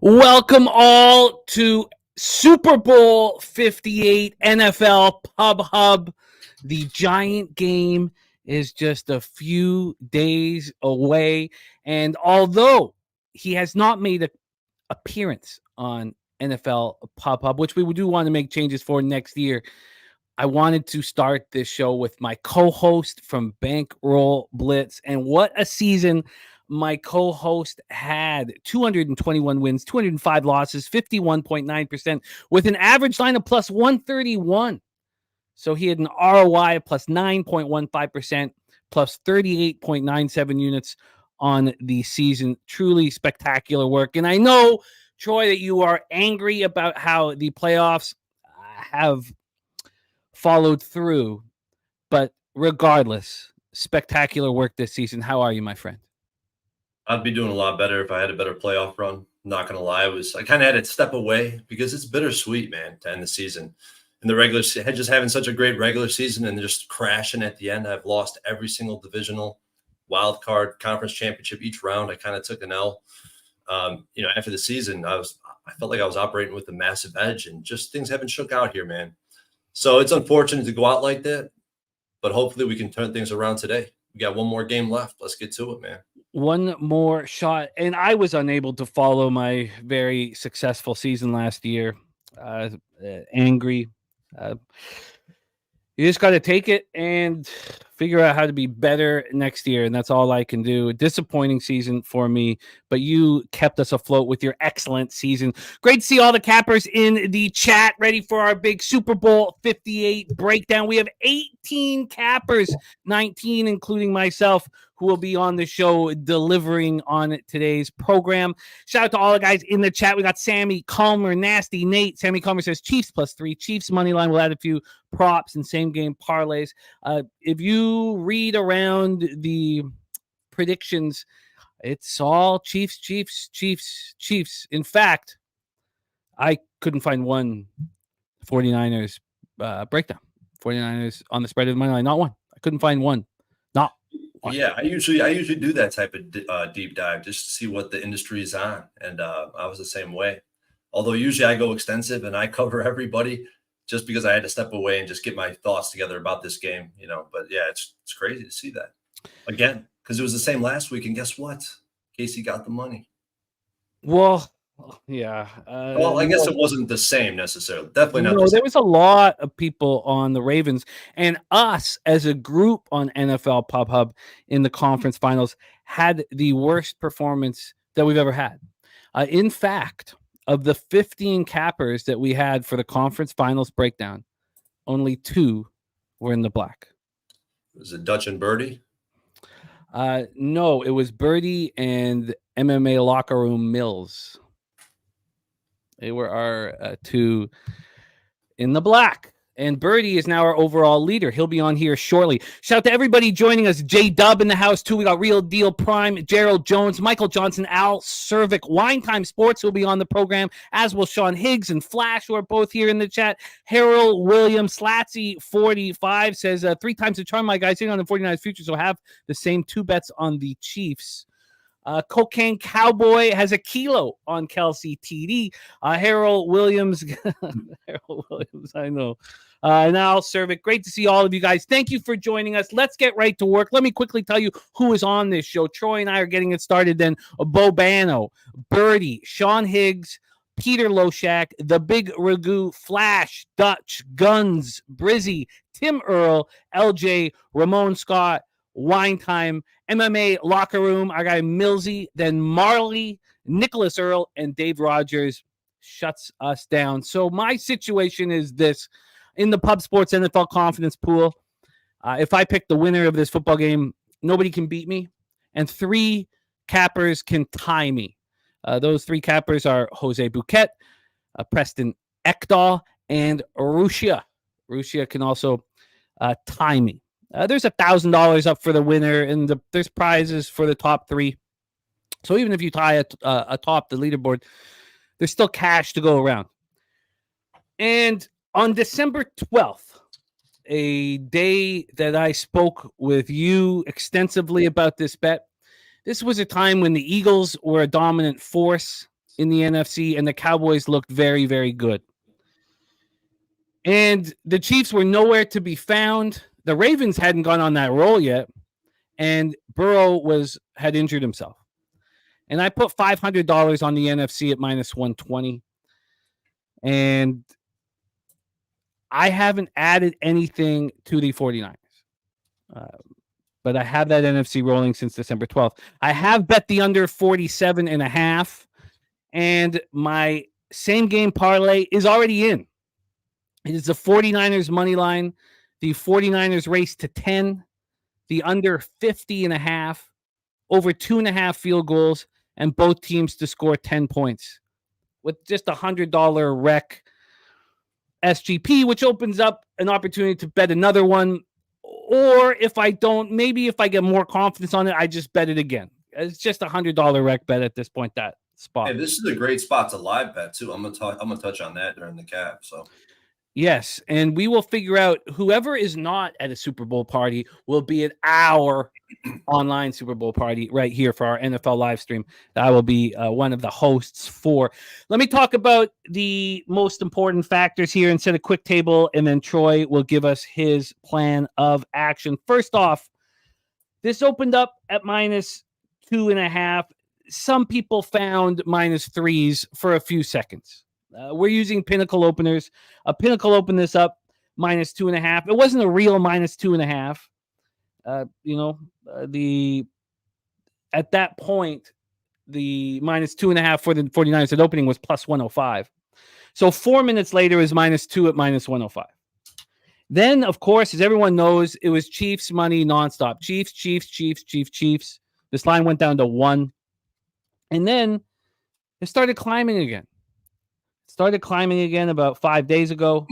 Welcome all to Super Bowl 58 NFL Pub Hub. The giant game is just a few days away. And although he has not made an appearance on NFL Pub Hub, which we do want to make changes for next year, I wanted to start this show with my co-host from Bankroll Blitz. And what a season my co-host had. 221 wins, 205 losses, 51.9%, with an average line of plus 131. So he had an ROI of plus 9.15%, plus 38.97 units on the season. Truly spectacular work. And I know, Troy, that you are angry about how the playoffs have followed through, but regardless, spectacular work this season. How are you, my friend? I'd be doing a lot better if I had a better playoff run. Not gonna lie, I kind of had to step away because it's bittersweet, man, to end the season. And the regular just having such a great regular season and just crashing at the end. I've lost every single divisional, wild card, conference championship each round. I kind of took an L. After the season, I felt like I was operating with a massive edge, and just things haven't shook out here, man. So it's unfortunate to go out like that, but hopefully we can turn things around today. We got one more game left. Let's get to it, man. One more shot. And I was unable to follow my very successful season last year. Angry. You just got to take it and figure out how to be better next year. And that's all I can do. A disappointing season for me, but you kept us afloat with your excellent season. Great to see all the cappers in the chat ready for our big Super Bowl 58 breakdown. We have 18 cappers, 19 including myself, who will be on the show delivering on today's program. Shout out to all the guys in the chat. We got Sammy Calmer, Nasty Nate. Sammy Calmer says Chiefs +3. Chiefs money line. We'll add a few props and same game parlays. If you read around the predictions, it's all Chiefs. In fact, I couldn't find one 49ers breakdown. 49ers on the spread of the money line. Not one. I couldn't find one. Not one. Yeah, I usually do that type of deep dive just to see what the industry is on, and I was the same way. Although usually I go extensive and I cover everybody, just because I had to step away and just get my thoughts together about this game, But yeah, it's crazy to see that again, because it was the same last week, and guess what? Casey got the money. Well, yeah. Well, I guess it wasn't the same necessarily. Definitely not. No, there was a lot of people on the Ravens, and us as a group on NFL Pub Hub in the conference finals had the worst performance that we've ever had. In fact, of the 15 cappers that we had for the conference finals breakdown, only 2 were in the black. Was it Dutch and Birdie? No, it was Birdie and MMA Locker Room Mills. They were our 2 in the black. And Birdie is now our overall leader. He'll be on here shortly. Shout out to everybody joining us. J-Dub in the house, too. We got Real Deal Prime, Gerald Jones, Michael Johnson, Al Cervic, Wine Time Sports will be on the program, as will Sean Higgs and Flash, who are both here in the chat. Harold Williams, Slatsy45 says, 3 times the charm, my guys, sitting on the 49ers future, so have the same 2 bets on the Chiefs. Cocaine Cowboy has a kilo on Kelsey TD. Harold Williams, I know. Now, Cervic, great to see all of you guys. Thank you for joining us. Let's get right to work. Let me quickly tell you who is on this show. Troy and I are getting it started. Then Bobano, Birdie, Sean Higgs, Peter Loack, The Big Ragu, Flash, Dutch, Guns, Brizzy, Tim Earl, LJ, Ramon Scott, Wine Time, MMA Locker Room, our guy Millsy, then Marley, Nicholas Earl, and Dave Rogers shuts us down. So my situation is this. In the Pub Sports NFL Confidence Pool, if I pick the winner of this football game, nobody can beat me, and 3 cappers can tie me. Those 3 cappers are Jose Bouquet, Preston Ekdahl, and Rushia. Rushia can also tie me. There's $1,000 up for the winner, and there's prizes for the top 3. So even if you tie atop the leaderboard, there's still cash to go around. And on December 12th, a day that I spoke with you extensively about this bet, this was a time when the Eagles were a dominant force in the NFC, and the Cowboys looked very, very good. And the Chiefs were nowhere to be found. The Ravens hadn't gone on that roll yet, and Burrow had injured himself. And I put $500 on the NFC at minus 120. And I haven't added anything to the 49ers. But I have that NFC rolling since December 12th. I have bet the under 47.5. And my same game parlay is already in. It is the 49ers money line, the 49ers race to 10, the under 50.5, over 2.5 field goals, and both teams to score 10 points with just $100 rec SGP, which opens up an opportunity to bet another one. Or if I don't, maybe if I get more confidence on it, I just bet it again. It's just $100 rec bet at this point, that spot. Hey, this is a great spot to live bet too. I'm gonna touch on that during the cap. So yes, and we will figure out whoever is not at a Super Bowl party will be at our online Super Bowl party right here for our NFL live stream. I will be one of the hosts for. Let me talk about the most important factors here and set a quick table, and then Troy will give us his plan of action. First off, this opened up at minus 2.5. Some people found minus 3s for a few seconds. We're using Pinnacle openers. Pinnacle opened this up minus 2.5. It wasn't a real minus 2.5. At that point, the minus 2.5 for the 49ers at opening was plus 105. So 4 minutes later is minus 2 at minus 105. Then, of course, as everyone knows, it was Chiefs money nonstop. Chiefs. This line went down to 1. And then it started climbing again. About 5 days ago.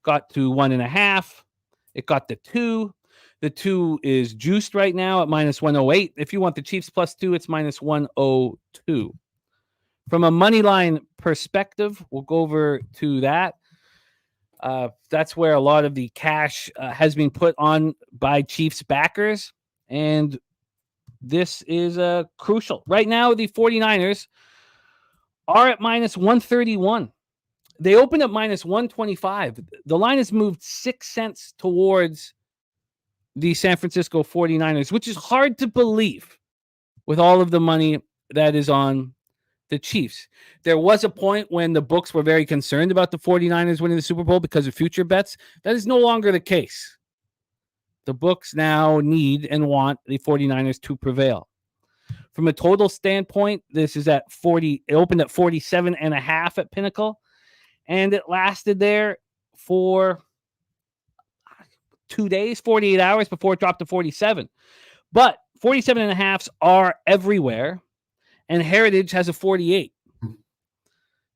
Got to 1.5. It got to 2. The 2 is juiced right now at minus 108. If you want the Chiefs plus 2, it's minus 102. From a money line perspective, we'll go over to that. That's where a lot of the cash has been put on by Chiefs backers. And this is crucial. Right now, the 49ers are at minus 131. They opened at minus 125. The line has moved 6 cents towards the San Francisco 49ers, which is hard to believe with all of the money that is on the Chiefs. There was a point when the books were very concerned about the 49ers winning the Super Bowl because of future bets. That is no longer the case. The books now need and want the 49ers to prevail. From a total standpoint, this is at 40. It opened at 47.5 at Pinnacle, and it lasted there for 2 days, 48 hours before it dropped to 47. But 47.5s are everywhere, and Heritage has a 48.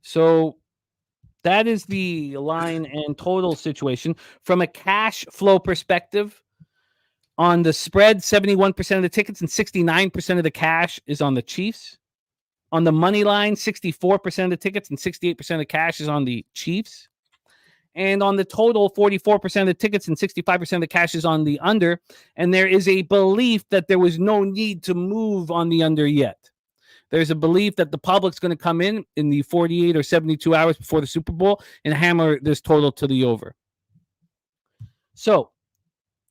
So that is the line and total situation. From a cash flow perspective, on the spread, 71% of the tickets and 69% of the cash is on the Chiefs. On the money line, 64% of the tickets and 68% of the cash is on the Chiefs. And on the total, 44% of the tickets and 65% of the cash is on the under. And there is a belief that there was no need to move on the under yet. There's a belief that the public's going to come in the 48 or 72 hours before the Super Bowl and hammer this total to the over. So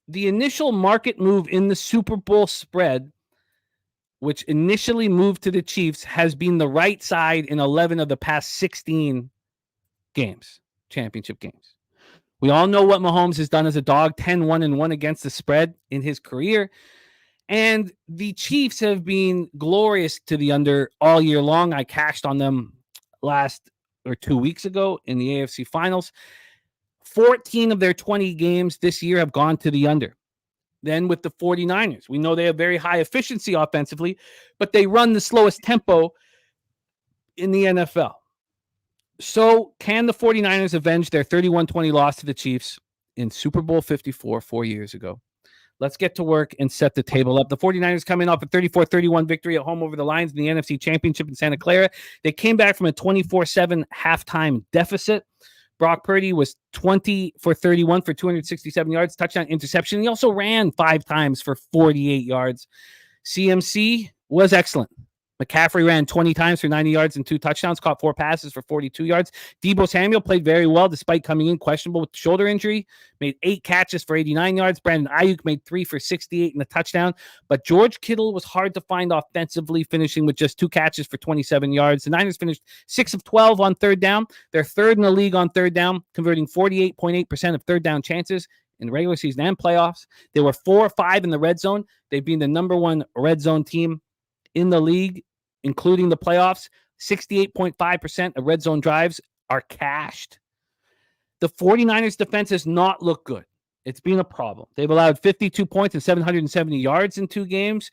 the initial market move in the Super Bowl spread, which initially moved to the Chiefs, has been the right side in 11 of the past 16 games. Championship games. We all know what Mahomes has done as a dog, 10-1-1 against the spread in his career. And the Chiefs have been glorious to the under all year long. I cashed on them 2 weeks ago in the AFC Finals. 14 of their 20 games this year have gone to the under. Then with the 49ers, we know they have very high efficiency offensively, but they run the slowest tempo in the NFL. So can the 49ers avenge their 31-20 loss to the Chiefs in Super Bowl 54 4 years ago? Let's get to work and set the table up. The 49ers coming off a 34-31 victory at home over the Lions in the NFC Championship in Santa Clara. They came back from a 24-7 halftime deficit. Brock Purdy was 20 for 31 for 267 yards, touchdown, interception. He also ran 5 times for 48 yards. CMC was excellent. McCaffrey ran 20 times for 90 yards and 2 touchdowns, caught 4 passes for 42 yards. Deebo Samuel played very well despite coming in questionable with shoulder injury, made 8 catches for 89 yards. Brandon Ayuk made 3 for 68 and a touchdown. But George Kittle was hard to find offensively, finishing with just 2 catches for 27 yards. The Niners finished 6 of 12 on third down. They're third in the league on third down, converting 48.8% of third down chances in the regular season and playoffs. They were 4-5 in the red zone. They've been the number 1 red zone team in the league, including the playoffs. 68.5% of red zone drives are cashed. The 49ers defense has not looked good. It's been a problem. They've allowed 52 points and 770 yards in 2 games.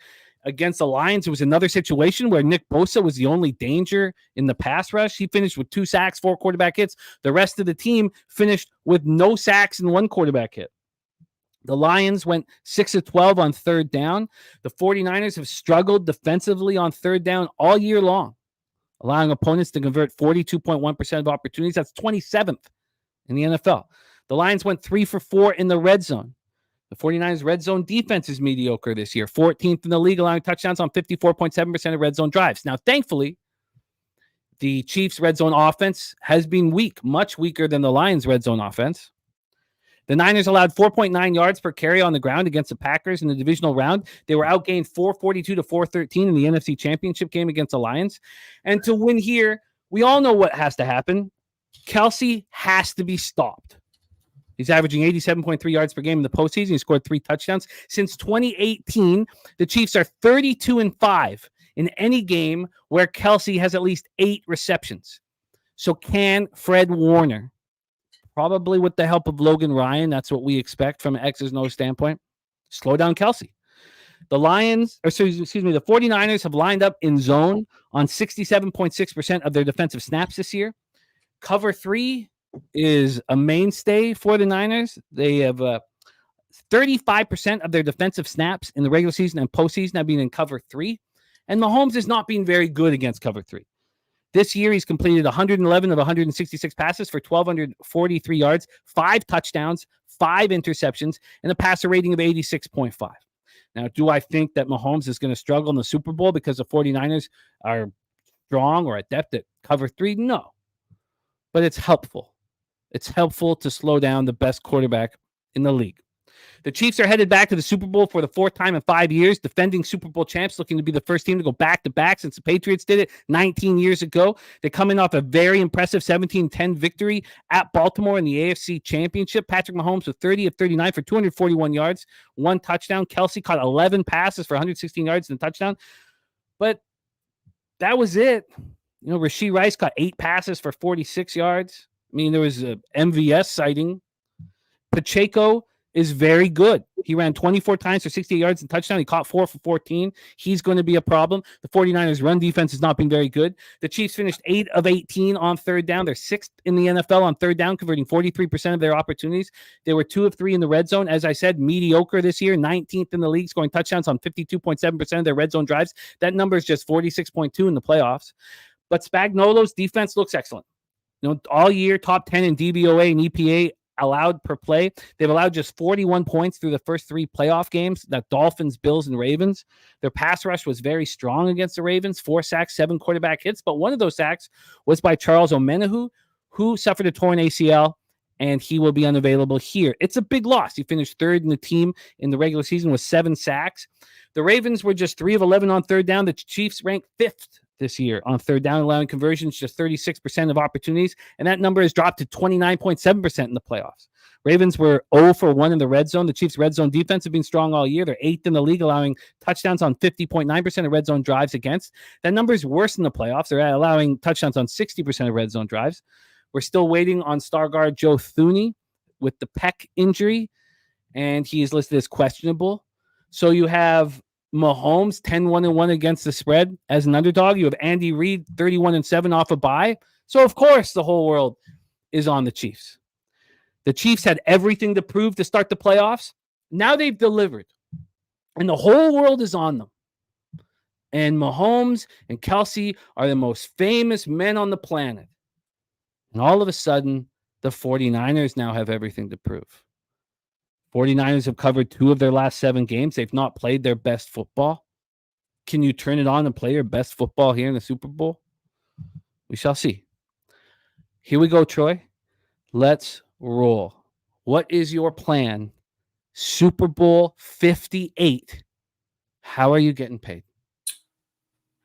Against the Lions, it was another situation where Nick Bosa was the only danger in the pass rush. He finished with 2 sacks, 4 quarterback hits. The rest of the team finished with no sacks and 1 quarterback hit. The Lions went 6 of 12 on third down. The 49ers have struggled defensively on third down all year long, allowing opponents to convert 42.1% of opportunities. That's 27th in the NFL. The Lions went 3 for 4 in the red zone. The 49ers red zone defense is mediocre this year, 14th in the league, allowing touchdowns on 54.7% of red zone drives. Now, thankfully, the Chiefs' red zone offense has been weak, much weaker than the Lions' red zone offense. The Niners allowed 4.9 yards per carry on the ground against the Packers in the divisional round. They were outgained 442 to 413 in the NFC Championship game against the Lions. And to win here, we all know what has to happen. Kelsey has to be stopped. He's averaging 87.3 yards per game in the postseason. He scored 3 touchdowns. Since 2018, the Chiefs are 32-5 in any game where Kelsey has at least 8 receptions. So can Fred Warner, probably with the help of Logan Ryan, that's what we expect from an X's and O's standpoint, slow down Kelsey. The 49ers have lined up in zone on 67.6% of their defensive snaps this year. Cover 3 is a mainstay for the Niners. They have 35% of their defensive snaps in the regular season and postseason have been in cover 3. And Mahomes has not been very good against cover 3. This year, he's completed 111 of 166 passes for 1,243 yards, 5 touchdowns, 5 interceptions, and a passer rating of 86.5. Now, do I think that Mahomes is going to struggle in the Super Bowl because the 49ers are strong or adept at cover 3? No. But it's helpful. It's helpful to slow down the best quarterback in the league. The Chiefs are headed back to the Super Bowl for the 4th time in 5 years, defending Super Bowl champs, looking to be the first team to go back-to-back since the Patriots did it 19 years ago. They're coming off a very impressive 17-10 victory at Baltimore in the AFC Championship. Patrick Mahomes with 30 of 39 for 241 yards, 1 touchdown. Kelsey caught 11 passes for 116 yards and a touchdown. But that was it. You know, Rashee Rice caught 8 passes for 46 yards. I mean, there was a MVS sighting. Pacheco is very good. He ran 24 times for 68 yards and touchdown. He caught 4 for 14. He's going to be a problem. The 49ers run defense has not been very good. The Chiefs finished 8 of 18 on third down. They're 6th in the NFL on third down, converting 43% of their opportunities. They were 2 of 3 in the red zone. As I said, mediocre this year, 19th in the league, scoring touchdowns on 52.7% of their red zone drives. That number is just 46.2 in the playoffs. But Spagnuolo's defense looks excellent. You know, all year, top 10 in DVOA and EPA allowed per play. They've allowed just 41 points through the first 3 playoff games, that Dolphins, Bills, and Ravens. Their pass rush was very strong against the Ravens, 4 sacks, 7 quarterback hits, but one of those sacks was by Charles Omenihu, who suffered a torn ACL, and he will be unavailable here. It's a big loss. He finished 3rd in the team in the regular season with 7 sacks. The Ravens were just 3 of 11 on third down. The Chiefs ranked 5th this year on third down, allowing conversions just 36% of opportunities, and that number has dropped to 29.7% in the playoffs. Ravens were 0 for 1 in the red zone. The Chiefs' red zone defense have been strong all year. They're 8th in the league, allowing touchdowns on 50.9% of red zone drives against. That number is worse in the playoffs. They're allowing touchdowns on 60% of red zone drives. We're still waiting on star guard Joe Thuney with the pec injury, and he is listed as questionable. So you have Mahomes 10-1-1 against the spread as an underdog. You have Andy Reid 31-7 off a bye. So of course the whole world is on the Chiefs. The Chiefs had everything to prove to start the playoffs. Now they've delivered, and the whole world is on them. And Mahomes and Kelsey are the most famous men on the planet. And all of a sudden, the 49ers now have everything to prove. 49ers have covered 2 of their last 7 games. They've not played their best football. Can you turn it on and play your best football here in the Super Bowl? We shall see. Here we go, Troy. Let's roll. What is your plan? Super Bowl 58. How are you getting paid?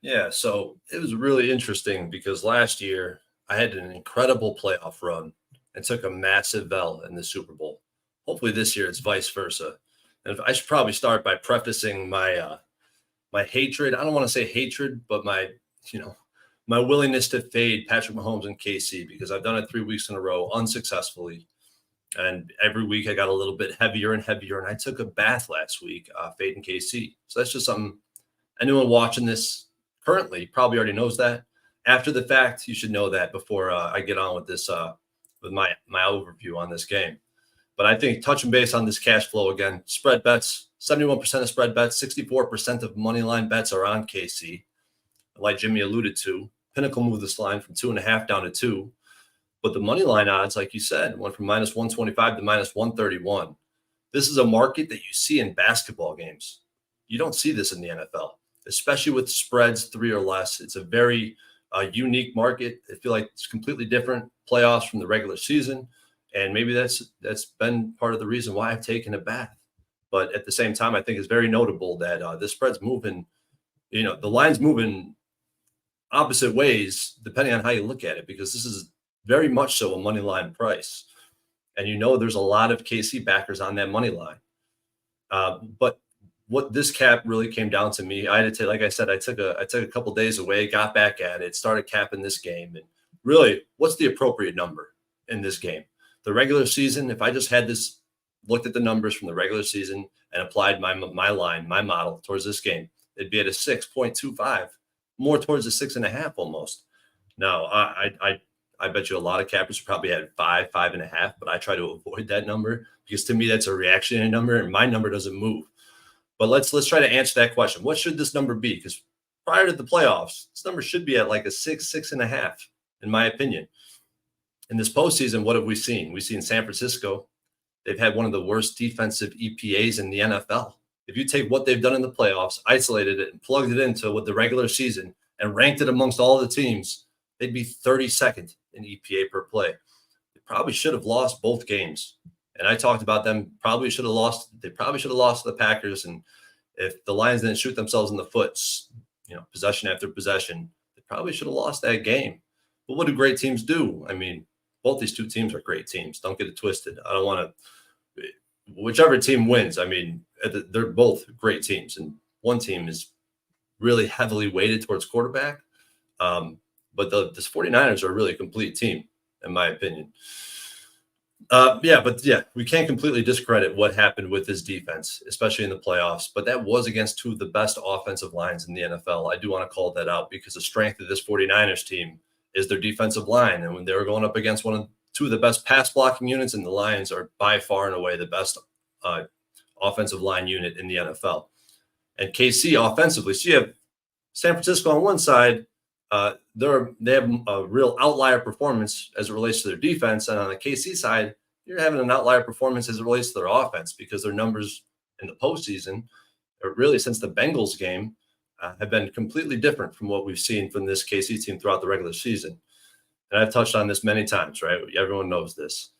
Yeah, so it was really interesting because last year I had an incredible playoff run and took a massive L in the Super Bowl. Hopefully this year it's vice versa. And I should probably start by prefacing my hatred. I don't want to say hatred, but my willingness to fade Patrick Mahomes and KC, because I've done it 3 weeks in a row unsuccessfully. And every week I got a little bit heavier and heavier. And I took a bath last week, fading KC. So that's just something anyone watching this currently probably already knows that. After the fact, you should know that before I get on with this, with my overview on this game. But I think touching base on this cash flow again, spread bets, 71% of spread bets, 64% of money line bets are on KC. Like Jimmy alluded to, Pinnacle moved this line from 2.5 down to 2. But the money line odds, like you said, went from minus 125 to minus 131. This is a market that you see in basketball games. You don't see this in the NFL, especially with spreads 3 or less. It's a very unique market. I feel like it's completely different playoffs from the regular season. And maybe that's been part of the reason why I've taken a bath. But at the same time, I think it's very notable that this spread's moving, the line's moving opposite ways, depending on how you look at it, because this is very much so a money line price. And there's a lot of KC backers on that money line. But what this cap really came down to me, I had to take, like I said, I took a couple days away, got back at it, started capping this game. And really, what's the appropriate number in this game? The regular season, if I just had this, looked at the numbers from the regular season and applied my line, my model towards this game, it'd be at a 6.25, more towards a 6.5 almost. Now, I bet you a lot of cappers probably had 5, 5.5, but I try to avoid that number because to me that's a reactionary number and my number doesn't move. But let's try to answer that question. What should this number be? Because prior to the playoffs, this number should be at like a 6, 6.5, in my opinion. In this postseason, what have we seen? We've seen San Francisco. They've had one of the worst defensive EPAs in the NFL. If you take what they've done in the playoffs, isolated it, and plugged it into with the regular season and ranked it amongst all the teams, they'd be 32nd in EPA per play. They probably should have lost both games. And I talked about them They probably should have lost to the Packers. And if the Lions didn't shoot themselves in the foot, possession after possession, they probably should have lost that game. But what do great teams do? I mean, both these two teams are great teams. Don't get it twisted. I don't want to – whichever team wins, I mean, they're both great teams. And one team is really heavily weighted towards quarterback. But the 49ers are a really complete team, in my opinion. We can't completely discredit what happened with this defense, especially in the playoffs. But that was against two of the best offensive lines in the NFL. I do want to call that out because the strength of this 49ers team is their defensive line. And when they were going up against two of the best pass blocking units, and the Lions are by far and away the best offensive line unit in the NFL. And KC offensively, so you have San Francisco on one side. They have a real outlier performance as it relates to their defense. And on the KC side, you're having an outlier performance as it relates to their offense because their numbers in the postseason, or really since the Bengals game, have been completely different from what we've seen from this KC team throughout the regular season. And I've touched on this many times, right? Everyone knows this.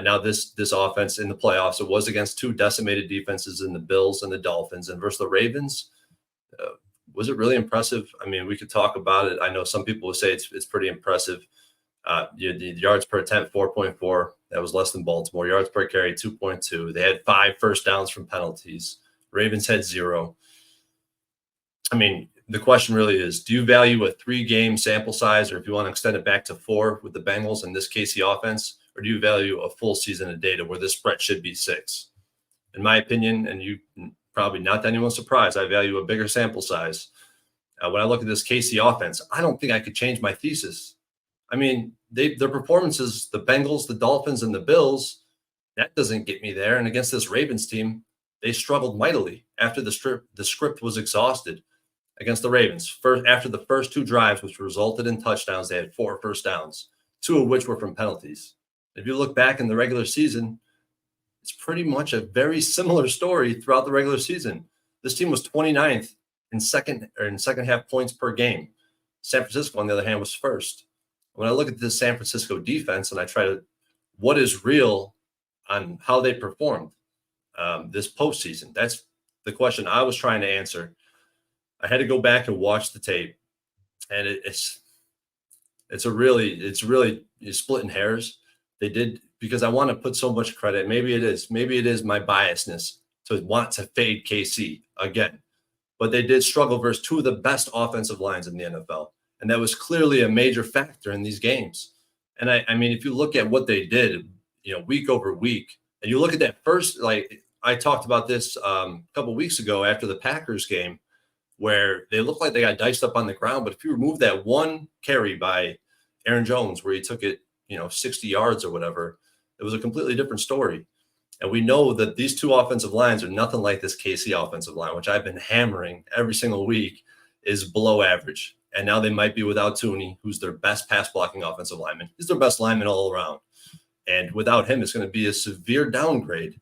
Now this offense in the playoffs, it was against two decimated defenses in the Bills and the Dolphins, and versus the Ravens. Was it really impressive? I mean, we could talk about it. I know some people would say it's pretty impressive. The yards per attempt, 4.4. That was less than Baltimore. Yards per carry, 2.2. They had 5 first downs from penalties. Ravens had 0. I mean, the question really is, do you value a 3-game sample size, or if you want to extend it back to 4 with the Bengals and this KC offense, or do you value a full season of data where this spread should be 6? In my opinion, and you probably not to anyone's surprise, I value a bigger sample size. When I look at this KC offense, I don't think I could change my thesis. I mean, their performances, the Bengals, the Dolphins, and the Bills, that doesn't get me there. And against this Ravens team, they struggled mightily after the script was exhausted against the Ravens. After the first 2 drives, which resulted in touchdowns, they had 4 first downs, 2 of which were from penalties. If you look back in the regular season, it's pretty much a very similar story throughout the regular season. This team was 29th in second half points per game. San Francisco, on the other hand, was first. When I look at this San Francisco defense and I try to, what is real on how they performed this postseason? That's the question I was trying to answer. I had to go back and watch the tape, and it's really you're splitting hairs. They did, because I want to put so much credit. Maybe it is my biasness to want to fade KC again, but they did struggle versus two of the best offensive lines in the NFL, and that was clearly a major factor in these games. And I mean, if you look at what they did, week over week, and you look at that first, like I talked about this a couple weeks ago after the Packers game, where they looked like they got diced up on the ground. But if you remove that one carry by Aaron Jones, where he took it, 60 yards or whatever, it was a completely different story. And we know that these two offensive lines are nothing like this KC offensive line, which I've been hammering every single week is below average. And now they might be without Tooney, who's their best pass blocking offensive lineman. He's their best lineman all around. And without him, it's going to be a severe downgrade.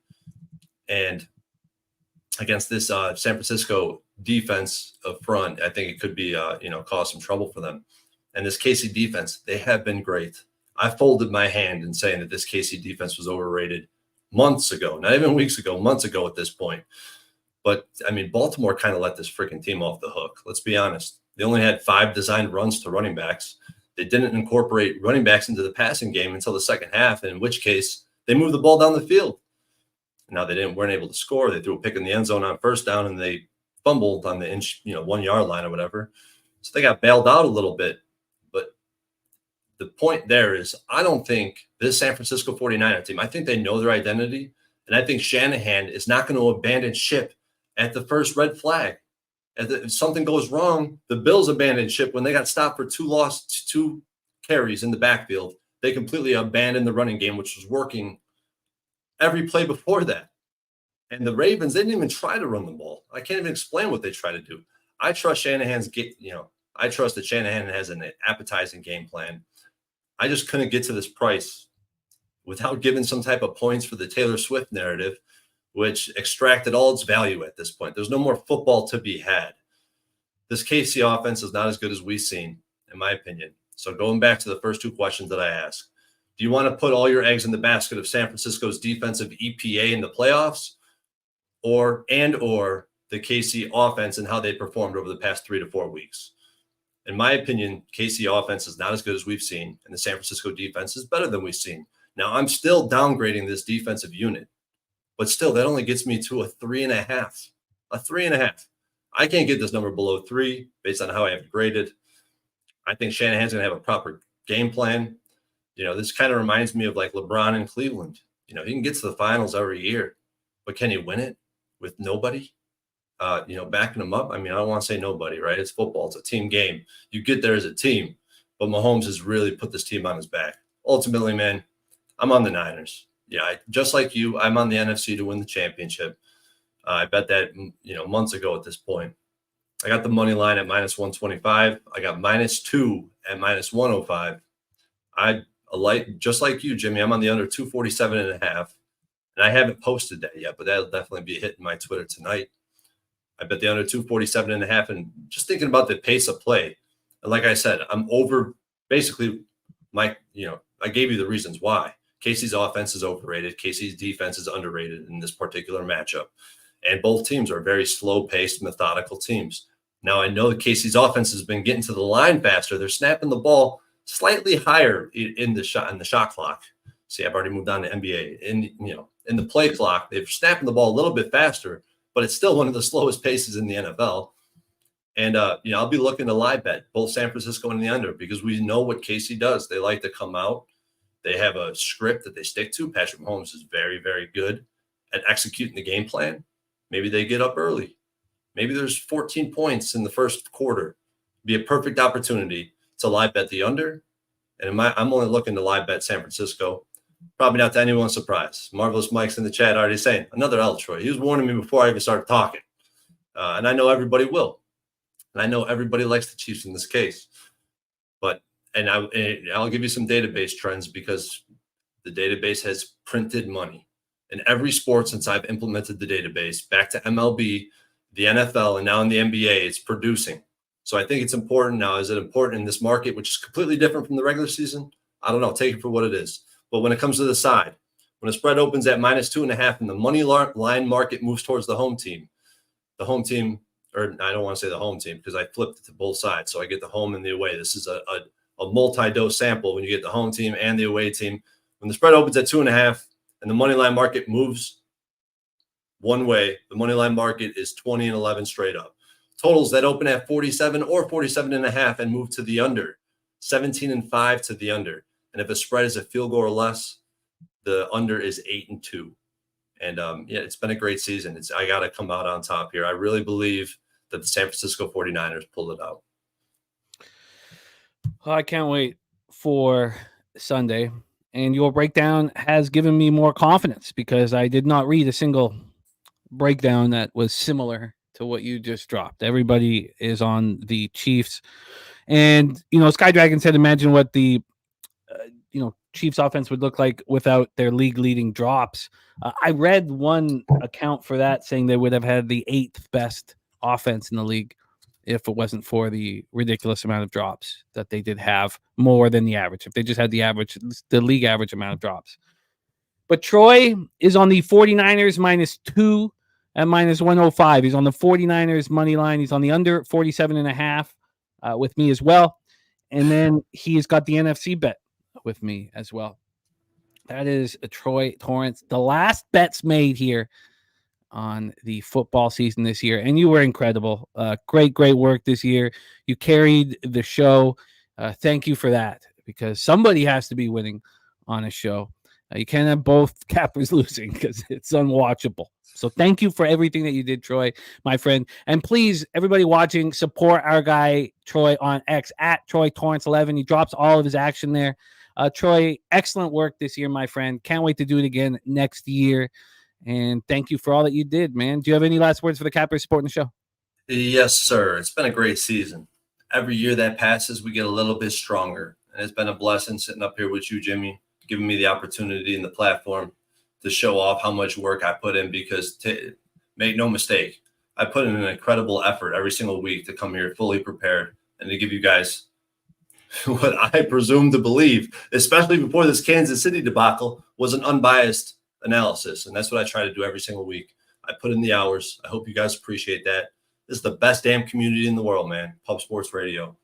And against this San Francisco defense up front, I think it could be, cause some trouble for them. And this KC defense, they have been great. I folded my hand in saying that this KC defense was overrated months ago, not even weeks ago, months ago at this point. But, I mean, Baltimore kind of let this freaking team off the hook. Let's be honest. They only had 5 designed runs to running backs. They didn't incorporate running backs into the passing game until the second half, in which case they moved the ball down the field. Now they weren't able to score. They threw a pick in the end zone on first down, and they fumbled on the 1 yard line or whatever. So they got bailed out a little bit. But the point there is, I don't think this San Francisco 49er team, I think they know their identity. And I think Shanahan is not going to abandon ship at the first red flag. If something goes wrong, the Bills abandoned ship when they got stopped for 2 carries in the backfield. They completely abandoned the running game, which was working every play before that. And the Ravens, they didn't even try to run the ball. I can't even explain what they try to do. I trust I trust that Shanahan has an appetizing game plan. I just couldn't get to this price without giving some type of points for the Taylor Swift narrative, which extracted all its value at this point. There's no more football to be had. This KC offense is not as good as we've seen, in my opinion. So going back to the first 2 questions that I asked, do you want to put all your eggs in the basket of San Francisco's defensive EPA in the playoffs, or the KC offense and how they performed over the past 3 to 4 weeks? In my opinion, KC offense is not as good as we've seen, and the San Francisco defense is better than we've seen. Now, I'm still downgrading this defensive unit, but still, that only gets me to a 3.5. A 3.5. I can't get this number below 3 based on how I have it graded. I think Shanahan's going to have a proper game plan. This kind of reminds me of like LeBron in Cleveland. He can get to the finals every year, but can he win it with nobody, backing him up? I mean, I don't want to say nobody, right? It's football. It's a team game. You get there as a team, but Mahomes has really put this team on his back. Ultimately, man, I'm on the Niners. Yeah, just like you, I'm on the NFC to win the championship. I bet that, months ago at this point. I got the money line at -125. I got -2 at -105. Just like you, Jimmy, I'm on the under 247.5. And I haven't posted that yet, but that'll definitely be hitting my Twitter tonight. I bet the under 247.5. And just thinking about the pace of play. And like I said, I'm over basically I gave you the reasons why. KC's offense is overrated. KC's defense is underrated in this particular matchup. And both teams are very slow-paced, methodical teams. Now, I know that KC's offense has been getting to the line faster. They're snapping the ball slightly higher in the shot clock. See, I've already moved on to NBA. In the play clock, they're snapping the ball a little bit faster, but it's still one of the slowest paces in the NFL. And I'll be looking to live bet both San Francisco and the under, because we know what KC does. They like to come out. They have a script that they stick to. Patrick Mahomes is very, very good at executing the game plan. Maybe they get up early. Maybe there's 14 points in the first quarter. Be a perfect opportunity to live bet the under. And I'm only looking to live bet San Francisco. Probably not to anyone's surprise. Marvelous Mike's in the chat already saying, another L, Troy. He was warning me before I even started talking. And I know everybody will. And I know everybody likes the Chiefs in this case. And I'll give you some database trends, because the database has printed money. In every sport since I've implemented the database, back to MLB, the NFL, and now in the NBA, it's producing. So I think it's important now. Is it important in this market, which is completely different from the regular season? I don't know. Take it for what it is. But when it comes to the side, when a spread opens at -2.5 and the money line market moves towards the home team, or I don't want to say the home team because I flipped it to both sides. So I get the home and the away. This is a multi-dose sample when you get the home team and the away team. When the spread opens at 2.5 and the money line market moves one way, the money line market is 20-11 straight up. Totals that open at 47 or 47.5 and move to the under, 17-5 to the under. And if a spread is a field goal or less, the under is 8-2. And it's been a great season. I got to come out on top here. I really believe that the San Francisco 49ers pulled it out. Oh, I can't wait for Sunday. And your breakdown has given me more confidence because I did not read a single breakdown that was similar to what you just dropped. Everybody is on the Chiefs. And, Sky Dragon said, imagine what the, Chiefs offense would look like without their league leading drops. I read one account for that saying they would have had the 8th best offense in the league if it wasn't for the ridiculous amount of drops that they did have, more than the average. If they just had the league average amount of drops. But Troy is on the 49ers -2 at -105. He's on the 49ers money line. He's on the under 47.5 with me as well. And then he's got the NFC bet with me as well. That is Troy Torrance. The last bets made here on the football season this year. And you were incredible. Great work this year. You carried the show. Thank you for that, because somebody has to be winning on a show. You can't have both cappers losing because it's unwatchable. So thank you for everything that you did, Troy, my friend. And please, everybody watching, support our guy, Troy, on X, at Troy Torrance11. He drops all of his action there. Troy, excellent work this year, my friend. Can't wait to do it again next year. And thank you for all that you did, man. Do you have any last words for the cappers supporting the show? Yes, sir. It's been a great season. Every year that passes, we get a little bit stronger. And it's been a blessing sitting up here with you, Jimmy, giving me the opportunity and the platform to show off how much work I put in, because make no mistake, I put in an incredible effort every single week to come here fully prepared and to give you guys what I presume to believe, especially before this Kansas City debacle, was an unbiased analysis. And that's what I try to do every single week. I put in the hours. I hope you guys appreciate that. This is the best damn community in the world, man. Pub Sports Radio.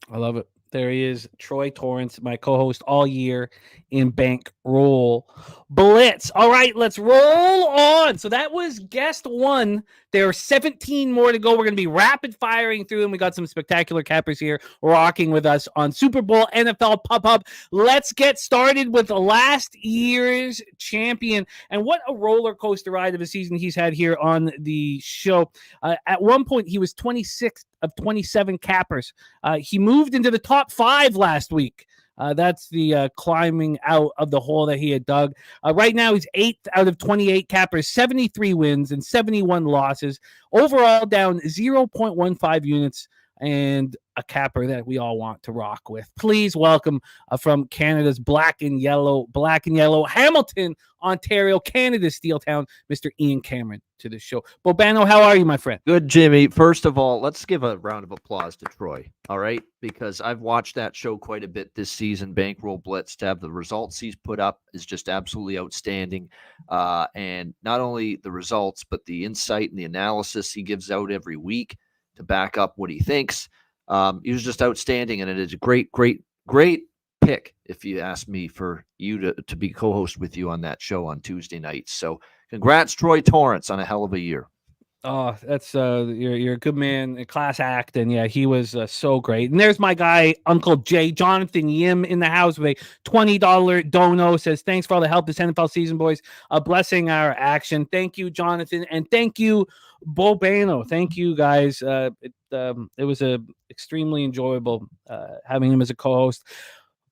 I love it. There he is, Troy Torrance, my co-host all year in Bankroll Blitz. All right, let's roll on. So that was guest 1. There are 17 more to go. We're going to be rapid firing through them. We got some spectacular cappers here rocking with us on Super Bowl NFL Pop-Up. Let's get started with last year's champion. And what a roller coaster ride of a season he's had here on the show. At one point, he was 26th of 27 cappers. He moved into the top 5 last week. That's the climbing out of the hole that he had dug. Right now, he's 8th out of 28 cappers, 73 wins and 71 losses. Overall, down 0.15 units, and a capper that we all want to rock with. Please welcome from Canada's black and yellow, Hamilton, Ontario, Canada's Steel Town, Mr. Ian Cameron to the show. Bobano, how are you, my friend? Good, Jimmy. First of all, let's give a round of applause to Troy, all right? Because I've watched that show quite a bit this season, Bankroll Blitz. To have the results he's put up is just absolutely outstanding. And not only the results, but the insight and the analysis he gives out every week to back up what he thinks. He was just outstanding, and it is a great pick, if you ask me, for you to be co-host with you on that show on Tuesday nights. So congrats, Troy Torrance, on a hell of a year. Oh, that's you're a good man, a class act, and yeah, he was so great. And there's my guy, Uncle Jay, Jonathan Yim, in the house with a $20 dono. Says thanks for all the help this NFL season, boys. Blessing our action. Thank you, Jonathan, and thank you, Bobano. Thank you, guys. It was extremely enjoyable having him as a co-host.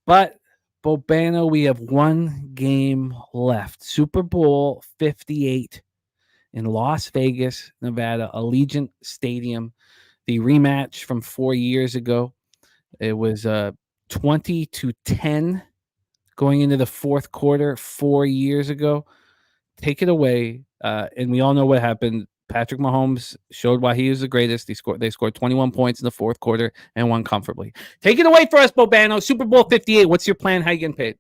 But Bobano, we have one game left. Super Bowl 58. In Las Vegas, Nevada, Allegiant Stadium, the rematch from 4 years ago. It was 20-10 going into the fourth quarter 4 years ago. Take it away. And we all know what happened. Patrick Mahomes showed why he is the greatest. They scored 21 points in the fourth quarter and won comfortably. Take it away for us, Bobano. Super Bowl 58. What's your plan? How you getting paid?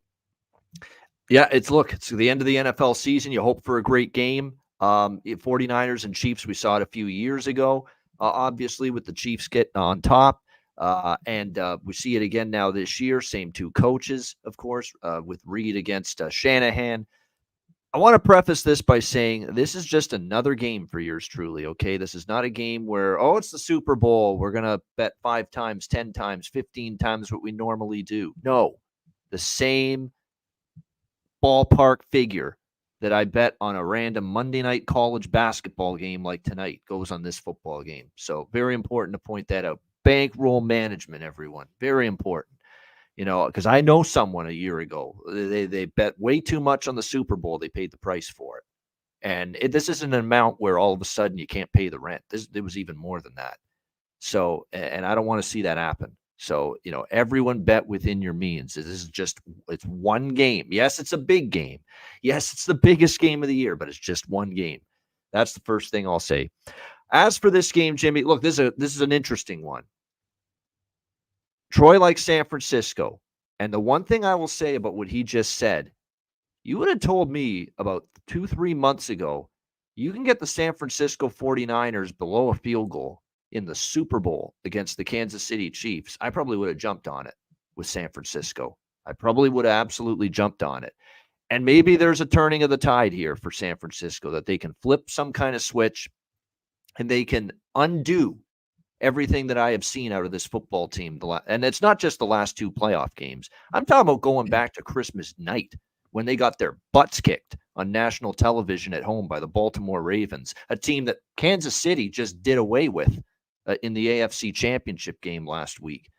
Yeah, it's the end of the NFL season. You hope for a great game. 49ers and Chiefs, we saw it a few years ago, obviously, with the Chiefs getting on top. And we see it again now this year. Same two coaches, of course, with Reed against Shanahan. I want to preface this by saying this is just another game for yours truly, okay? This is not a game where, it's the Super Bowl. We're going to bet 5 times, 10 times, 15 times what we normally do. No, the same ballpark figure that I bet on a random Monday night college basketball game like tonight goes on this football game. So very important to point that out. Bankroll management, everyone. Very important. Because I know someone a year ago, they bet way too much on the Super Bowl. They paid the price for it. And this isn't an amount where all of a sudden you can't pay the rent. There was even more than that. So, and I don't want to see that happen. So, everyone bet within your means. It's one game. Yes, it's a big game. Yes, it's the biggest game of the year, but it's just one game. That's the first thing I'll say. As for this game, Jimmy, look, this is an interesting one. Troy likes San Francisco. And the one thing I will say about what he just said, you would have told me about 2-3 months ago, you can get the San Francisco 49ers below a field goal in the Super Bowl against the Kansas City Chiefs. I probably would have jumped on it with San Francisco. I probably would have absolutely jumped on it. And maybe there's a turning of the tide here for San Francisco, that they can flip some kind of switch and they can undo everything that I have seen out of this football team. And it's not just the last 2 playoff games. I'm talking about going back to Christmas night when they got their butts kicked on national television at home by the Baltimore Ravens, a team that Kansas City just did away with in the AFC Championship game last week.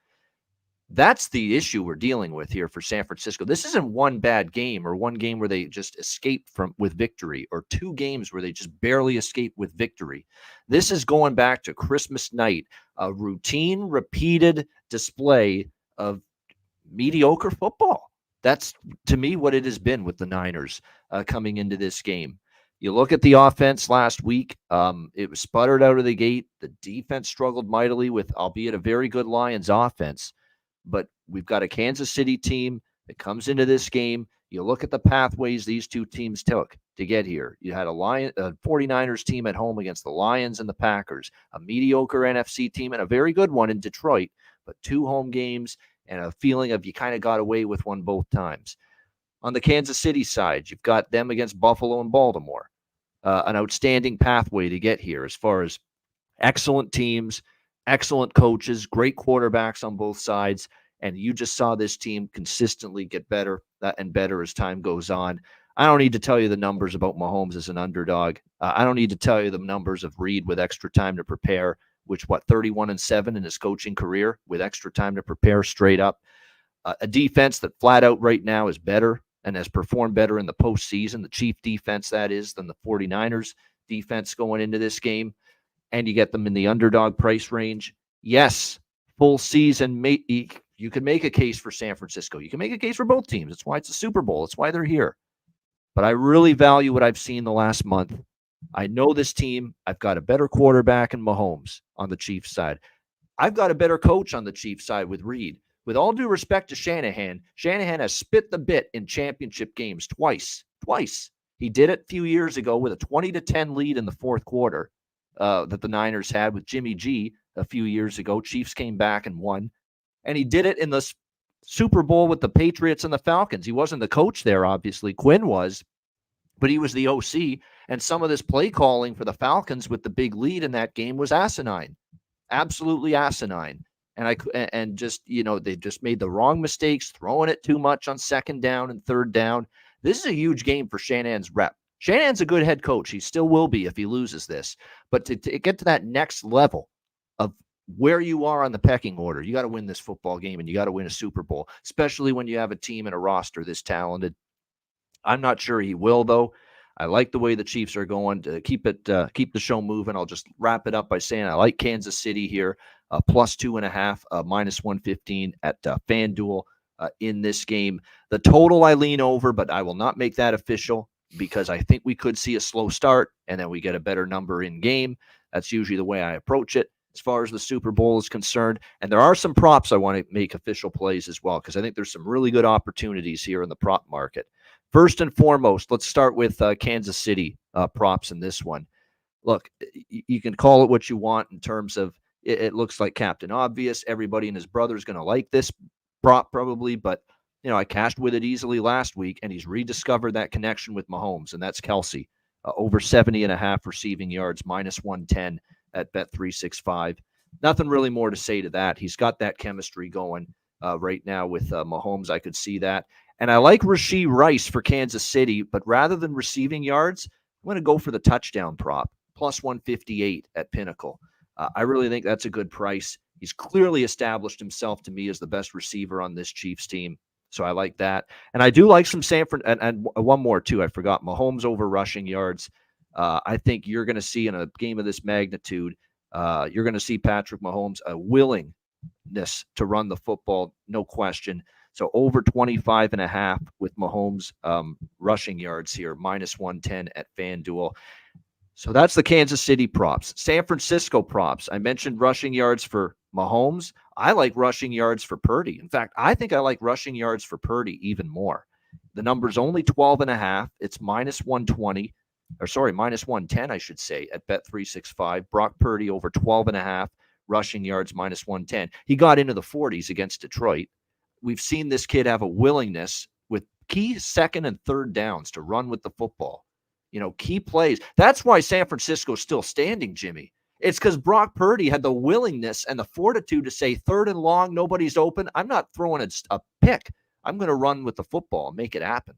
That's the issue we're dealing with here for San Francisco. This isn't one bad game or one game where they just escape with victory, or 2 games where they just barely escape with victory. This is going back to Christmas night, a routine, repeated display of mediocre football. That's, to me, what it has been with the Niners coming into this game. You look at the offense last week, it was sputtered out of the gate. The defense struggled mightily with, albeit a very good Lions offense. But we've got a Kansas City team that comes into this game. You look at the pathways these 2 teams took to get here. You had a 49ers team at home against the Lions and the Packers, a mediocre NFC team and a very good one in Detroit, but 2 home games and a feeling of you kind of got away with one both times. On the Kansas City side, you've got them against Buffalo and Baltimore, an outstanding pathway to get here as far as excellent teams, excellent coaches, great quarterbacks on both sides, and you just saw this team consistently get better and better as time goes on. I don't need to tell you the numbers about Mahomes as an underdog. I don't need to tell you the numbers of Reed with extra time to prepare, 31-7 in his coaching career with extra time to prepare straight up. A defense that flat out right now is better and has performed better in the postseason, the Chief defense that is, than the 49ers defense going into this game. And you get them in the underdog price range. Yes, full season, you can make a case for San Francisco. You can make a case for both teams. That's why it's a Super Bowl. That's why they're here. But I really value what I've seen the last month. I know this team. I've got a better quarterback in Mahomes on the Chiefs side. I've got a better coach on the Chiefs side with Reed. With all due respect to Shanahan, Shanahan has spit the bit in championship games twice. He did it a few years ago with a 20-10 lead in the fourth quarter. That the Niners had with Jimmy G a few years ago. Chiefs came back and won. And he did it in the Super Bowl with the Patriots and the Falcons. He wasn't the coach there, obviously. Quinn was, but he was the OC. And some of this play calling for the Falcons with the big lead in that game was asinine. Absolutely asinine. And they just made the wrong mistakes, throwing it too much on 2nd down and 3rd down. This is a huge game for Shanahan's rep. Shanahan's a good head coach. He still will be if he loses this. But to get to that next level of where you are on the pecking order, you got to win this football game and you got to win a Super Bowl, especially when you have a team and a roster this talented. I'm not sure he will, though. I like the way the Chiefs are going to keep the show moving. I'll just wrap it up by saying I like Kansas City here, +2.5, -115 at FanDuel in this game. The total I lean over, but I will not make that official. because I think we could see a slow start and then we get a better number in game. That's usually the way I approach it as far as the Super Bowl is concerned. And there are some props I want to make official plays as well, because I think there's some really good opportunities here in the prop market. First and foremost, let's start with Kansas City props in this one. Look, you can call it what you want in terms of it looks like Captain Obvious. Everybody and his brother is going to like this prop probably, but I cashed with it easily last week, and he's rediscovered that connection with Mahomes, and that's Kelsey. Over 70.5 receiving yards, -110 at Bet365. Nothing really more to say to that. He's got that chemistry going right now with Mahomes. I could see that. And I like Rashee Rice for Kansas City, but rather than receiving yards, I'm going to go for the touchdown prop, +158 at Pinnacle. I really think that's a good price. He's clearly established himself to me as the best receiver on this Chiefs team. So I like that. And I do like some Sanford. And one more, too. I forgot. Mahomes over rushing yards. I think you're going to see in a game of this magnitude, you're going to see Patrick Mahomes a willingness to run the football, no question. So over 25.5 with Mahomes rushing yards here, -110 at FanDuel. So that's the Kansas City props. San Francisco props. I mentioned rushing yards for Mahomes. I like rushing yards for Birdie. In fact, I think I like rushing yards for Birdie even more. The number's only 12.5. It's -120, or sorry, -110, I should say, at Bet365. Brock Purdy over 12.5 rushing yards, -110. He got into the 40s against Detroit. We've seen this kid have a willingness with key second and third downs to run with the football. Key plays. That's why San Francisco's still standing, Jimmy. It's because Brock Purdy had the willingness and the fortitude to say, third and long, nobody's open. I'm not throwing a pick. I'm going to run with the football and make it happen.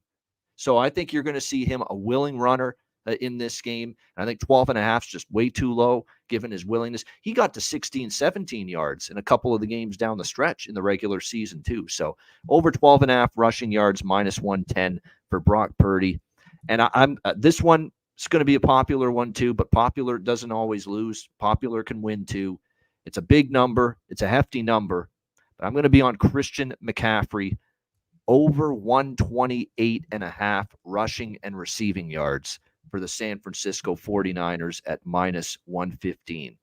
So I think you're going to see him a willing runner in this game. And I think 12.5 is just way too low given his willingness. He got to 16, 17 yards in a couple of the games down the stretch in the regular season too. So over 12.5 rushing yards, -110 for Brock Purdy. And I'm this one is going to be a popular one too, but popular doesn't always lose. Popular can win too. It's a big number. It's a hefty number. But I'm going to be on Christian McCaffrey over 128.5 rushing and receiving yards for the San Francisco 49ers at -115.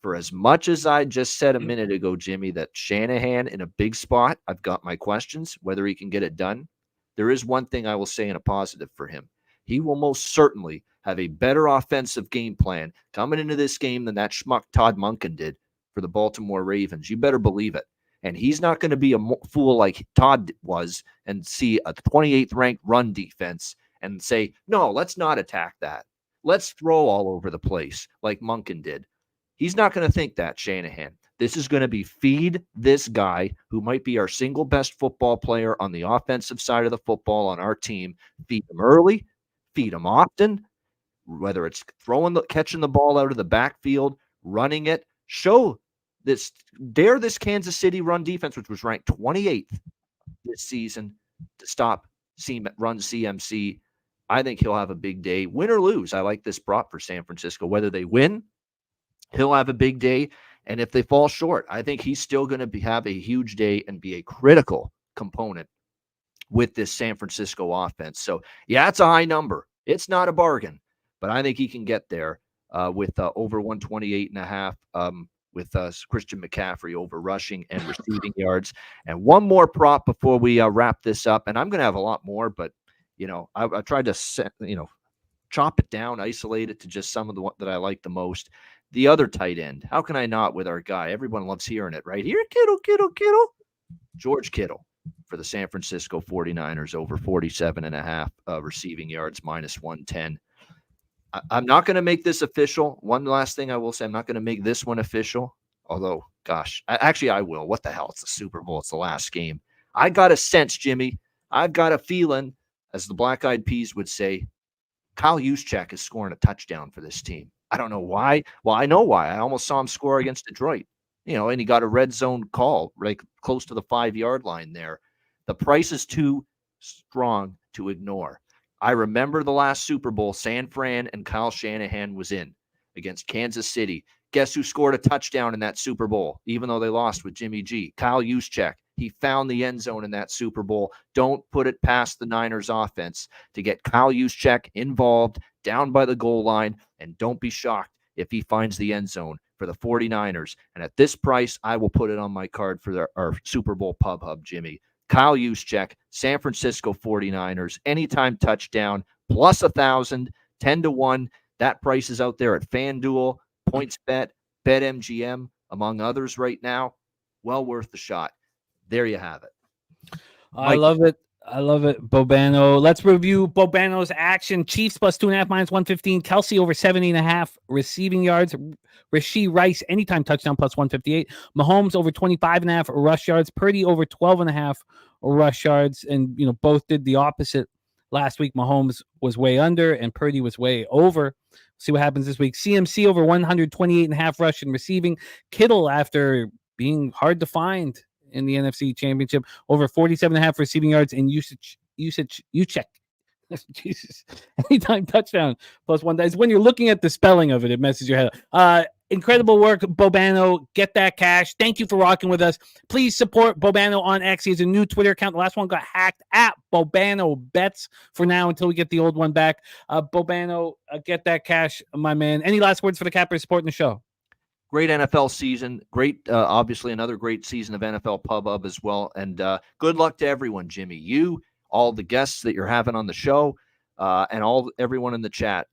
For as much as I just said a minute ago, Jimmy, that Shanahan in a big spot, I've got my questions, whether he can get it done. There is one thing I will say in a positive for him. He will most certainly have a better offensive game plan coming into this game than that schmuck Todd Monken did for the Baltimore Ravens. You better believe it. And he's not going to be a fool like Todd was and see a 28th ranked run defense and say, no, let's not attack that. Let's throw all over the place like Monken did. He's not going to think that, Shanahan. This is going to be feed this guy who might be our single best football player on the offensive side of the football on our team. Feed him early, feed him often, whether it's catching the ball out of the backfield, running it. Dare this Kansas City run defense, which was ranked 28th this season, to stop run CMC. I think he'll have a big day. Win or lose, I like this prop for San Francisco. Whether they win, he'll have a big day. And if they fall short, I think he's still going to have a huge day and be a critical component with this San Francisco offense. So, yeah, it's a high number. It's not a bargain, but I think he can get there with over 128.5 with Christian McCaffrey over rushing and receiving yards. And one more prop before we wrap this up. And I'm going to have a lot more, but, I tried to, chop it down, isolate it to just some of the that I like the most. The other tight end. How can I not with our guy? Everyone loves hearing it right here. Kittle. George Kittle for the San Francisco 49ers over 47.5 receiving yards, -110. I'm not going to make this official. One last thing I will say, I'm not going to make this one official. Although, gosh, I will. What the hell? It's the Super Bowl. It's the last game. I got a sense, Jimmy. I've got a feeling, as the Black Eyed Peas would say, Kyle Juszczyk is scoring a touchdown for this team. I don't know why. Well, I know why. I almost saw him score against Detroit. And he got a red zone call right close to the 5-yard line there. The price is too strong to ignore. I remember the last Super Bowl San Fran and Kyle Shanahan was in against Kansas City. Guess who scored a touchdown in that Super Bowl, even though they lost with Jimmy G? Kyle Juszczyk. He found the end zone in that Super Bowl. Don't put it past the Niners offense to get Kyle Juszczyk involved down by the goal line, and don't be shocked if he finds the end zone for the 49ers. And at this price, I will put it on my card for our Super Bowl Pub Hub, Jimmy. Kyle Juszczyk, San Francisco 49ers, anytime touchdown, plus 1,000, 10-1. That price is out there at FanDuel, PointsBet, BetMGM, among others right now. Well worth the shot. There you have it. I love it. I love it. Bobano. Let's review Bobano's action. Chiefs plus 2.5 minus 115. Kelsey over 70.5 receiving yards. Rashee Rice anytime touchdown plus 158. Mahomes over 25.5 rush yards. Purdy over 12.5 rush yards. And both did the opposite last week. Mahomes was way under and Purdy was way over. See what happens this week. CMC over 128.5 rush and receiving. Kittle, after being hard to find in the NFC Championship, over 47.5 receiving yards and Juszczyk. Jesus. Anytime touchdown plus one. That's when you're looking at the spelling of it, it messes your head up. Incredible work, Bobano. Get that cash. Thank you for rocking with us. Please support Bobano on X. He has a new Twitter account. The last one got hacked at Bobano Bets for now until we get the old one back. Bobano, get that cash, my man. Any last words for the Cappers supporting the show? Great NFL season. Great, obviously, another great season of NFL Pub Hub as well. And good luck to everyone, Jimmy. You, all the guests that you're having on the show, and everyone in the chat.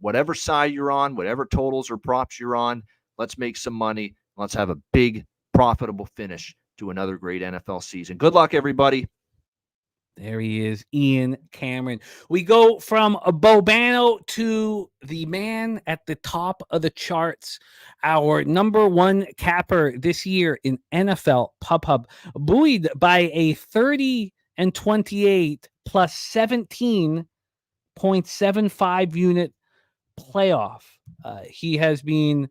Whatever side you're on, whatever totals or props you're on, let's make some money. Let's have a big, profitable finish to another great NFL season. Good luck, everybody. There he is, Ian Cameron. We go from a Bobano to the man at the top of the charts, our number one capper this year in NFL Pub Hub, buoyed by a 30-28 plus 17.75 unit playoff. He has been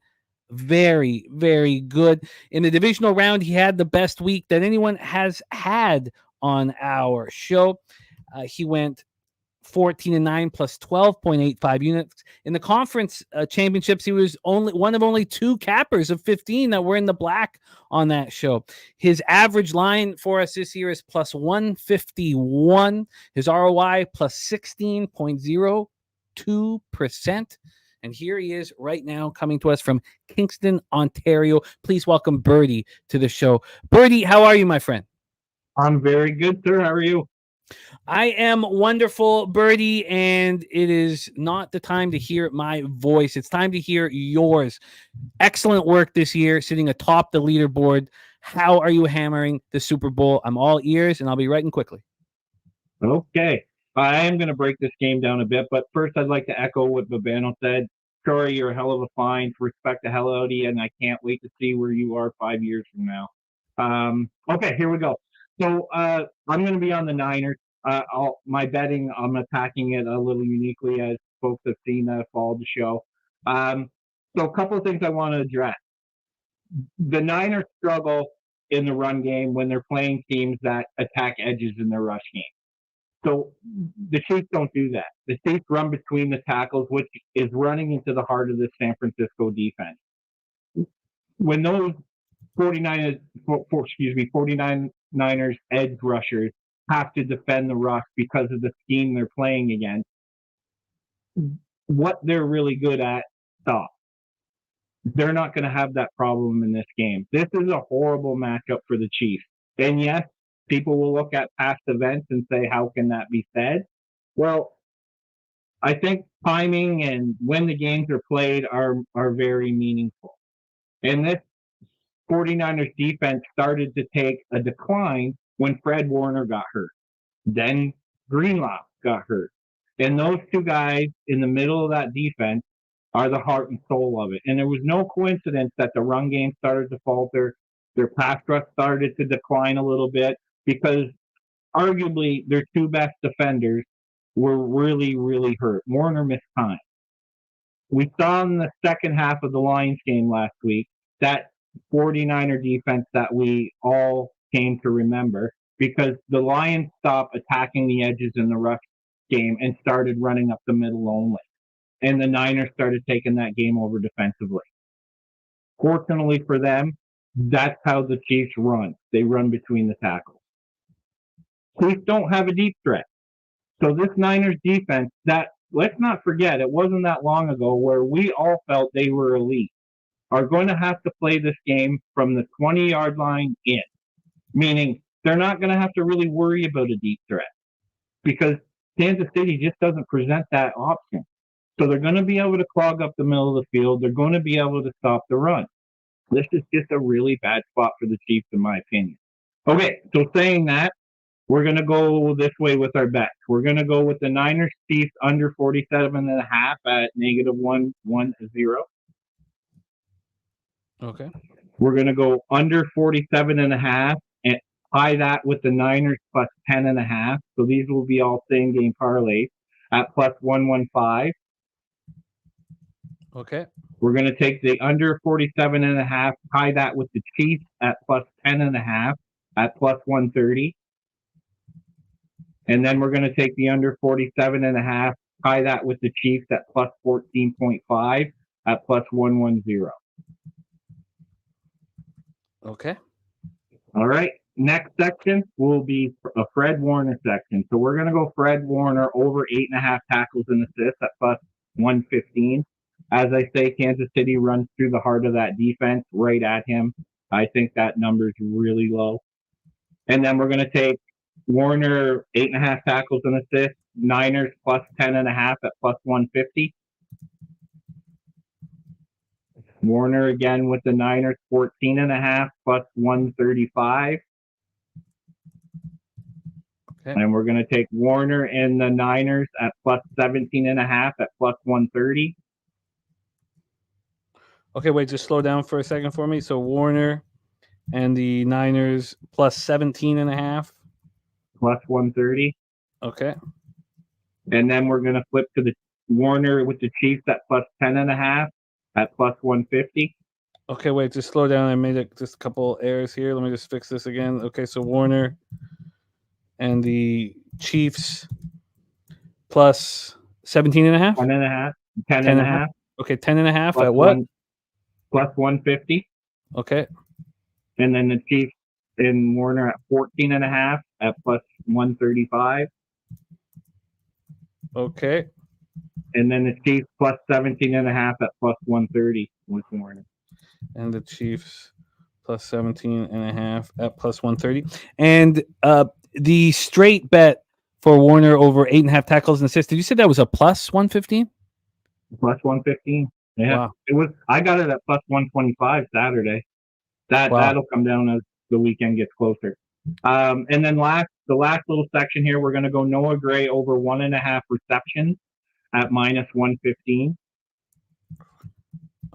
very, very good. In the divisional round, he had the best week that anyone has had on our show. He went 14-9 plus 12.85 units. In the conference championships, he was one of only two cappers of 15 that were in the black on that show. His average line for us this year is plus 151. His ROI plus 16.02%. And here he is right now coming to us from Kingston, Ontario. Please welcome Birdie to the show. Birdie, how are you, my friend? I'm very good, sir. How are you? I am wonderful, Birdie, and it is not the time to hear my voice. It's time to hear yours. Excellent work this year, sitting atop the leaderboard. How are you hammering the Super Bowl? I'm all ears, and I'll be writing quickly. Okay. I am going to break this game down a bit, but first I'd like to echo what Bobano said. Troy, you're a hell of a find. Respect the hell out of you, and I can't wait to see where you are 5 years from now. Okay, here we go. So I'm going to be on the Niners. My betting, I'm attacking it a little uniquely, as folks have seen that have followed the show. So a couple of things I want to address. The Niners struggle in the run game when they're playing teams that attack edges in their rush game. So the Chiefs don't do that. The Chiefs run between the tackles, which is running into the heart of the San Francisco defense. When those 49ers edge rushers have to defend the rush because of the scheme they're playing against, what they're really good at stops. They're not going to have that problem in this game. This is a horrible matchup for the Chiefs. And yes, people will look at past events and say, how can that be said? Well, I think timing and when the games are played are very meaningful. And this 49ers defense started to take a decline when Fred Warner got hurt. Then Greenlaw got hurt. And those two guys in the middle of that defense are the heart and soul of it. And there was no coincidence that the run game started to falter. Their pass rush started to decline a little bit because arguably their two best defenders were really, really hurt. Warner missed time. We saw in the second half of the Lions game last week that 49er defense that we all came to remember, because the Lions stopped attacking the edges in the rush game and started running up the middle only. And the Niners started taking that game over defensively. Fortunately for them, That's how the Chiefs run. They run between the tackles. Chiefs don't have a deep threat. So this Niners defense, that let's not forget, it wasn't that long ago where we all felt they were elite, are going to have to play this game from the 20-yard line in, meaning they're not going to have to really worry about a deep threat because Kansas City just doesn't present that option. So they're going to be able to clog up the middle of the field. They're going to be able to stop the run. This is just a really bad spot for the Chiefs, in my opinion. Okay, so saying that, we're going to go this way with our bets. We're going to go with the Niners Chiefs under 47.5 at -110. Okay. We're going to go under 47.5 and tie that with the Niners plus 10.5. So these will be all same game parlays at plus 115. Okay. We're going to take the under 47.5, tie that with the Chiefs at plus 10.5 at plus 130. And then we're going to take the under 47.5, tie that with the Chiefs at plus 14.5 at plus 110. Okay. All right. Next section will be a Fred Warner section. So we're going to go Fred Warner over 8.5 tackles and assists at plus 115. As I say, Kansas City runs through the heart of that defense right at him. I think that number is really low. And then we're going to take Warner 8.5 tackles and assists, Niners plus 10.5 at plus 150. Warner again with the Niners 14.5 plus 135. Okay. And we're going to take Warner and the Niners at plus 17.5 at plus 130. Okay, wait, just slow down for a second for me. So Warner and the Niners plus 17.5. Plus 130. Okay. And then we're going to flip to the Warner with the Chiefs at plus 10.5 at plus 150. Okay, wait, just slow down. I made just a couple errors here. Let me just fix this again. Okay, so Warner and the Chiefs plus 17.5? 10.5. 10.5. Okay, 10.5 plus at what? Plus 150. Okay. And then the Chiefs and Warner at 14.5 at plus 135. Okay. And then the Chiefs plus 17.5 at plus 130 with Warner. And the Chiefs plus 17.5 at plus 130. And the straight bet for Warner over 8.5 tackles and assists, did you say that was a plus 115? Plus 115. Yeah. Wow. It was. I got it at plus 125 Saturday. That'll come down as the weekend gets closer. And then the last little section here, we're going to go Noah Gray over 1.5 receptions at minus 115.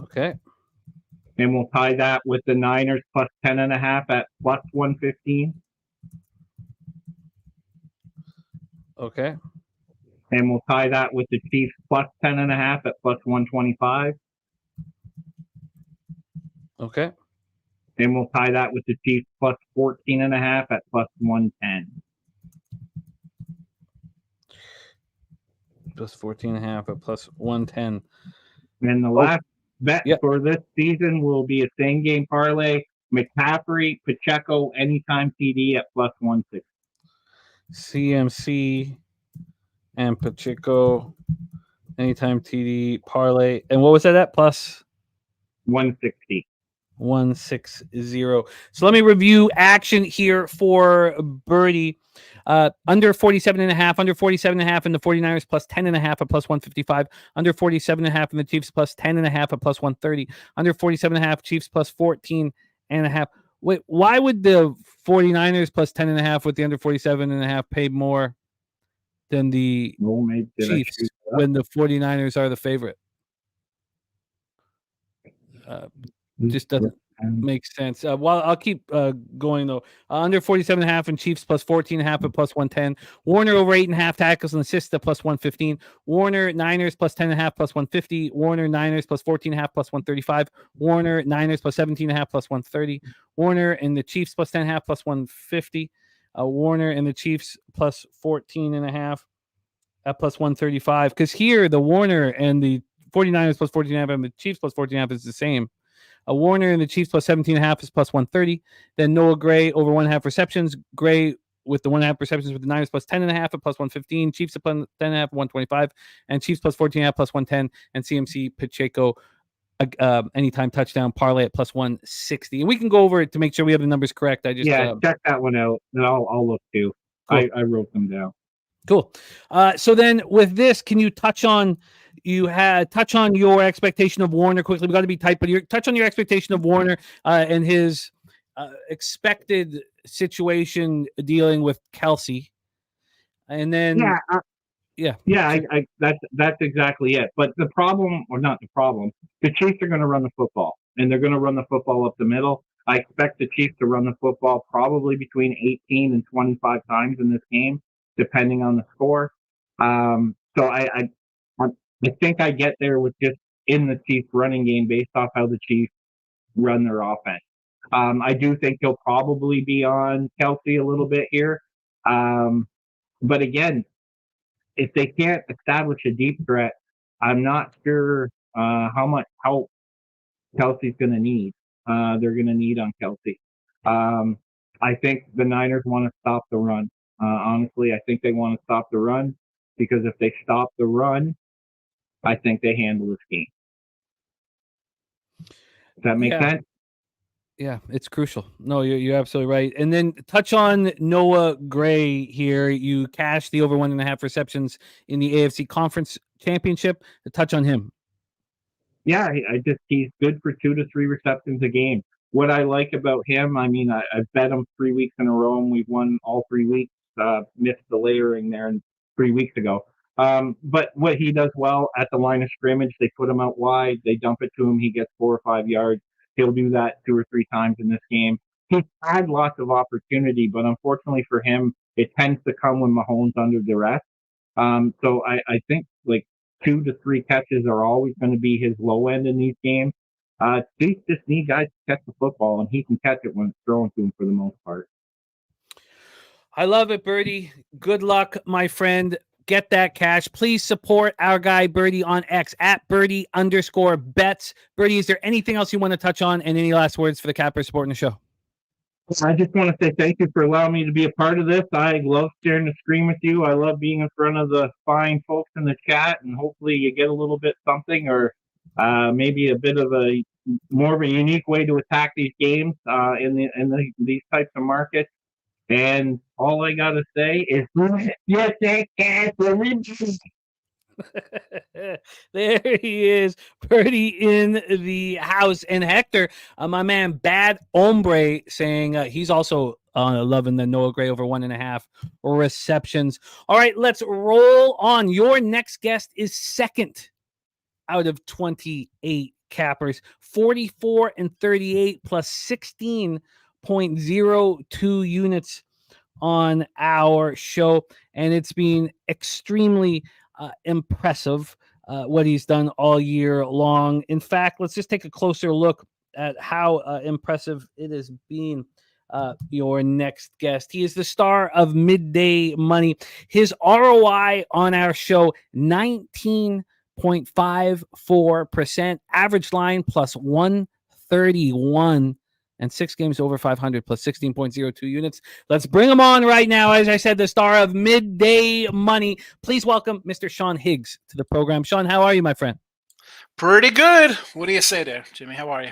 Okay. And we'll tie that with the Niners plus 10.5 at plus 115. Okay. And we'll tie that with the Chiefs plus 10.5 at plus 125. Okay. And we'll tie that with the Chiefs plus 14.5 at plus 110. Plus 14.5 at plus 110. And the last bet for this season will be a same game parlay. McCaffrey, Pacheco, anytime TD at plus 160. CMC and Pacheco, anytime TD parlay. And what was that at? Plus 160. 160. So let me review action here for Birdie. Under 47.5, under 47.5 in the 49ers plus 10.5 at plus 155. Under 47.5 in the Chiefs plus 10.5 at plus 130. Under 47.5 Chiefs plus 14.5. Wait, why would the 49ers plus 10.5 with the under 47.5 pay more than the Chiefs when the 49ers are the favorite? Just doesn't make sense. Well, I'll keep going though. Under 47.5 and Chiefs plus 14.5 at plus 110. Warner over 8.5 tackles and assists at plus 115. Warner Niners plus 10.5 plus 150. Warner Niners plus 14.5 plus 135. Warner Niners plus 17.5 plus 130. Warner and the Chiefs plus 10.5 plus 150. Warner and the Chiefs plus 14.5 at plus 135. Because here the Warner and the 49ers plus 14.5 and the Chiefs plus 14.5 is the same. Warner and the Chiefs plus 17.5 is plus 130. Then Noah Gray over 1.5 receptions. Gray with the 1.5 receptions with the Niners plus 10.5 at plus 115. Chiefs at plus 10.5, 125. And Chiefs plus 14.5 plus 110. And CMC Pacheco anytime touchdown parlay at plus 160. And we can go over it to make sure we have the numbers correct. I just check that one out, and I'll look too. Cool. I wrote them down. Cool. So then with this, can you touch on your expectation of Warner quickly? We got to be tight, but touch on your expectation of Warner and his expected situation dealing with Kelsey, and then that's exactly it. But the problem, or not the problem, the Chiefs are going to run the football, and they're going to run the football up the middle. I expect the Chiefs to run the football probably between 18 and 25 times in this game, depending on the score. So I think I get there with just in the Chiefs running game based off how the Chiefs run their offense. I do think he'll probably be on Kelsey a little bit here. But again, if they can't establish a deep threat, I'm not sure how much help Kelsey's going to need. They're going to need on Kelsey. I think the Niners want to stop the run. Honestly, I think they want to stop the run because if they stop the run, I think they handle this game. Does that make sense? Yeah, it's crucial. No, you're absolutely right. And then touch on Noah Gray here. You cashed the over 1.5 receptions in the AFC Conference Championship. Touch on him. Yeah, he's good for 2 to 3 receptions a game. What I like about him, I mean, I bet him 3 weeks in a row, and we've won all 3 weeks. Missed the layering there 3 weeks ago. But what he does well at the line of scrimmage, they put him out wide, they dump it to him, he gets 4 or 5 yards. He'll do that 2 or 3 times in this game. He's had lots of opportunity, but unfortunately for him, it tends to come when Mahomes under duress. So I think like 2 to 3 catches are always going to be his low end in these games. Chiefs just need guys to catch the football, and he can catch it when it's thrown to him for the most part. I love it, Birdie. Good luck, my friend. Get that cash. Please support our guy Birdie on X at Birdie_bets. Birdie, is there anything else you want to touch on, and any last words for the Capper supporting the show? I just want to say thank you for allowing me to be a part of this. I love sharing the screen with you. I love being in front of the fine folks in the chat, and hopefully you get a little bit something, or maybe a bit of a more of a unique way to attack these games in these types of markets. And all I gotta say is, yes, they can. There he is, Birdie in the house, and Hector, my man, Bad Hombre, saying he's also loving the Noah Gray over 1.5 receptions. All right, let's roll on. Your next guest is second out of 28 cappers, 44 and 38 plus 16.02 units on our show, and it's been extremely impressive what he's done all year long. In fact, let's just take a closer look at how impressive it has been. Your next guest, he is the star of Midday Money. His ROI on our show, 19.54%, average line plus 131, and 6 games over 500 plus 16.02 units. Let's bring him on right now. As I said, the star of Midday Money. Please welcome Mr. Sean Higgs to the program. Sean, how are you, my friend? Pretty good. What do you say there, Jimmy? How are you?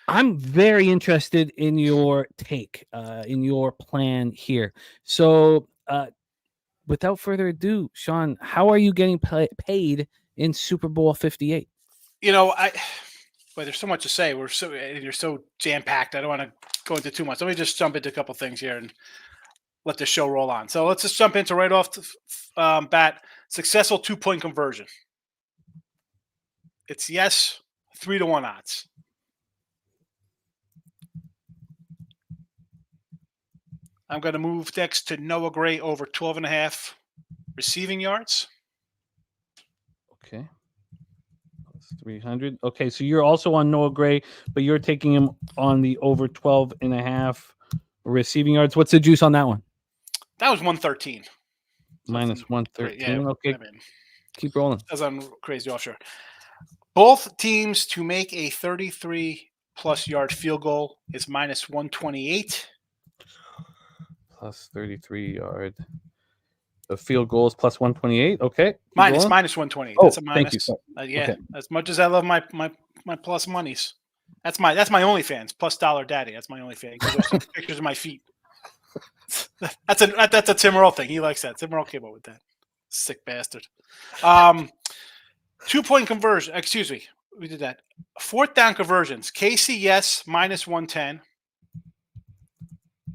I'm very interested in your take, in your plan here. So without further ado, Sean, how are you getting paid in Super Bowl 58? You know, But there's so much to say. You're so jam-packed. I don't want to go into too much. Let me just jump into a couple things here and let the show roll on. So let's just jump into right off the bat. Successful 2-point conversion. It's yes, 3-1 odds. I'm going to move next to Noah Gray over 12.5 receiving yards. Okay. 300. Okay, so you're also on Noah Gray, but you're taking him on the over 12.5 receiving yards. What's the juice on that one? That was 113. Minus 113. Yeah, okay. I mean, keep rolling. As I'm crazy offshore. Both teams to make a 33 plus yard field goal is minus 128. Plus 33 yard. The field goal is plus 128. Okay. Minus 128. Oh, That's a minus. thank you. Yeah. Okay. As much as I love my plus monies, that's my OnlyFans plus Dollar Daddy. That's my OnlyFans. There's some pictures of my feet. That's a Tim Earl thing. He likes that. Tim Earl came up with that. Sick bastard. 2-point conversion. Excuse me. We did that. 4th down conversions. KC, yes, minus 110.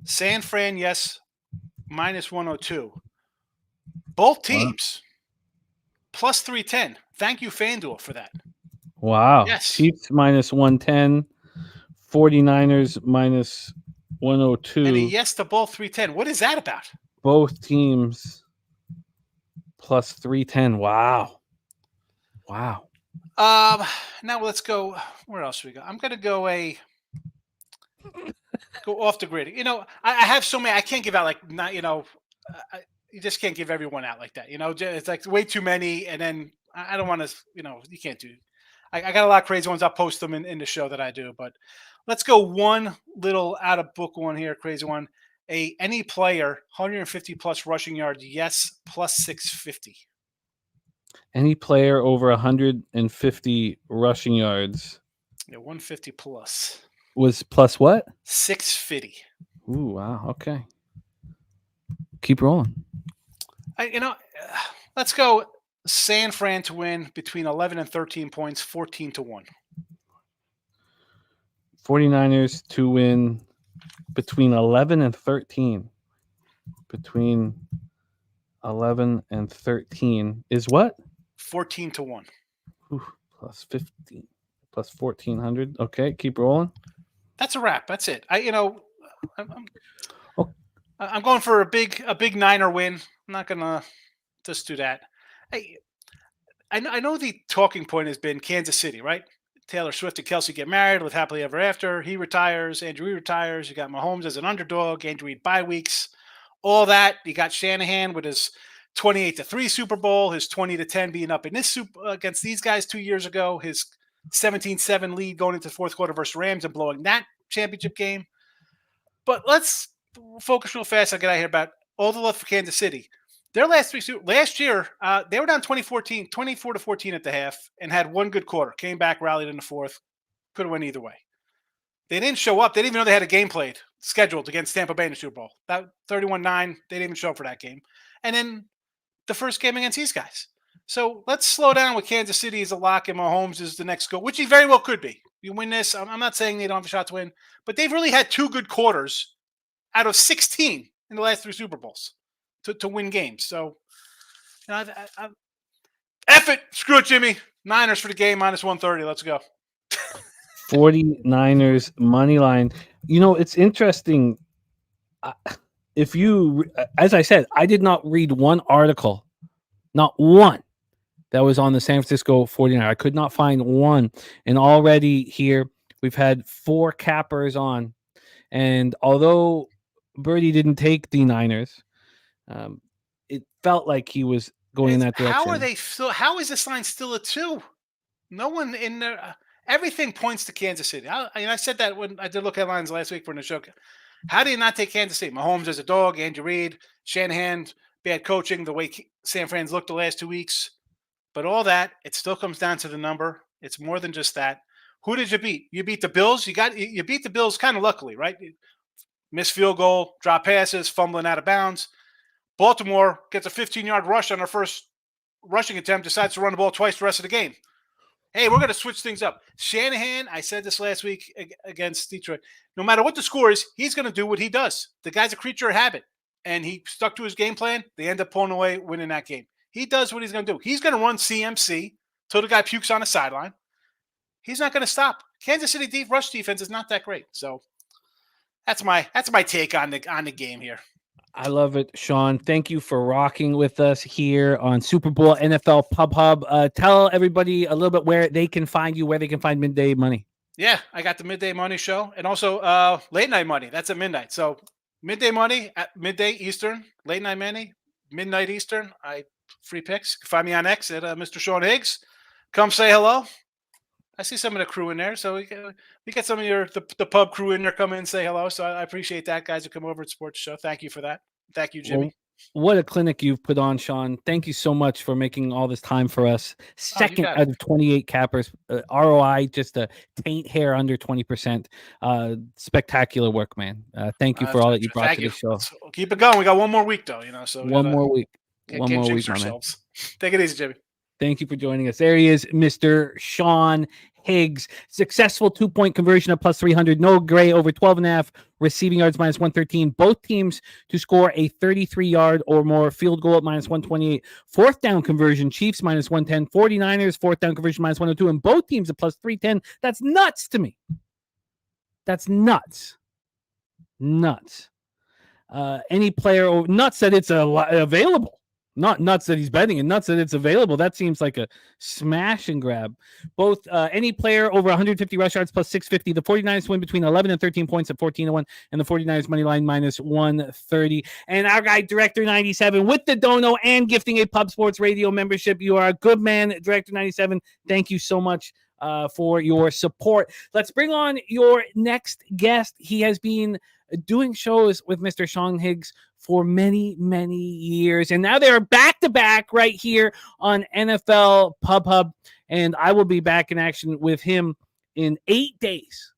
San Fran, yes, minus 102. Both teams, plus 310. Thank you, FanDuel, for that. Wow. Yes. Chiefs minus 110. 49ers minus 102. And a yes to both 310. What is that about? Both teams plus 310. Wow. Now let's go. Where else do we go? I'm going to go off the grid. I have so many. I can't give out like not. You just can't give everyone out like that. It's like way too many, and then I don't want to. You can't do. I got a lot of crazy ones. I'll post them in the show that I do. But let's go one little out of book one here. Crazy one. Any player 150 plus rushing yards. Yes, plus 650. Any player over 150 rushing yards. Yeah, 150 plus. Was plus what? 650. Ooh, wow. Okay. Keep rolling. Let's go San Fran to win between 11 and 13 points, 14-1. 49ers to win between 11 and 13. Between 11 and 13 is what? 14-1. Ooh, plus 15, plus 1,400. Okay, keep rolling. That's a wrap. That's it. I'm going for a big Niner win. I'm not gonna just do that. I know the talking point has been Kansas City, right? Taylor Swift and Kelsey get married, live happily ever after. He retires. Andrew Reid retires. You got Mahomes as an underdog. Andrew Reid bye weeks. All that. You got Shanahan with his 28-3 Super Bowl, his 20-10 being up in this against these guys 2 years ago, his 17-7 lead going into the fourth quarter versus Rams and blowing that championship game. But let's focus real fast. I'll get out here about all the love for Kansas City. Their last year, they were down 24-14 at the half and had one good quarter. Came back, rallied in the fourth. Could have went either way. They didn't show up. They didn't even know they had a game played, scheduled against Tampa Bay in the Super Bowl. That 31-9, they didn't even show up for that game. And then the first game against these guys. So let's slow down with Kansas City as a lock and Mahomes is the next goal, which he very well could be. You win this. I'm not saying they don't have a shot to win, but they've really had two good quarters out of 16 in the last 3 Super Bowls to win games. So, F it. Screw it, Jimmy. Niners for the game, minus 130. Let's go. 49ers money line. It's interesting. As I said, I did not read one article, not one, that was on the San Francisco 49ers. I could not find one. And already here, we've had 4 cappers on. And although Birdie didn't take the Niners, it felt like he was going in that direction. How is this line still a 2? No one in there. Everything points to Kansas City. I said that when I did look at lines last week for the show. How do you not take Kansas City? Mahomes as a dog, Andrew Reid, Shanahan, bad coaching, the way San Fran's looked the last 2 weeks. But all that, it still comes down to the number. It's more than just that. Who did you beat? You beat the Bills. You beat the Bills kind of luckily, right? Missed field goal, drop passes, fumbling out of bounds. Baltimore gets a 15-yard rush on their first rushing attempt, decides to run the ball twice the rest of the game. Hey, we're going to switch things up. Shanahan, I said this last week against Detroit, no matter what the score is, he's going to do what he does. The guy's a creature of habit, and he stuck to his game plan. They end up pulling away, winning that game. He does what he's going to do. He's going to run CMC till the guy pukes on the sideline. He's not going to stop. Kansas City deep rush defense is not that great. So that's my take on the game here. I love it, Sean. Thank you for rocking with us here on Super Bowl NFL Pub Hub. Tell everybody a little bit where they can find you, where they can find Midday Money. Yeah, I got the Midday Money show and also Late Night Money. That's at midnight. So Midday Money at midday Eastern, Late Night Money, midnight Eastern. Free picks. You can find me on X at Mr. Sean Higgs. Come say hello. I see some of the crew in there, so we get some of the pub crew in there come in and say hello. So I appreciate that, guys, who come over at Sports Show. Thank you for that. Thank you, Jimmy. Well, what a clinic you've put on, Sean. Thank you so much for making all this time for us. Second got out of 28 cappers. ROI just a taint hair under 20%. Spectacular work, man. Thank you for all that you brought to the show. We'll keep it going. We got one more week, though. So one more week. One more week, my man. Take it easy, Jimmy. Thank you for joining us. There he is, Mr. Sean Higgs. Successful 2-point conversion at plus 300. No gray over 12.5. Receiving yards minus 113. Both teams to score a 33-yard or more field goal at minus 128. Fourth down conversion, Chiefs minus 110. 49ers, fourth down conversion minus 102. And both teams at plus 310. That's nuts to me. That's nuts. Nuts. Any player, or nuts that it's available. Not nuts that he's betting and nuts that it's available. That seems like a smash and grab. Both any player over 150 rush yards plus 650. The 49ers win between 11 and 13 points at 14-1, and the 49ers money line minus 130. And our guy, Director 97, with the dono and gifting a Pub Sports Radio membership. You are a good man, Director 97. Thank you so much for your support. Let's bring on your next guest. He has been doing shows with Mr. Sean Higgs for many, many years. And now they are back-to-back right here on NFL Pub Hub. And I will be back in action with him in 8 days.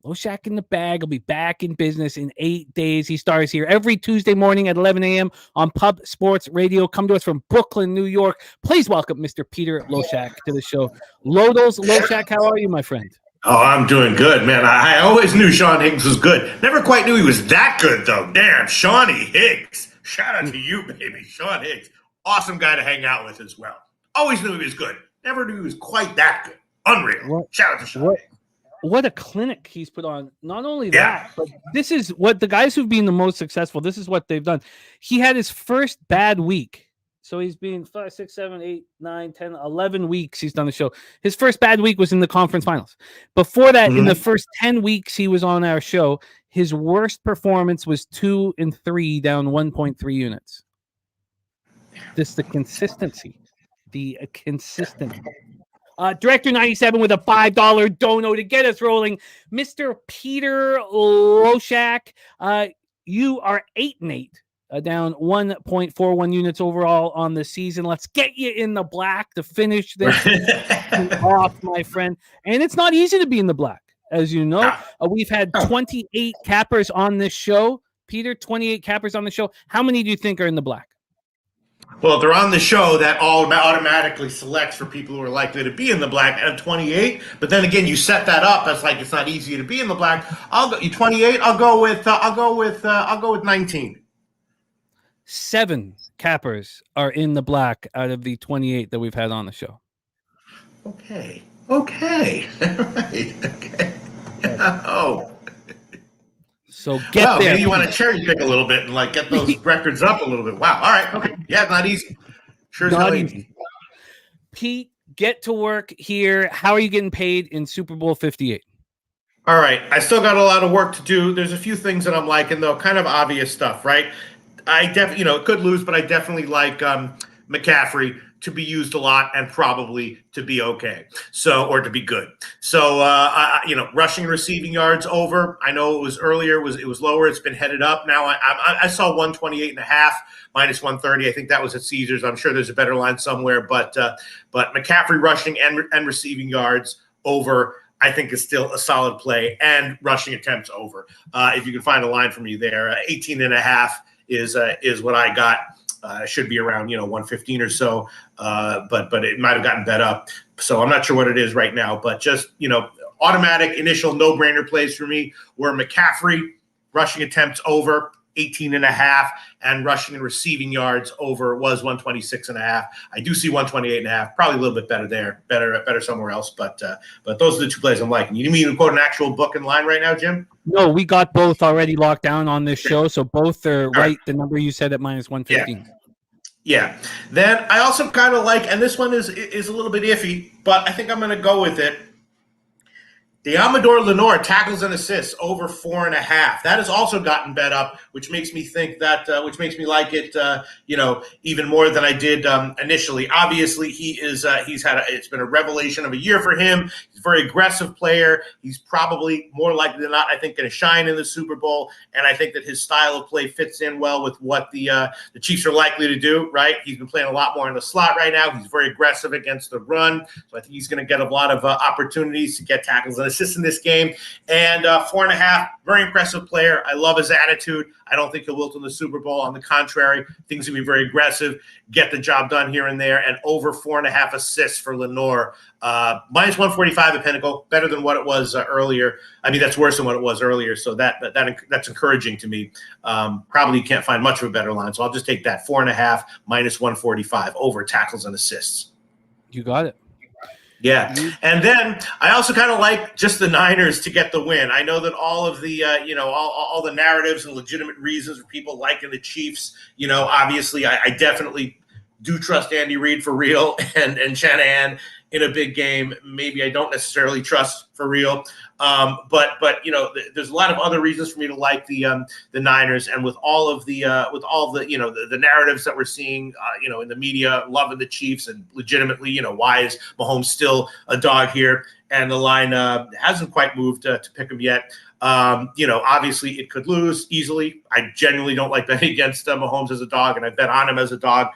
Loack in the bag. I'll be back in business in 8 days. He stars here every Tuesday morning at 11 a.m. on Pub Sports Radio. Come to us from Brooklyn, New York. Please welcome Mr. Peter Loack to the show. Loack, how are you, my friend? Oh, I'm doing good, man. I always knew Sean Higgs was good. Never quite knew he was that good, though. Damn, Shawnee Higgs. Shout out to you, baby. Sean Higgs. Awesome guy to hang out with as well. Always knew he was good. Never knew he was quite that good. Unreal. Shout out to Sean Higgs. What a clinic he's put on. Not only that, but this is what the guys who've been the most successful, this is what they've done. He had his first bad week. So he's been 5, 6, 7, 8, 9, 10, 11 weeks he's done the show. His first bad week was in the conference finals. Before that, in the first 10 weeks he was on our show, his worst performance was 2 and 3 down 1.3 units. Just the consistency. Director 97 with a $5 dono to get us rolling. Mr. Peter Loack, you are 8-8. Down 1.41 units overall on the season. Let's get you in the black to finish this off, my friend. And it's not easy to be in the black, as you know. We've had 28 cappers on this show. Peter, 28 cappers on the show. How many do you think are in the black? Well, if they're on the show, that automatically selects for people who are likely to be in the black at 28. But then again, you set that up as like it's not easy to be in the black. I'll go 28. I'll go with 19. 7 cappers are in the black out of the 28 that we've had on the show. Okay. Right. Okay. Oh. So there. Maybe you want to cherry pick a little bit and like get those records up a little bit. Wow. All right. Okay. Yeah, not easy. Sure, not easy. Pete, get to work here. How are you getting paid in Super Bowl 58? All right. I still got a lot of work to do. There's a few things that I'm liking, though, kind of obvious stuff, right? I definitely, it could lose, but I definitely like McCaffrey to be used a lot and probably to be okay. Or to be good. So, rushing and receiving yards over. I know it was earlier, it was lower. It's been headed up. Now I saw 128.5 minus 130. I think that was at Caesars. I'm sure there's a better line somewhere, but McCaffrey rushing and receiving yards over, I think is still a solid play, and rushing attempts over. If you can find a line for me there, 18.5 is what I got. Should be around 115 or so, but it might have gotten bet up. So I'm not sure what it is right now, but just automatic initial no-brainer plays for me were McCaffrey rushing attempts over 18.5 and rushing and receiving yards over was 126.5. I do see 128.5, probably a little bit better there, better somewhere else. But those are the 2 plays I'm liking. You need me to quote an actual book and line right now, Jim? No, we got both already locked down on this show, so both are right. The number you said at minus 115. Yeah. Then I also kind of like, and this one is a little bit iffy, but I think I'm going to go with it. The Amador Lenore tackles and assists over 4.5. That has also gotten bet up, which makes me think that, which makes me like it, even more than I did initially. Obviously, it's been a revelation of a year for him. He's a very aggressive player. He's probably more likely than not, I think, going to shine in the Super Bowl. And I think that his style of play fits in well with what the Chiefs are likely to do. Right? He's been playing a lot more in the slot right now. He's very aggressive against the run, so I think he's going to get a lot of opportunities to get tackles and assists in this game. And 4.5, very impressive player. I love his attitude. I don't think he'll wilt in the Super Bowl. On the contrary, things will be very aggressive, get the job done here and there, and over 4.5 assists for Lenore. Minus 145 at Pinnacle, better than what it was earlier. I mean, that's worse than what it was earlier, so that's encouraging to me. Probably can't find much of a better line, so I'll just take that 4.5 minus 145 over tackles and assists. You got it. Yeah. And then I also kind of like just the Niners to get the win. I know that all of the, all the narratives and legitimate reasons for people liking the Chiefs, obviously I definitely do trust Andy Reid for real and Shanahan in a big game. Maybe I don't necessarily trust for real. But there's a lot of other reasons for me to like the Niners, and with all of the the narratives that we're seeing, in the media, loving the Chiefs, and legitimately, why is Mahomes still a dog here? And the line hasn't quite moved to pick them yet. Obviously it could lose easily. I genuinely don't like betting against Mahomes as a dog, and I bet on him as a dog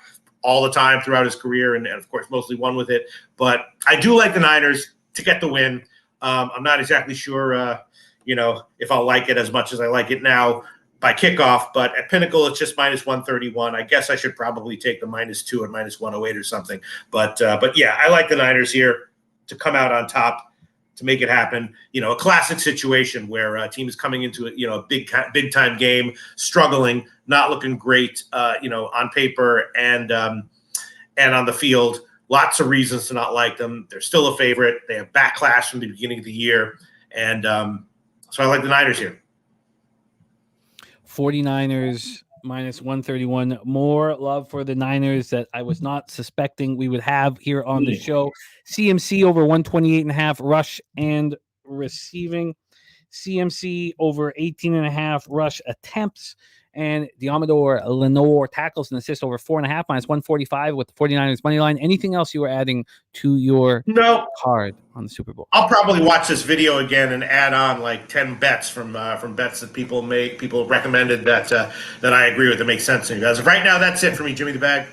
all the time throughout his career, and of course mostly won with it. But I do like the Niners to get the win. I'm not exactly sure, if I'll like it as much as I like it now by kickoff, but at Pinnacle, it's just minus 131. I guess I should probably take the -2 and minus 108 or something. But yeah, I like the Niners here to come out on top, to make it happen. A classic situation where a team is coming into a big time game, struggling, not looking great, on paper and on the field. Lots of reasons to not like them. They're still a favorite. They have backlash from the beginning of the year. And so I like the Niners here. 49ers minus 131. More love for the Niners that I was not suspecting we would have here on the show. CMC over 128.5 rush and receiving. CMC over 18.5 rush attempts. And the Amador Lenore tackles and assists over 4.5 minus 145 with the 49ers money line. Anything else you were adding to your card on the Super Bowl? I'll probably watch this video again and add on like 10 bets from bets that people make. People recommended that I agree with. That makes sense to you guys. Right now, that's it for me, Jimmy the Bag.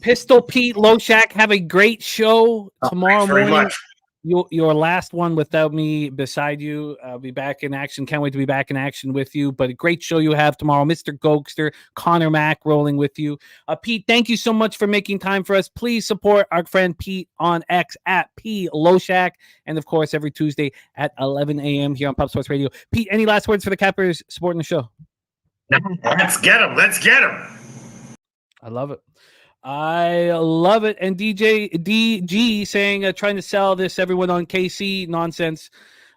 Pistol Pete, Loack, have a great show tomorrow morning. Much. Your last one without me beside you. I'll be back in action. Can't wait to be back in action with you. But a great show you have tomorrow. Mr. Gokster, Connor Mack rolling with you. Pete, thank you so much for making time for us. Please support our friend Pete on X at P Loack. And of course, every Tuesday at 11 a.m. here on Pub Sports Radio. Pete, any last words for the Cappers supporting the show? Let's get them. Let's get them. I love it. I love it. And DJ DG saying, trying to sell this everyone on KC nonsense.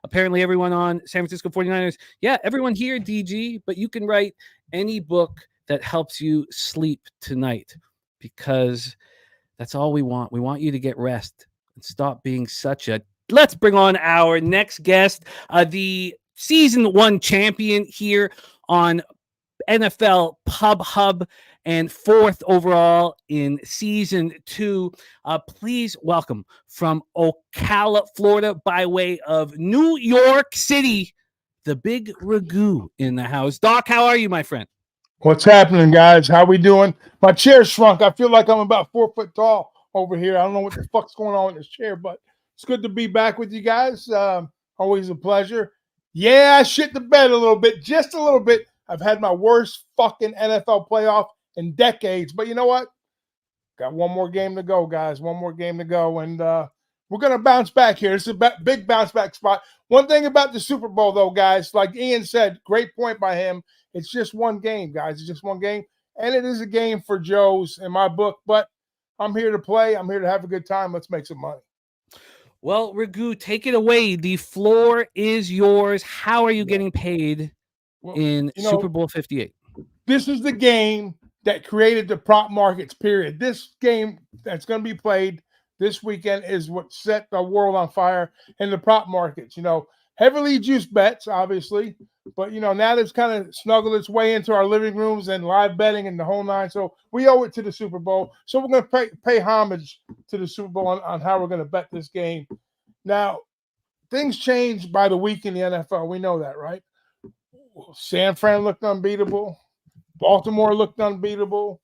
Apparently everyone on San Francisco 49ers. Yeah, everyone here, DG, but you can write any book that helps you sleep tonight, because that's all we want. We want you to get rest and stop being such a... Let's bring on our next guest, the season 1 champion here on NFL Pub Hub, and 4th overall in season 2. Please welcome from Ocala, Florida, by way of New York City, the big Ragu in the house. Doc, how are you, my friend? What's happening, guys? How we doing? My chair shrunk. I feel like I'm about 4 foot tall over here. I don't know what the fuck's going on with this chair, but it's good to be back with you guys. Always a pleasure. Yeah, I shit the bed a little bit, just a little bit. I've had my worst fucking NFL playoff in decades, but you know what? Got one more game to go, guys. One more game to go, and we're going to bounce back here. It's a big bounce back spot. One thing about the Super Bowl, though, guys, like Ian said, great point by him. It's just one game, guys. It's just one game, and it is a game for Joe's in my book, but I'm here to play. I'm here to have a good time. Let's make some money. Well, Ragu, take it away. The floor is yours. How are you getting paid in Super Bowl 58? This is the game that created the prop markets, period. This game that's going to be played, this weekend is what set the world on fire in the prop markets. Heavily juiced bets, obviously, but now that's kind of snuggled its way into our living rooms and live betting and the whole nine. So we owe it to the Super Bowl. So we're going to pay homage to the Super Bowl on how we're going to bet this game. Now, things change by the week in the NFL. We know that, right? San Fran looked unbeatable. Baltimore looked unbeatable.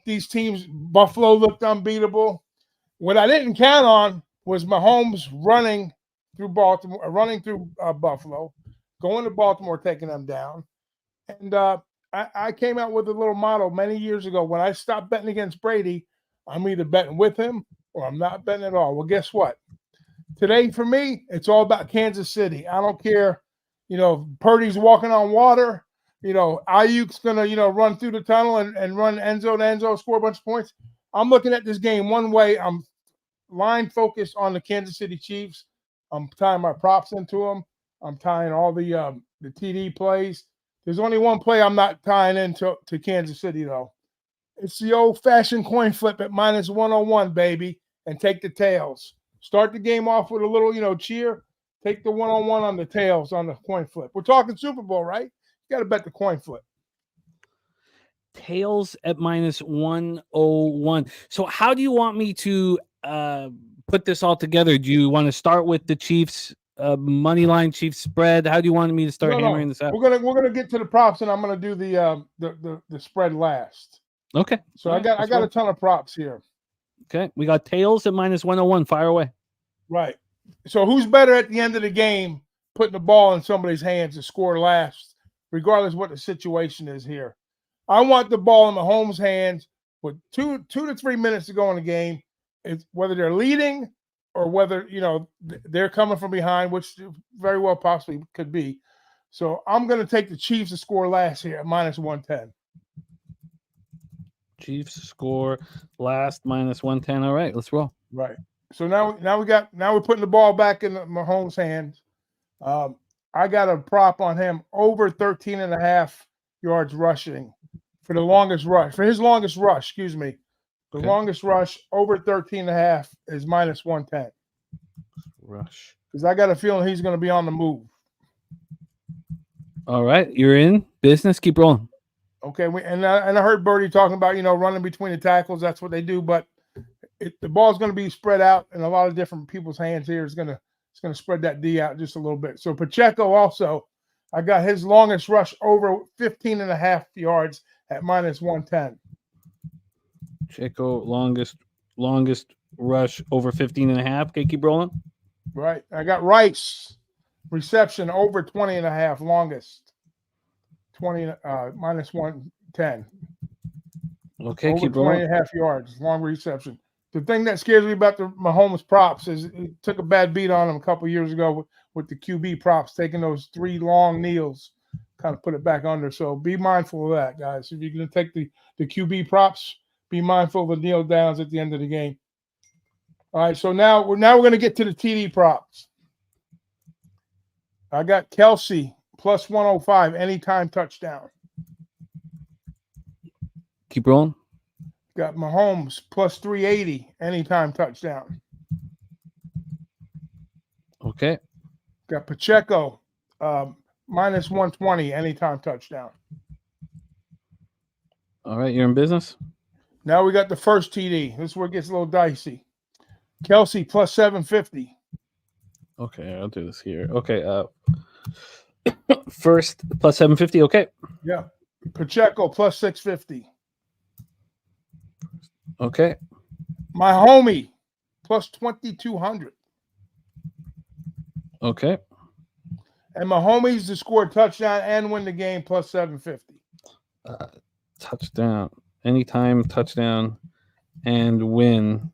These teams, Buffalo looked unbeatable. What I didn't count on was Mahomes running through Buffalo, going to Baltimore, taking them down. And I came out with a little motto many years ago. When I stopped betting against Brady, I'm either betting with him or I'm not betting at all. Well, guess what? Today, for me, it's all about Kansas City. I don't care, Purdy's walking on water. Ayuk's going to, run through the tunnel and run end zone to end zone, score a bunch of points. I'm looking at this game one way. I'm line focused on the Kansas City Chiefs. I'm tying my props into them. I'm tying all the TD plays. There's only one play I'm not tying into Kansas City, though. It's the old-fashioned coin flip at -101, baby, and take the tails. Start the game off with a little, cheer. Take the 1-on-1 on the tails on the coin flip. We're talking Super Bowl, right? You got to bet the coin flip. Tails at -101. So how do you want me to put this all together? Do you want to start with the Chiefs money line, Chiefs spread? How do you want me to start hammering this out? We're gonna get to the props, and I'm gonna do the spread last. Okay. So I got a ton of props here. Okay, we got tails at -101. Fire away. Right. So who's better at the end of the game, putting the ball in somebody's hands to score last, regardless of what the situation is here? I want the ball in Mahomes' hands with 2 to 3 minutes to go in the game. It's whether they're leading or whether they're coming from behind, which very well possibly could be. So I'm going to take the Chiefs to score last here at -110. Chiefs score last -110. All right, let's roll. Right. So now we're putting the ball back in Mahomes' hands. I got a prop on him over 13.5 yards rushing for the longest rush. For his longest rush, excuse me. The longest rush over 13.5 is -110. Rush. Because I got a feeling he's going to be on the move. All right, you're in business. Keep rolling. Okay, and I heard Birdie talking about running between the tackles. That's what they do, but the ball's going to be spread out in a lot of different people's hands here. It's going to spread that D out just a little bit. So Pacheco also, I got his longest rush over 15.5 yards at -110. Pacheco longest rush over 15.5. Okay, keep rolling. Right. I got Rice reception over 20.5 longest. 20 -110. Okay, over keep rolling. 20.5 yards, long reception. The thing that scares me about the Mahomes props is it took a bad beat on him a couple years ago with the QB props, taking those 3 long kneels, kind of put it back under. So be mindful of that, guys. If you're going to take the QB props, be mindful of the kneel downs at the end of the game. All right, so now we're going to get to the TD props. I got Kelsey +105 anytime touchdown. Keep rolling. Got Mahomes +380 anytime touchdown. Okay. Got Pacheco -120 anytime touchdown. All right, you're in business. Now we got the first TD. This is where it gets a little dicey. Kelsey +750. Okay, I'll do this here. Okay, first +750. Okay. Yeah. Pacheco +650. Okay. My homie +2200. Okay. And my homies to score a touchdown and win the game +750. Touchdown. Anytime touchdown and win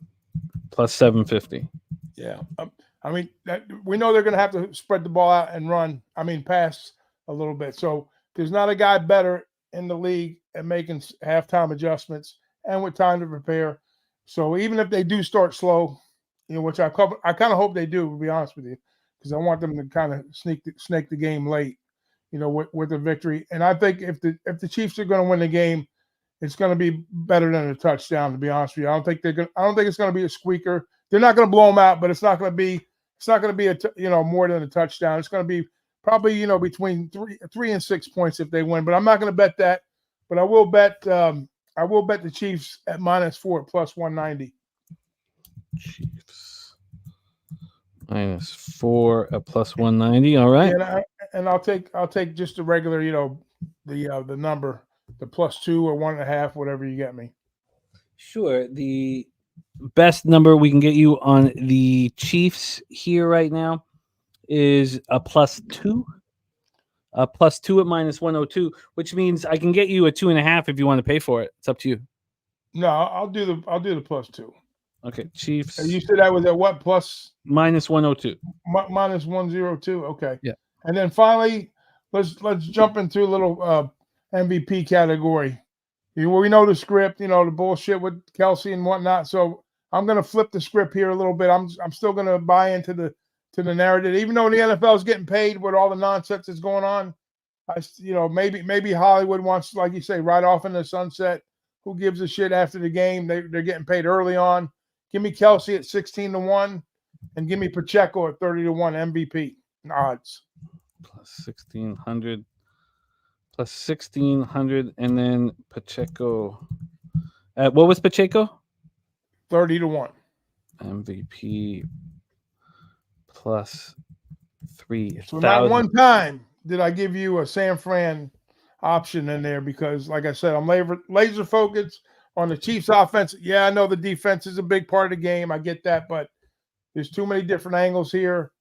+750. Yeah. I mean, we know they're going to have to spread the ball out and pass a little bit. So there's not a guy better in the league at making halftime adjustments and with time to prepare. So even if they do start slow, which I kind of hope they do, to be honest with you, because I want them to kind of snake the game late, with a victory. And I think if the Chiefs are going to win the game, it's going to be better than a touchdown. To be honest with you, I don't think it's going to be a squeaker. They're not going to blow them out, but it's not going to be more than a touchdown. It's going to be probably between 3 and 6 points if they win. But I'm not going to bet that. But I will bet the Chiefs at -4 at +190. Chiefs -4 at +190. All right. Yeah, and I'll take just the regular, the number, the +2 or 1.5, whatever you get me. Sure. The best number we can get you on the Chiefs here right now is a +2. A +2 at -102, which means I can get you a 2.5 if you want to pay for it. It's up to you. No, I'll do the +2. Okay, Chiefs. And you said that was at what plus? -102. -102. Okay. Yeah. And then finally, let's jump into a little MVP category. We know the script, the bullshit with Kelsey and whatnot. So I'm gonna flip the script here a little bit. I'm still gonna buy into the narrative, even though the NFL is getting paid with all the nonsense that's going on. Maybe Hollywood wants, like you say, right off in the sunset. Who gives a shit after the game? They're getting paid early on. Give me Kelsey at 16-1, and give me Pacheco at 30-1 MVP odds. +1600, +1600, and then Pacheco. What was Pacheco? 30-1. MVP +3,000. So not one time did I give you a San Fran option in there because, like I said, I'm laser focused on the Chiefs offense. Yeah, I know the defense is a big part of the game. I get that, but there's too many different angles here.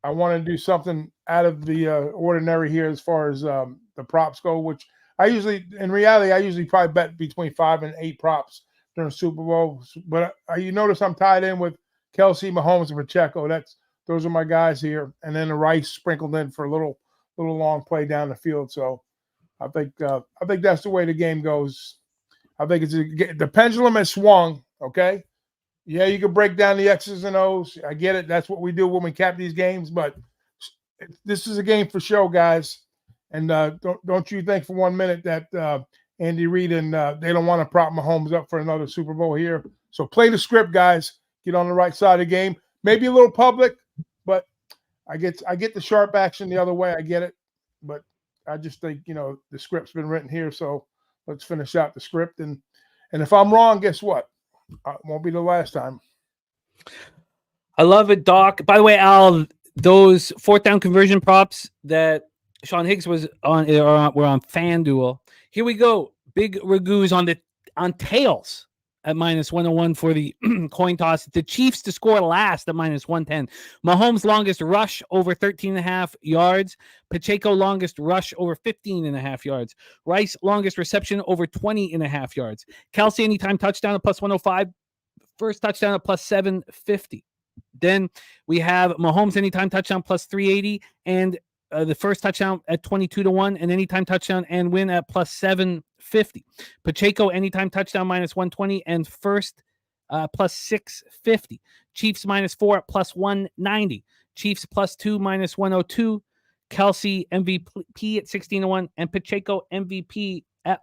I want to do something out of the ordinary here as far as the props go, which in reality, I usually probably bet between 5 and 8 props during Super Bowl. But you notice I'm tied in with Kelsey, Mahomes, and Pacheco. Those are my guys here. And then the Rice sprinkled in for a little long play down the field. So I think that's the way the game goes. I think the pendulum has swung. Okay, yeah, you can break down the X's and O's. I get it. That's what we do when we cap these games. But this is a game for show, guys. And don't you think for 1 minute that Andy Reid and they don't want to prop Mahomes up for another Super Bowl here. So play the script, guys. Get on the right side of the game. Maybe a little public, but I get the sharp action the other way. I get it, but I just think the script's been written here, so let's finish out the script. And if I'm wrong, guess what? It won't be the last time. I love it, Doc. By the way, Al, those 4th down conversion props that Sean Higgs was on were on FanDuel. Here we go. Big Ragu's on tails at -101 for the coin toss. The Chiefs to score last at -110. Mahomes longest rush over 13.5 yards. Pacheco longest rush over 15.5 yards. Rice longest reception over 20.5 yards. Kelsey anytime touchdown at +105. First touchdown at +750. Then we have Mahomes anytime touchdown +380 and the first touchdown at 22-1 and anytime touchdown and win at +750. Pacheco anytime touchdown -120 and first +650. Chiefs -4 at +190. Chiefs +2 -102. Kelsey MVP at 16-1 and Pacheco MVP at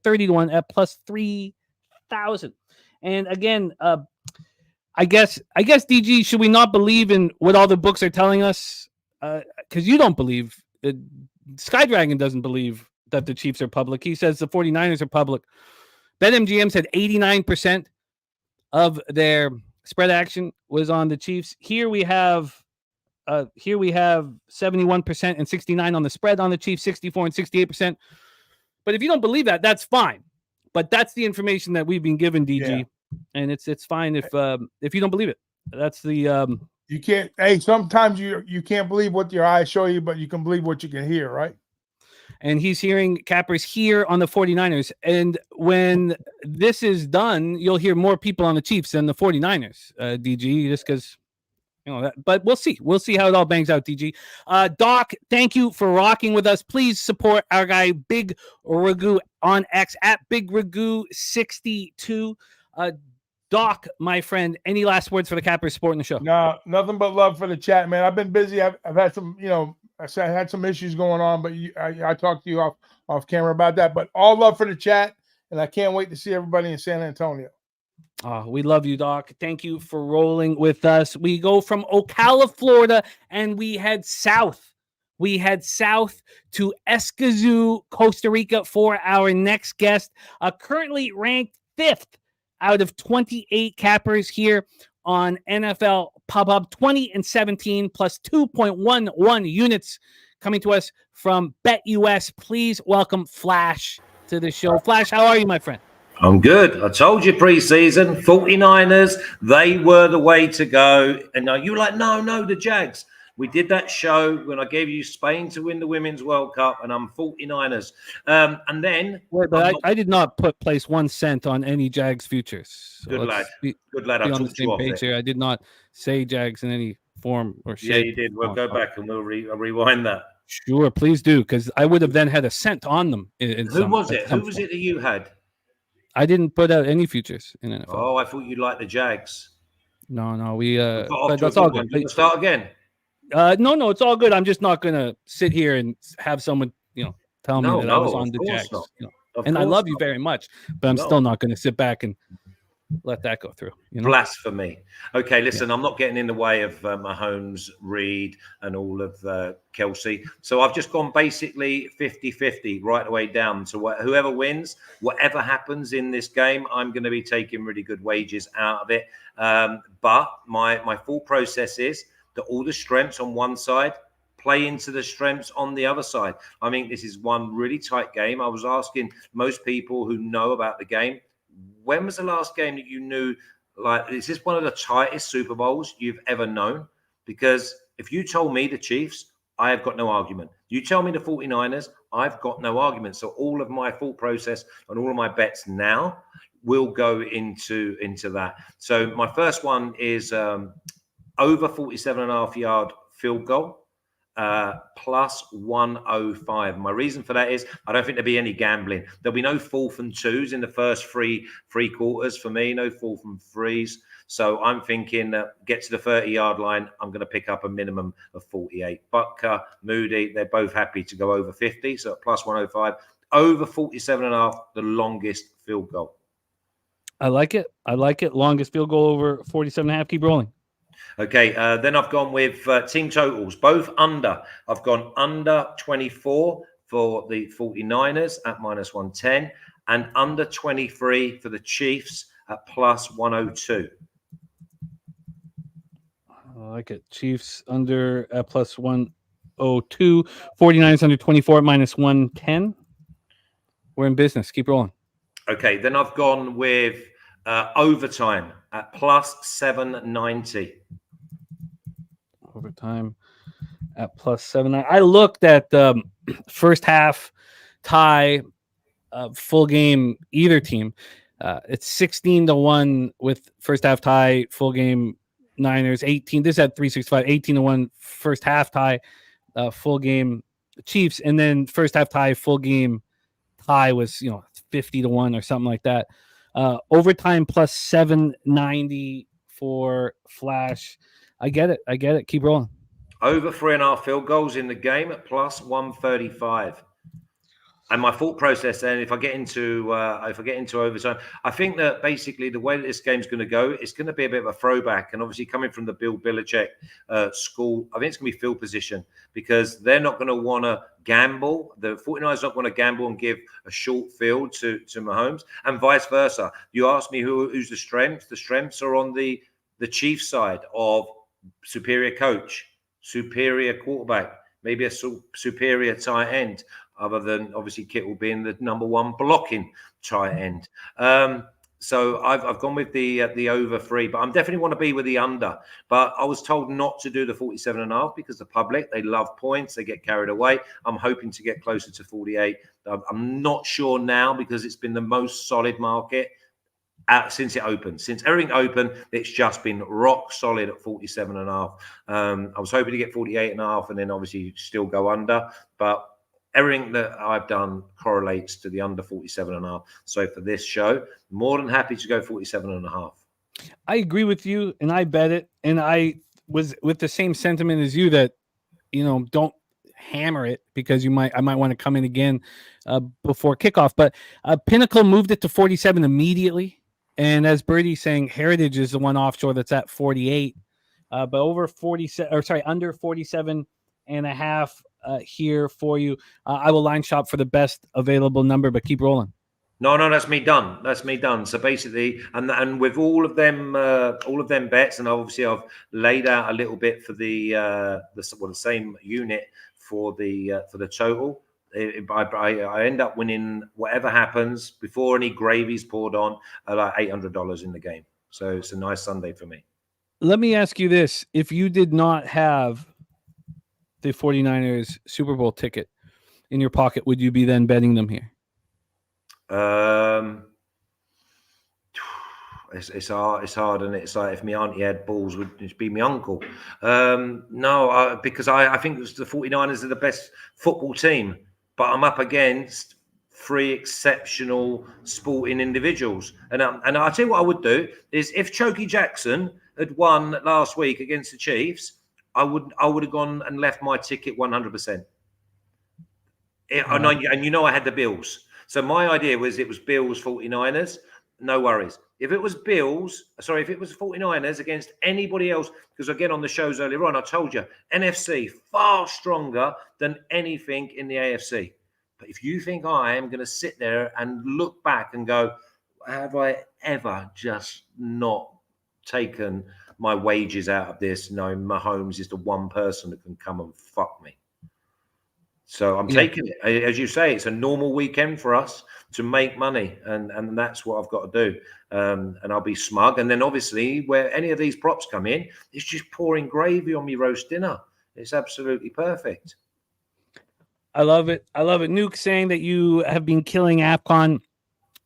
30-1 at +3,000. And again, I guess DG, should we not believe in what all the books are telling us? Because you don't believe Skydragon doesn't believe that the Chiefs are public. He says the 49ers are public. BetMGM said 89% of their spread action was on the Chiefs. Here we have 71% and 69% on the spread on the Chiefs, 64% and 68%. But if you don't believe that, that's fine. But that's the information that we've been given, DG, Yeah. and it's fine if you don't believe it. That's the You can't. Hey, sometimes you can't believe what your eyes show you, but you can believe what you can hear, right? And he's hearing cappers here on the 49ers. And when this is done, you'll hear more people on the Chiefs than the 49ers, DG, just because, that. But we'll see. We'll see how it all bangs out, DG. Doc, thank you for rocking with us. Please support our guy, Big Ragu, on X, at Big Ragu62. Doc, my friend, any last words for the cappers supporting the show? No, nothing but love for the chat, man. I've been busy. I've had some, I had some issues going on, but I talked to you off camera about that. But all love for the chat. and I can't wait to see everybody in San Antonio. Oh, we love you, Doc. Thank you for rolling with us. We go from Ocala, Florida, and we head south. We head south to Escazú, Costa Rica for our next guest, currently ranked 5th out of 28 cappers here on NFL Pub 20-17 plus 2.11 units coming to us from BetUS. Please welcome Flash to the show. Flash, how are you, my friend? I'm good. I told you preseason, 49ers, they were the way to go. And now you were like, no, the Jags. We did that show when I gave you Spain to win the Women's World Cup, and I'm 49ers. And then... But I did not place 1 cent on any Jags futures. So good lad. Good lad. I I on the talked you same off page it. here. I did not say Jags in any form or shape. Yeah, you did. We'll go back and we'll rewind that. Sure, please do, because I would have then had a cent on them. Who was it that you had? I didn't put out any futures in NFL. Oh, I thought you'd like the Jags. No, we but that's all good. Start again. No, it's all good. I'm just not gonna sit here and have someone, tell me that I was on the Jags. And I love you very much, but I'm still not gonna sit back and let that go through. Blasphemy. Okay, listen, I'm not getting in the way of Mahomes, Reed, and all of Kelsey. So I've just gone basically 50-50 right the way down. So whoever wins, whatever happens in this game, I'm going to be taking really good wages out of it. But my thought process is that all the strengths on one side play into the strengths on the other side. I mean, this is one really tight game. I was asking most people who know about the game, when was the last game that you knew, like, is this one of the tightest Super Bowls you've ever known? Because if you told me the Chiefs, I have got no argument. You tell me the 49ers, I've got no argument. So all of my thought process and all of my bets now will go into that. So my first one is over 47.5 yard field goal. Plus 105. My reason for that is I don't think there'll be any gambling. There'll be no 4th and 2s in the first three quarters for me, no 4th and 3s. So I'm thinking get to the 30-yard line, I'm going to pick up a minimum of 48. Butker, Moody, they're both happy to go over 50, so plus 105. Over 47.5, the longest field goal. I like it. Longest field goal over 47.5. Keep rolling. Okay, then I've gone with team totals, both under. I've gone under 24 for the 49ers at minus 110 and under 23 for the Chiefs at plus 102. I like it. Chiefs under at plus 102. 49ers under 24 at minus 110. We're in business. Keep rolling. Okay, then I've gone with overtime at plus 790. Overtime at plus 790. I looked at the first half tie, full game, either team. It's 16-1 with first half tie, full game Niners. 18. This had 365. 18-1 first half tie, full game Chiefs, and then first half tie, full game tie was 50-1 or something like that. Overtime plus 790 for Flash. I get it. Keep rolling. Over 3.5 field goals in the game at plus 135. And my thought process then, if I get into overtime, I think that basically the way that this game's going to go, it's going to be a bit of a throwback. And obviously coming from the Bill Belichick school, I think it's going to be field position because they're not going to want to gamble. The 49ers not going to gamble and give a short field to Mahomes and vice versa. You asked me who's the strengths. The strengths are on the Chiefs side of superior coach, superior quarterback, maybe a superior tight end, other than obviously Kittle being the number one blocking tight end. So I've gone with the over 3, but I'm definitely want to be with the under. But I was told not to do the 47.5 because the public, they love points, they get carried away. I'm hoping to get closer to 48. I'm not sure now because it's been the most solid market since it opened. Since everything opened, it's just been rock solid at 47.5. I was hoping to get 48.5 and then obviously still go under, but everything that I've done correlates to the under 47.5. So for this show, more than happy to go 47.5. I agree with you, and I bet it. And I was with the same sentiment as you that, don't hammer it because I might want to come in again before kickoff. But Pinnacle moved it to 47 immediately. And as Birdie's saying, Heritage is the one offshore that's at 48. But over 47, or sorry, under 47 and a half here for you. I will line shop for the best available number, but keep rolling. No, that's me done. That's me done. So basically, and with all of them bets, and obviously I've laid out a little bit for the same unit for the total. I end up winning whatever happens before any gravy's poured on, like $800 in the game. So it's a nice Sunday for me. Let me ask you this: if you did not have the 49ers Super Bowl ticket in your pocket, would you be then betting them here? It's hard, and it's like if my auntie had balls, would it be my uncle? No, because I think the 49ers are the best football team, but I'm up against three exceptional sporting individuals, and I'll tell you what I would do is if Chokey Jackson had won last week against the Chiefs, I would have gone and left my ticket 100%. And you know I had the Bills. So my idea was it was Bills 49ers, no worries. If it was 49ers against anybody else, because again on the shows earlier on, I told you NFC far stronger than anything in the AFC. But if you think I am going to sit there and look back and go, have I ever just not taken my wages out of this? No, Mahomes is the one person that can come and fuck me. So I'm taking it. As you say, it's a normal weekend for us to make money, and that's what I've got to do. And I'll be smug. And then obviously, where any of these props come in, it's just pouring gravy on me roast dinner. It's absolutely perfect. I love it. Nuke saying that you have been killing AFCON,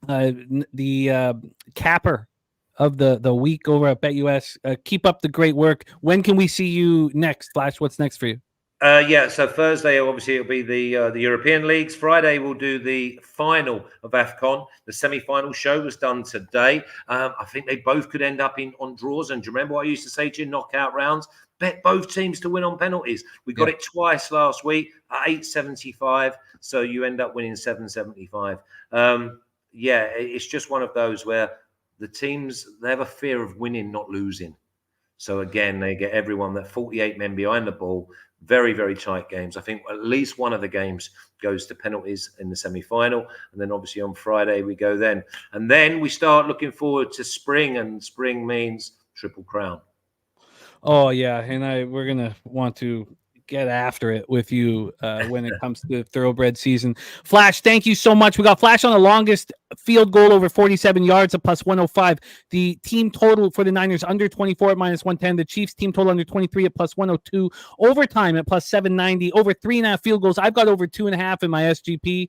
the capper of the week over at BetUS. Keep up the great work. When can we see you next, Flash? What's next for you? So Thursday, obviously, it'll be the European leagues. Friday, we'll do the final of AFCON. The semi-final show was done today. I think they both could end up on draws. And do you remember what I used to say to you? Knockout rounds. Bet both teams to win on penalties. We got it twice last week at 8.75. So you end up winning 7.75. It's just one of those where the teams, they have a fear of winning, not losing. So again, they get everyone, that 48 men behind the ball. Very, very tight games. I think at least one of the games goes to penalties in the semi-final. And then obviously on Friday we go then. And then we start looking forward to spring, and spring means Triple Crown. Oh, yeah. And we're going to want to get after it with you when it comes to thoroughbred season. Flash, thank you so much. We got Flash on the longest field goal over 47 yards at plus 105. The team total for the Niners under 24 at minus 110. The Chiefs team total under 23 at plus 102. Overtime at plus 790. Over 3.5 field goals. I've got over 2.5 in my SGP,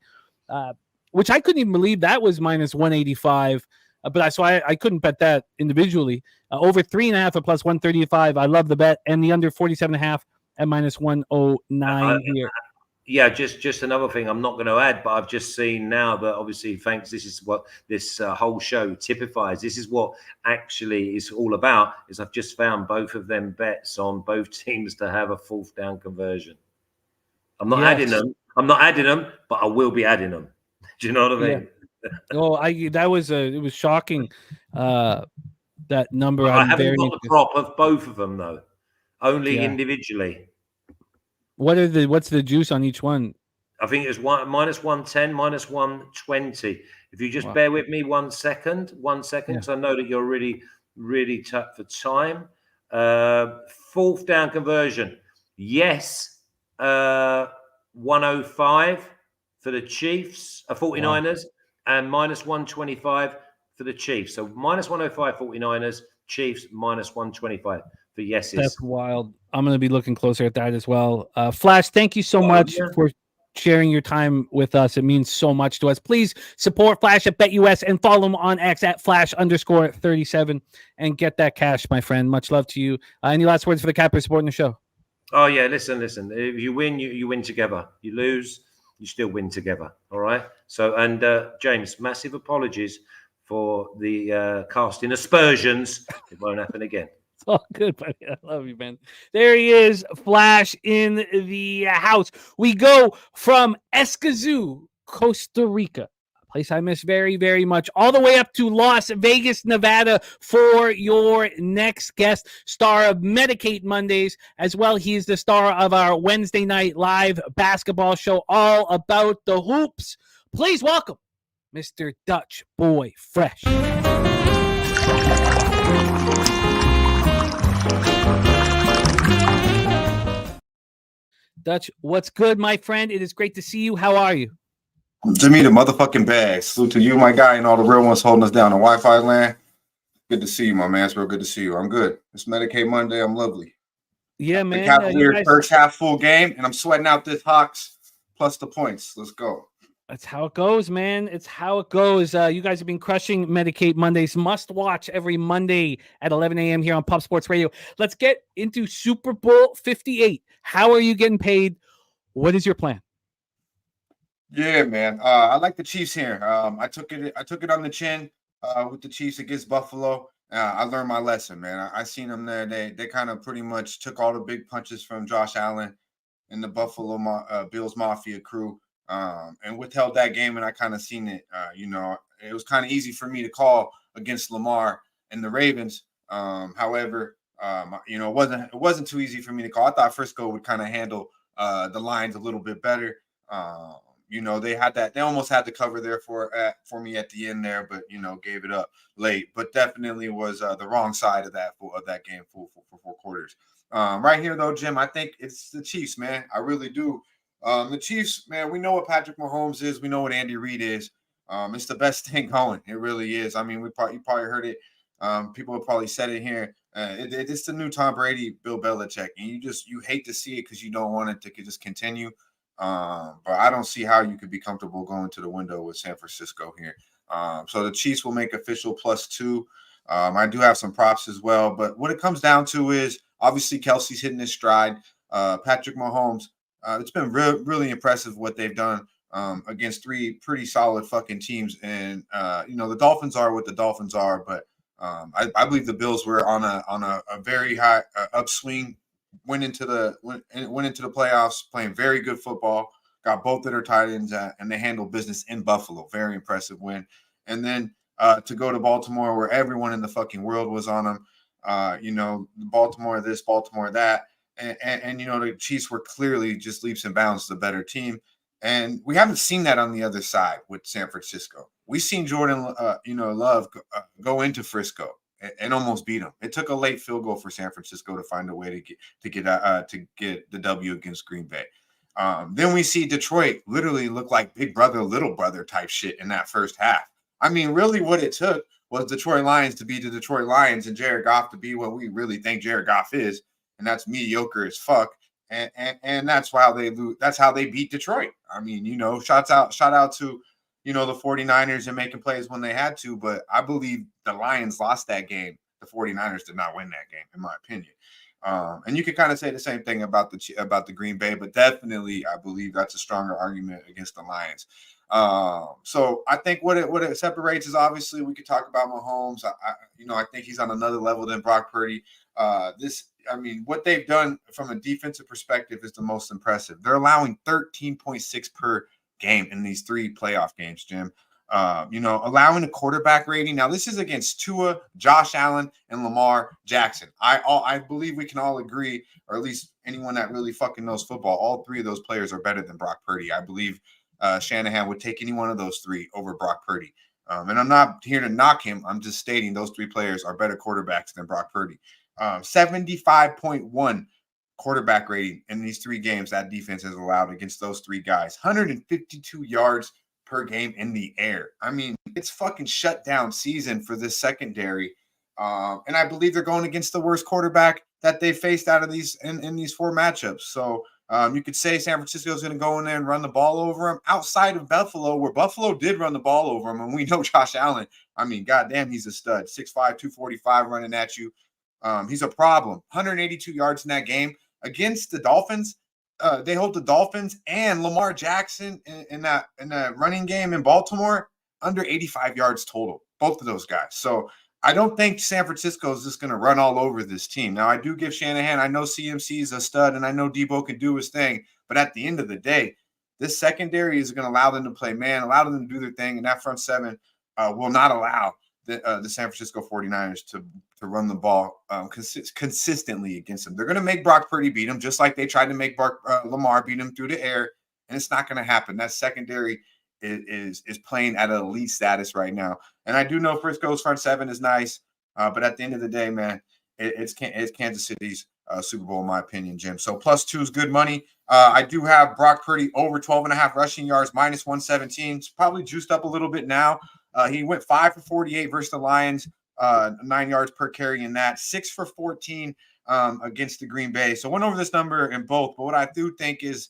which I couldn't even believe that was minus 185. But I couldn't bet that individually. Over 3.5 at plus 135. I love the bet. And the under 47.5 at minus 109 here. Yeah, just another thing I'm not going to add, but I've just seen now that obviously, thanks, this is what this whole show typifies. This is what actually is all about, is I've just found both of them bets on both teams to have a fourth down conversion. I'm not adding them. But I will be adding them. Do you know what I mean? Yeah. It was shocking, that number. I haven't got the prop of both of them, though. Only individually. What's the juice on each one? I think it's minus 110, minus 120. If you just bear with me 1 second, because I know that you're really, really tough for time. Fourth down conversion. Yes. 105 for the Chiefs, 49ers, and minus 125 for the Chiefs. So minus 105 49ers, Chiefs minus 125. Yeses. That's wild. I'm going to be looking closer at that as well. Flash, thank you so much for sharing your time with us. It means so much to us. Please support Flash at BetUS and follow him on X at Flash_37 and get that cash, my friend. Much love to you. Any last words for the Capper supporting the show? Oh, yeah. Listen. If you win, you win together. You lose, you still win together. All right. So, and James, massive apologies for the casting aspersions. It won't happen again. It's all good, buddy. I love you, man. There he is, Flash in the house. We go from Escazú, Costa Rica, a place I miss very, very much, all the way up to Las Vegas, Nevada for your next guest, star of Medicate Mondays. As well, he is the star of our Wednesday night live basketball show, all about the hoops. Please welcome Mr. Dutch Boy Fresh. Dutch, what's good, my friend? It is great to see you. How are you? Jimmy, the motherfucking bag. Salute to you, my guy, and all the real ones holding us down in Wi-Fi land. Good to see you, my man. It's real good to see you. I'm good. It's Medicaid Monday. I'm lovely. Yeah, man. The Cavaliers first half full game, and I'm sweating out this Hawks plus the points. Let's go. That's how it goes, man. It's how it goes. You guys have been crushing Medicate Mondays. Must watch every Monday at 11 a.m. here on Pop Sports Radio. Let's get into Super Bowl 58. How are you getting paid? What is your plan? Yeah, man. I like the Chiefs here. I took it on the chin with the Chiefs against Buffalo. I learned my lesson, man. I seen them there. They kind of pretty much took all the big punches from Josh Allen and the Buffalo Bills Mafia crew. And withheld that game, and I kind of seen it. It was kind of easy for me to call against Lamar and the Ravens. However, it wasn't too easy for me to call. I thought Frisco would kind of handle the lines a little bit better. They almost had the cover there for me at the end there, but gave it up late. But definitely was the wrong side of that game for 4 quarters. Right here though, Jim, I think it's the Chiefs, man. I really do. The Chiefs, man, we know what Patrick Mahomes is. We know what Andy Reid is. It's the best thing going. It really is. I mean, you probably heard it. People have probably said it here. It's the new Tom Brady, Bill Belichick, and you hate to see it because you don't want it to just continue. But I don't see how you could be comfortable going to the window with San Francisco here. So the Chiefs will make official +2. I do have some props as well, but what it comes down to is obviously Kelsey's hitting his stride. Patrick Mahomes. It's been really impressive what they've done against 3 pretty solid fucking teams. And, the Dolphins are what the Dolphins are. But I believe the Bills were on a very high upswing, went into the playoffs, playing very good football, got both of their tight ends, and they handled business in Buffalo. Very impressive win. And then to go to Baltimore where everyone in the fucking world was on them, Baltimore this, Baltimore that. And the Chiefs were clearly just leaps and bounds the better team. And we haven't seen that on the other side with San Francisco. We've seen Jordan, Love go into Frisco and almost beat him. It took a late field goal for San Francisco to find a way to get the W against Green Bay. Then we see Detroit literally look like big brother, little brother type shit in that first half. I mean, really what it took was Detroit Lions to be the Detroit Lions and Jared Goff to be what we really think Jared Goff is. And that's mediocre as fuck, and that's why they lose. That's how they beat Detroit. I mean, shout out to the 49ers and making plays when they had to, but I believe the Lions lost that game. The 49ers did not win that game, in my opinion. And you could kind of say the same thing about the Green Bay, but definitely I believe that's a stronger argument against the Lions. So I think what it separates is obviously we could talk about Mahomes. I think he's on another level than Brock Purdy. What they've done from a defensive perspective is the most impressive. They're allowing 13.6 per game in these 3 playoff games, Jim. Allowing a quarterback rating. Now, this is against Tua, Josh Allen, and Lamar Jackson. I believe we can all agree, or at least anyone that really fucking knows football, all 3 of those players are better than Brock Purdy. I believe Shanahan would take any one of those 3 over Brock Purdy. And I'm not here to knock him. I'm just stating those 3 players are better quarterbacks than Brock Purdy. 75.1 quarterback rating in these 3 games that defense has allowed against those 3 guys. 152 yards per game in the air. I mean, it's fucking shutdown season for this secondary. And I believe they're going against the worst quarterback that they faced out of these in these 4 matchups. So you could say San Francisco is going to go in there and run the ball over them outside of Buffalo, where Buffalo did run the ball over them. And we know Josh Allen, I mean, goddamn, he's a stud. 6'5", 245 running at you. He's a problem. 182 yards in that game against the Dolphins. They hold the Dolphins and Lamar Jackson in that running game in Baltimore under 85 yards total. Both of those guys. So I don't think San Francisco is just going to run all over this team. Now, I do give Shanahan, I know CMC is a stud, and I know Debo can do his thing. But at the end of the day, this secondary is going to allow them to play man, allow them to do their thing, and that front seven will not allow the San Francisco 49ers to run the ball consistently against them. They're going to make Brock Purdy beat him, just like they tried to make Lamar beat him through the air, and it's not going to happen. That secondary is playing at an elite status right now. And I do know Frisco's front seven is nice, but at the end of the day, man, it's Kansas City's Super Bowl, in my opinion, Jim. So +2 is good money. I do have Brock Purdy over 12.5 rushing yards, -117. It's probably juiced up a little bit now. He went 5 for 48 versus the Lions, 9 yards per carry in that, 6 for 14 against the Green Bay. So went over this number in both, but what I do think is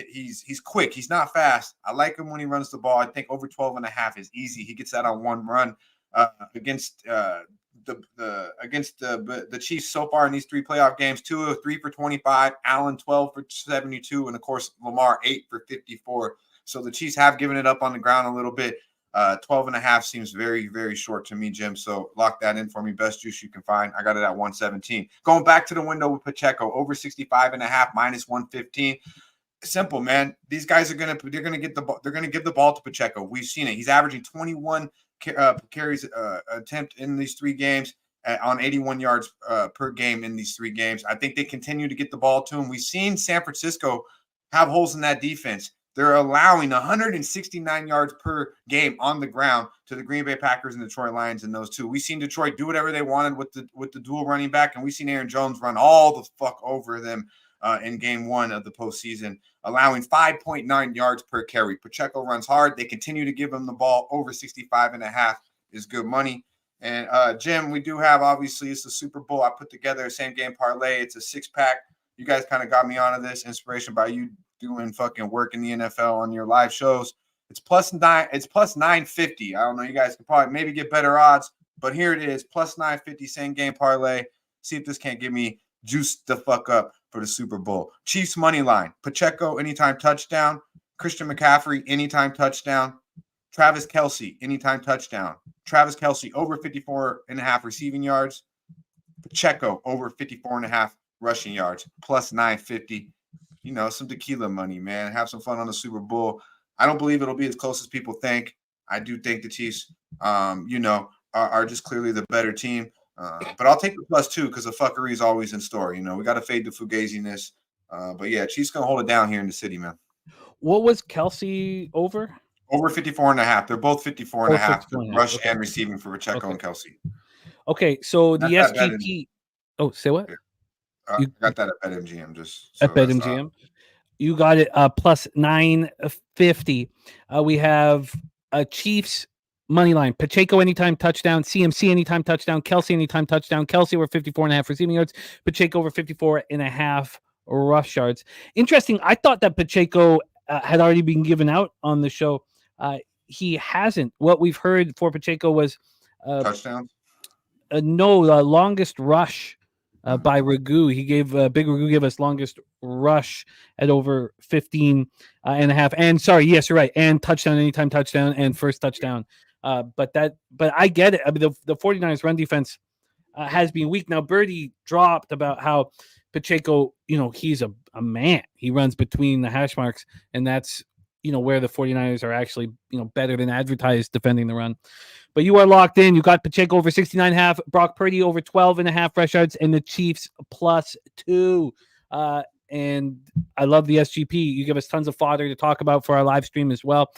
he's quick. He's not fast. I like him when he runs the ball. I think over 12.5 is easy. He gets that on one run against the Chiefs so far in these 3 playoff games. 2 of 3 for 25, Allen 12 for 72, and of course Lamar 8 for 54. So the Chiefs have given it up on the ground a little bit. 12.5 seems very, very short to me, Jim. So lock that in for me. Best juice you can find. I got it at 117. Going back to the window with Pacheco, over 65.5, -115. Simple, man. These guys they're gonna give the ball to Pacheco. We've seen it. He's averaging 21 carries attempt in these 3 games on 81 yards per game in these 3 games. I think they continue to get the ball to him. We've seen San Francisco have holes in that defense. They're allowing 169 yards per game on the ground to the Green Bay Packers and Detroit Lions in those 2. We've seen Detroit do whatever they wanted with the dual running back, and we've seen Aaron Jones run all the fuck over them in game 1 of the postseason, allowing 5.9 yards per carry. Pacheco runs hard. They continue to give him the ball. Over 65.5 is good money. And Jim, we do have, obviously, it's the Super Bowl. I put together a same game parlay. It's a 6-pack. You guys kind of got me onto this, inspiration by you doing fucking work in the NFL on your live shows. It's +9. It's +950. I don't know. You guys can probably maybe get better odds, but here it is, +950 same game parlay. See if this can't give me juice the fuck up for the Super Bowl. Chiefs money line. Pacheco anytime touchdown. Christian McCaffrey anytime touchdown. Travis Kelce anytime touchdown. Travis Kelce over 54.5 receiving yards. Pacheco over 54.5 rushing yards. +950. You know, some tequila money, man. Have some fun on the Super Bowl. I don't believe it'll be as close as people think. I do think the Chiefs, are just clearly the better team. But I'll take the +2 because the fuckery is always in store. You know, we got to fade the fugaziness. But yeah, Chiefs gonna hold it down here in the city, man. What was Kelce over? Over 54.5. They're both 54.5. Rush okay. and receiving for Pacheco and Kelce. Okay, so the SGP. Oh, say what? I got that at BetMGM. At BetMGM. You got it +950. We have Chiefs money line. Pacheco anytime touchdown. CMC anytime touchdown. Kelce anytime touchdown. Kelce over 54.5 receiving yards. Pacheco over 54.5 rush yards. Interesting. I thought that Pacheco had already been given out on the show. He hasn't. What we've heard for Pacheco was touchdown. No, the longest rush. By Ragu. He gave Big Ragu gave us longest rush at over 15.5. And sorry, yes, you're right. And touchdown, anytime touchdown, and first touchdown. But I get it. I mean, the 49ers run defense has been weak. Now, Birdie dropped about how Pacheco, he's a man. He runs between the hash marks, and that's where the 49ers are actually better than advertised defending the run. But you are locked in. You got Pacheco over 69.5, Brock Purdy over 12.5 rush yards, and the Chiefs +2. And I love the SGP. You give us tons of fodder to talk about for our live stream as well.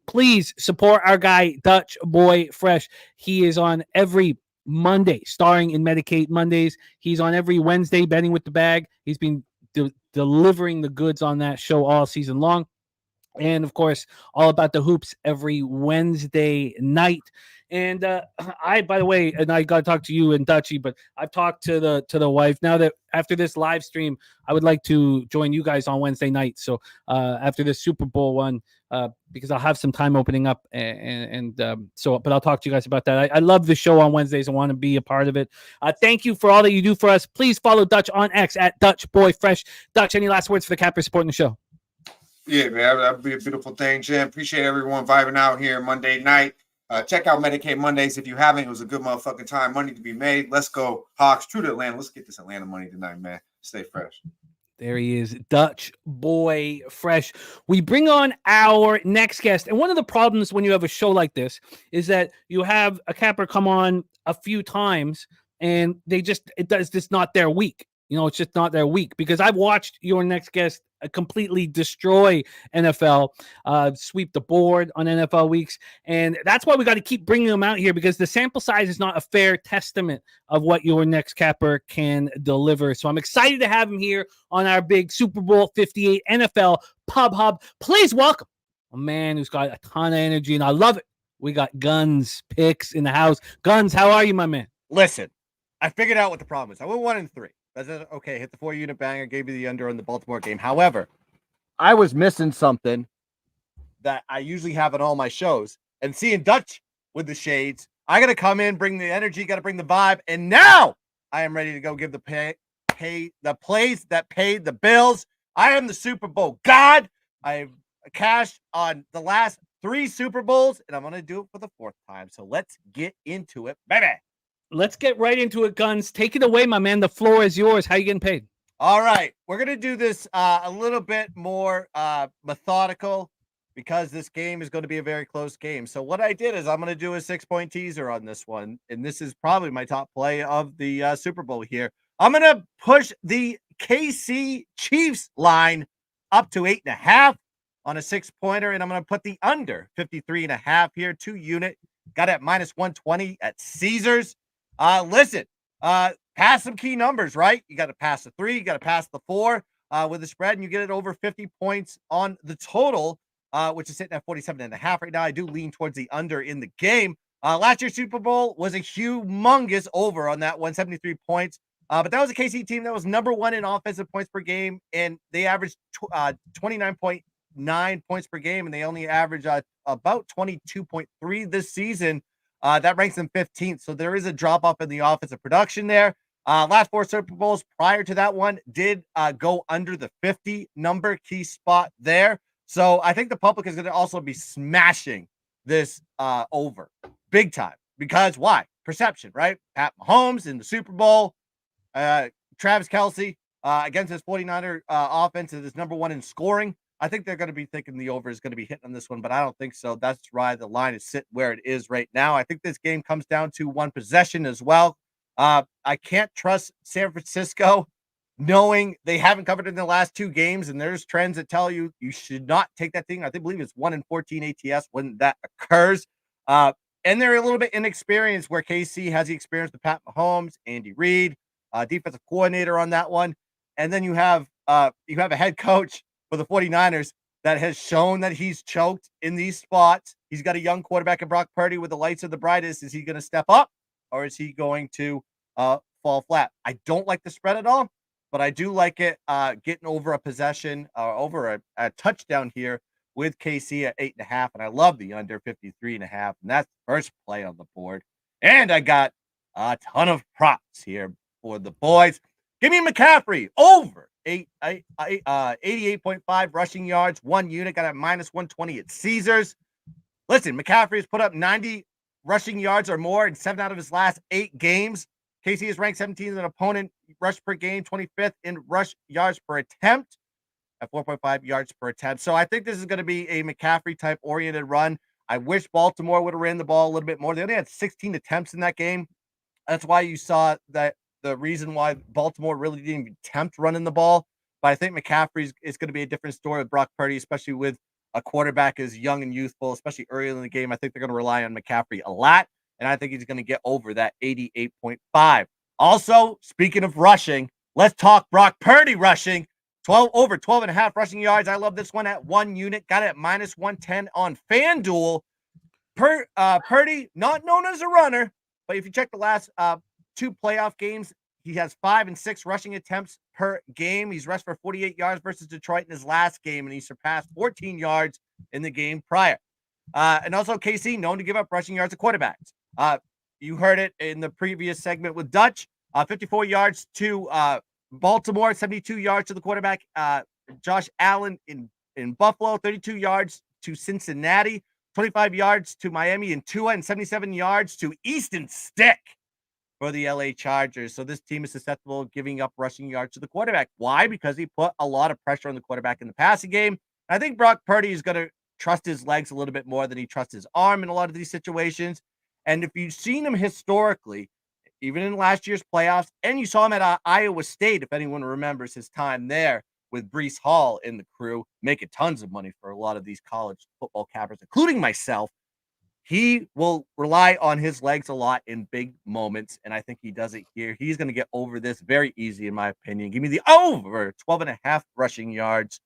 Please support our guy, Dutch Boy Fresh. He is on every Monday, starring in Medicaid Mondays. He's on every Wednesday, betting with the bag. He's been delivering the goods on that show all season long. And of course, all about the hoops every Wednesday night. And I, by the way, and I got to talk to you and Dutchy, but I've talked to the wife. Now that after this live stream, I would like to join you guys on Wednesday night. So after this Super Bowl one, because I'll have some time opening up, but I'll talk to you guys about that. I love the show on Wednesdays. I want to be a part of it. Thank you for all that you do for us. Please follow Dutch on X at Dutch Boy Fresh. Dutch, any last words for the Cappers supporting the show? Yeah, man, that'd be a beautiful thing, Jim. Appreciate everyone vibing out here Monday night. Check out Medicaid Mondays if you haven't. It was a good motherfucking time. Money to be made. Let's go Hawks. True to Atlanta. Let's get this Atlanta money tonight, man. Stay fresh. There he is, Dutch Boy Fresh. We bring on our next guest. And one of the problems when you have a show like this is that you have a capper come on a few times and it's just not their week. It's just not their week, because I've watched your next guest completely destroy NFL, sweep the board on NFL weeks. And that's why we got to keep bringing them out here, because the sample size is not a fair testament of what your next capper can deliver. So I'm excited to have him here on our big Super Bowl 58 NFL Pub Hub. Please welcome a man who's got a ton of energy, and I love it. We got Guns Picks in the house. Guns, how are you, my man? Listen, I figured out what the problem is. I went 1-3. I said, okay, hit the 4-unit banger, gave you the under on the Baltimore game. However, I was missing something that I usually have on all my shows. And seeing Dutch with the shades, I got to come in, bring the energy, got to bring the vibe. And now I am ready to go give the the plays that paid the bills. I am the Super Bowl god. I've cashed on the last 3 Super Bowls, and I'm going to do it for the 4th time. So let's get into it, baby. Let's get right into it, Guns. Take it away, my man. The floor is yours. How you getting paid? All right. We're going to do this a little bit more methodical, because this game is going to be a very close game. So what I did is I'm going to do a 6-point teaser on this one. And this is probably my top play of the Super Bowl here. I'm going to push the KC Chiefs line up to 8.5 on a 6-pointer. And I'm going to put the under 53.5 here, 2-unit. Got it at -120 at Caesars. Listen, pass some key numbers, right? You got to pass the 3, you got to pass the 4 with the spread, and you get it over 50 points on the total, which is sitting at 47.5 right now. I do lean towards the under in the game. Last year's Super Bowl was a humongous over on that 173 points. But that was a KC team that was number 1 in offensive points per game, and they averaged 29.9 points per game, and they only average about 22.3 this season. That ranks them 15th. So there is a drop off in the offensive production there. Last 4 Super Bowls prior to that one did go under the 50 number, key spot there. So I think the public is going to also be smashing this over big time, because why? Perception, right? Pat Mahomes in the Super Bowl, Travis Kelce against his 49er offense that is number 1 in scoring. I think they're going to be thinking the over is going to be hitting on this one, but I don't think so. That's why the line is sitting where it is right now. I think this game comes down to 1 possession as well. I can't trust San Francisco, knowing they haven't covered in the last 2 games, and there's trends that tell you should not take that thing. I believe it's 1-14 ATS when that occurs. And they're a little bit inexperienced, where KC has the experience with Pat Mahomes, Andy Reid, defensive coordinator on that one. And then you have a head coach for the 49ers that has shown that he's choked in these spots. He's got a young quarterback in Brock Purdy with the lights of the brightest. Is he going to step up, or is he going to fall flat? I don't like the spread at all, but I do like it getting over a possession, over a touchdown here with KC at 8.5. And I love the under 53.5. And that's the first play on the board. And I got a ton of props here for the boys. Give me McCaffrey over 88.5 rushing yards, 1 unit, got at -120 at Caesars. Listen, McCaffrey has put up 90 rushing yards or more in 7 out of his last 8 games. KC is ranked 17th in opponent rush per game, 25th in rush yards per attempt at 4.5 yards per attempt. So I think this is going to be a McCaffrey type oriented run. I wish Baltimore would have ran the ball a little bit more. They only had 16 attempts in that game. That's why you saw that the reason why Baltimore really didn't even attempt running the ball. But I think McCaffrey is going to be a different story with Brock Purdy, especially with a quarterback as young and youthful, especially early in the game. I think they're going to rely on McCaffrey a lot, and I think he's going to get over that 88.5. Also, speaking of rushing, let's talk Brock Purdy rushing. Over 12.5 rushing yards. I love this one at 1 unit. Got it at -110 on FanDuel. Purdy, not known as a runner, but if you check the last 2 playoff games, he has 5 and 6 rushing attempts per game. He's rushed for 48 yards versus Detroit in his last game, and he surpassed 14 yards in the game prior. And also KC, known to give up rushing yards to quarterbacks. You heard it in the previous segment with Dutch. 54 yards to Baltimore, 72 yards to the quarterback. Josh Allen in Buffalo, 32 yards to Cincinnati. 25 yards to Miami and 277 yards to Easton Stick for the LA Chargers. So this team is susceptible of giving up rushing yards to the quarterback. Why? Because he put a lot of pressure on the quarterback in the passing game. I think Brock Purdy is going to trust his legs a little bit more than he trusts his arm in a lot of these situations. And if you've seen him historically, even in last year's playoffs, and you saw him at Iowa State, if anyone remembers his time there with Breece Hall in the crew, making tons of money for a lot of these college football cappers, including myself, he will rely on his legs a lot in big moments, and I think he does it here. He's going to get over this very easy, in my opinion. Give me the over 12.5 rushing yards,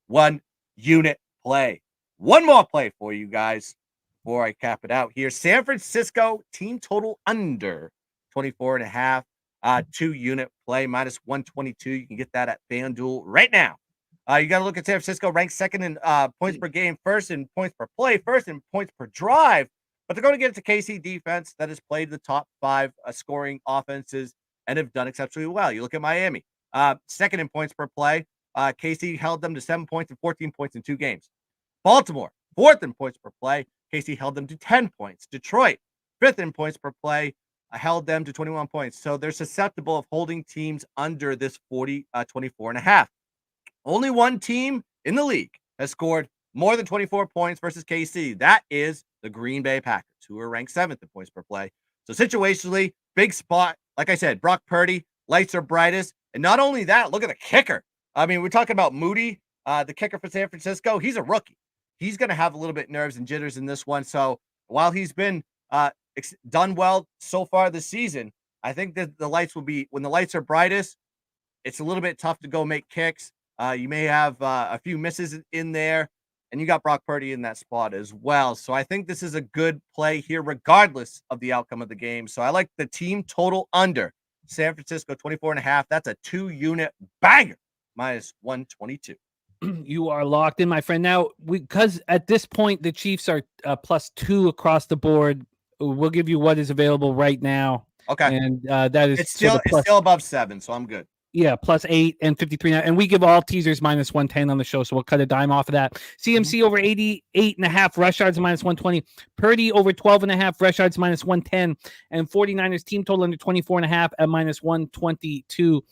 1 unit play. One more play for you guys before I cap it out here. San Francisco team total under 24.5, 2-unit play, minus 122. You can get that at FanDuel right now. You got to look at San Francisco, ranked second in points per game, first in points per play, first in points per drive. But they're going to get into KC defense that has played the top 5 scoring offenses and have done exceptionally well. You look at Miami, second in points per play. KC held them to 7 points and 14 points in 2 games. Baltimore, fourth in points per play. KC held them to 10 points. Detroit, fifth in points per play, held them to 21 points. So they're susceptible of holding teams under this 24.5. Only one team in the league has scored more than 24 points versus KC. That is the Green Bay Packers, who are ranked 7th in points per play. So situationally, big spot. Like I said, Brock Purdy, lights are brightest. And not only that, look at the kicker. I mean, we're talking about Moody, the kicker for San Francisco. He's a rookie. He's going to have a little bit nerves and jitters in this one. So while he's been done well so far this season, I think that the lights will be, when the lights are brightest, it's a little bit tough to go make kicks. You may have a few misses in there, and you got Brock Purdy in that spot as well. So I think this is a good play here, regardless of the outcome of the game. So I like the team total under San Francisco 24.5. That's a 2-unit banger, minus 122. You are locked in, my friend. Now, because at this point, the Chiefs are +2 across the board. We'll give you what is available right now. Okay. And that is it's still above 7, so I'm good. Yeah, +8 and 53 now. And we give all teasers minus 110 on the show, so we'll cut a dime off of that. CMC over 88.5 rush yards, minus 120. Purdy over 12.5 rush yards, minus 110. And 49ers team total under 24.5 at minus 122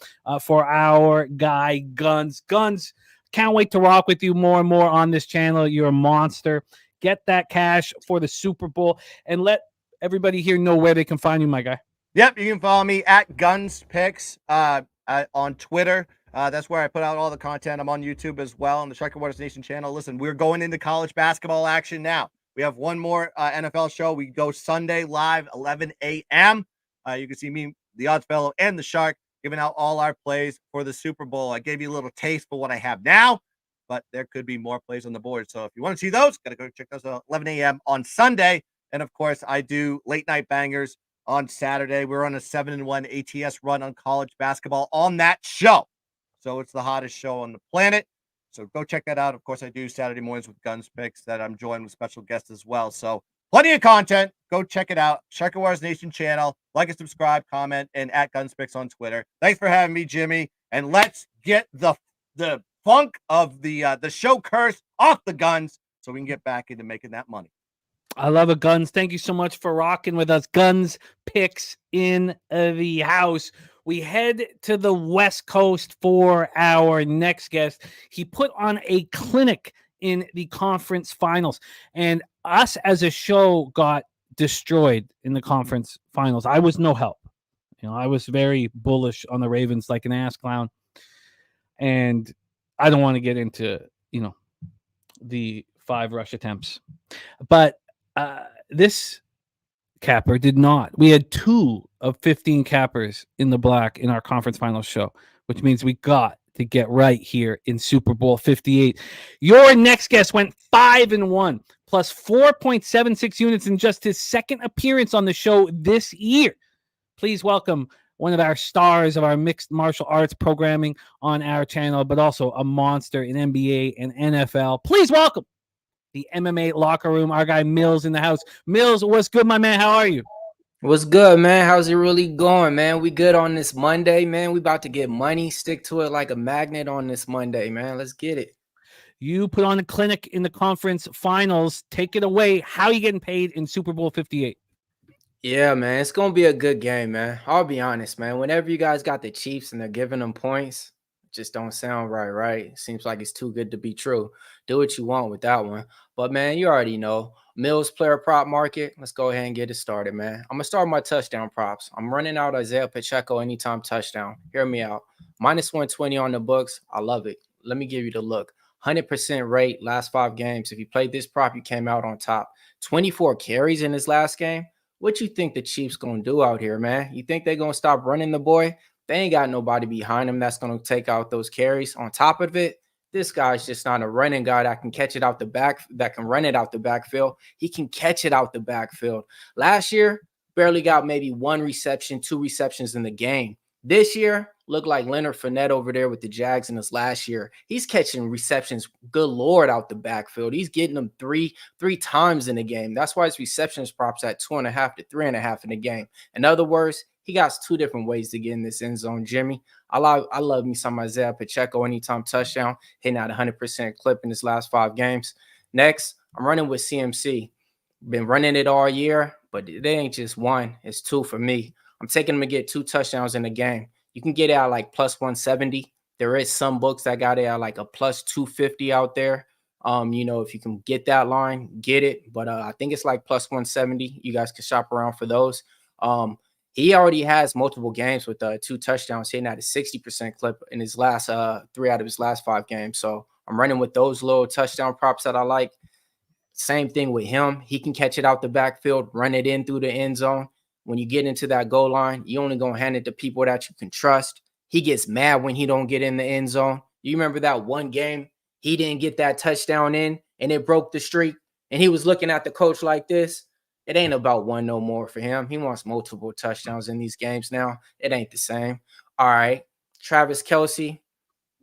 for our guy, Guns. Guns, can't wait to rock with you more and more on this channel. You're a monster. Get that cash for the Super Bowl, and let everybody here know where they can find you, my guy. Yep, you can follow me at Guns Picks on Twitter. That's where I put out all the content. I'm on YouTube as well on the Striker Waters Nation channel. Listen, we're going into college basketball action now. We have one more NFL show. We go Sunday live, 11 a.m. You can see me, the Odds Fellow, and the Shark giving out all our plays for the Super Bowl. I gave you a little taste for what I have now, but there could be more plays on the board. So if you want to see those, got to go check those out 11 a.m. on Sunday. And of course, I do late night bangers on Saturday. We're on a 7-1 ATS run on college basketball on that show. So it's the hottest show on the planet. So go check that out. Of course, I do Saturday mornings with Guns Picks that I'm joined with special guests as well. So plenty of content. Go check it out. Striker Wars Nation channel. Like and subscribe, comment, and at Guns Picks on Twitter. Thanks for having me, Jimmy. And let's get the funk of the show curse off the Guns so we can get back into making that money. I love it, Guns. Thank you so much for rocking with us. Guns Picks in the house. We head to the West Coast for our next guest. He put on a clinic in the conference finals, and us as a show got destroyed in the conference finals. I was no help. I was very bullish on the Ravens like an ass clown, and I don't want to get into, the 5 rush attempts, but this capper did not. We had 2 of 15 cappers in the black in our conference finals show, which means we got to get right here in Super Bowl 58. Your next guest went 5-1 plus 4.76 units in just his second appearance on the show this year. Please welcome one of our stars of our mixed martial arts programming on our channel, but also a monster in NBA and NFL. Please welcome the MMA locker room, our guy Mills in the house. Mills, what's good, my man? How are you? What's good, man? How's it really going, man? We good on this Monday, man. We about to get money. Stick to it like a magnet on this Monday, man. Let's get it. You put on a clinic in the conference finals. Take it away. How are you getting paid in Super Bowl 58? Yeah, man, it's gonna be a good game, man. I'll be honest, man. Whenever you guys got the Chiefs and they're giving them points, it just don't sound right, right? Seems like it's too good to be true. Do what you want with that one. But man, you already know. Mills player prop market. Let's go ahead and get it started, man. I'm gonna start my touchdown props. I'm running out Isaiah Pacheco anytime touchdown. Hear me out. Minus 120 on the books. I love it. Let me give you the look. 100% rate last 5 games. If you played this prop, you came out on top. 24 carries in his last game. What you think the Chiefs gonna do out here, man? You think they're gonna stop running the boy? They ain't got nobody behind him that's gonna take out those carries. On top of it, this guy's just not a running guy that can catch it out the back, that can run it out the backfield. He can catch it out the backfield. Last year, barely got maybe 1 reception, 2 receptions in the game. This year, looked like Leonard Fournette over there with the Jags in his last year. He's catching receptions, good Lord, out the backfield. He's getting them three times in the game. That's why his receptions props at 2.5 to 3.5 in the game. In other words, he got 2 different ways to get in this end zone, Jimmy. I love me some Isaiah Pacheco anytime touchdown, hitting at 100% clip in his last 5 games. Next, I'm running with CMC. Been running it all year, but it ain't just 1. It's 2 for me. I'm taking him to get 2 touchdowns in the game. You can get it at like plus 170. There is some books that got it at like a plus 250 out there. If you can get that line, get it. But I think it's like plus 170. You guys can shop around for those. He already has multiple games with 2 touchdowns, hitting at a 60% clip in his last 3 out of his last 5 games. So I'm running with those little touchdown props that I like. Same thing with him. He can catch it out the backfield, run it in through the end zone. When you get into that goal line, you only gonna hand it to people that you can trust. He gets mad when he don't get in the end zone. You remember that one game he didn't get that touchdown in and it broke the streak, and he was looking at the coach like this. It ain't about 1 no more for him. He wants multiple touchdowns in these games now. It ain't the same. All right, Travis Kelce,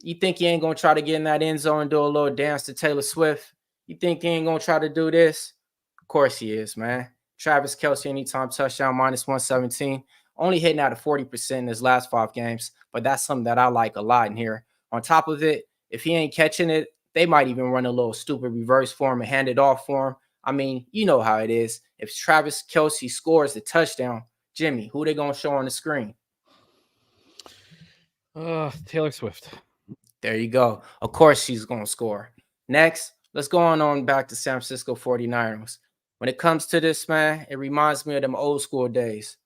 you think he ain't gonna try to get in that end zone and do a little dance to Taylor Swift? You think he ain't gonna try to do this? Of course he is, man. Travis Kelce anytime touchdown minus 117, only hitting out of 40% in his last 5 games, but that's something that I like a lot in here. On top of it, if he ain't catching it, they might even run a little stupid reverse for him and hand it off for him. I mean, you know how it is. If Travis Kelce scores the touchdown, Jimmy, who they gonna show on the screen? Taylor Swift. There you go. Of course she's gonna score. Next, let's go on back to San Francisco 49ers. When it comes to this, man, it reminds me of them old school days.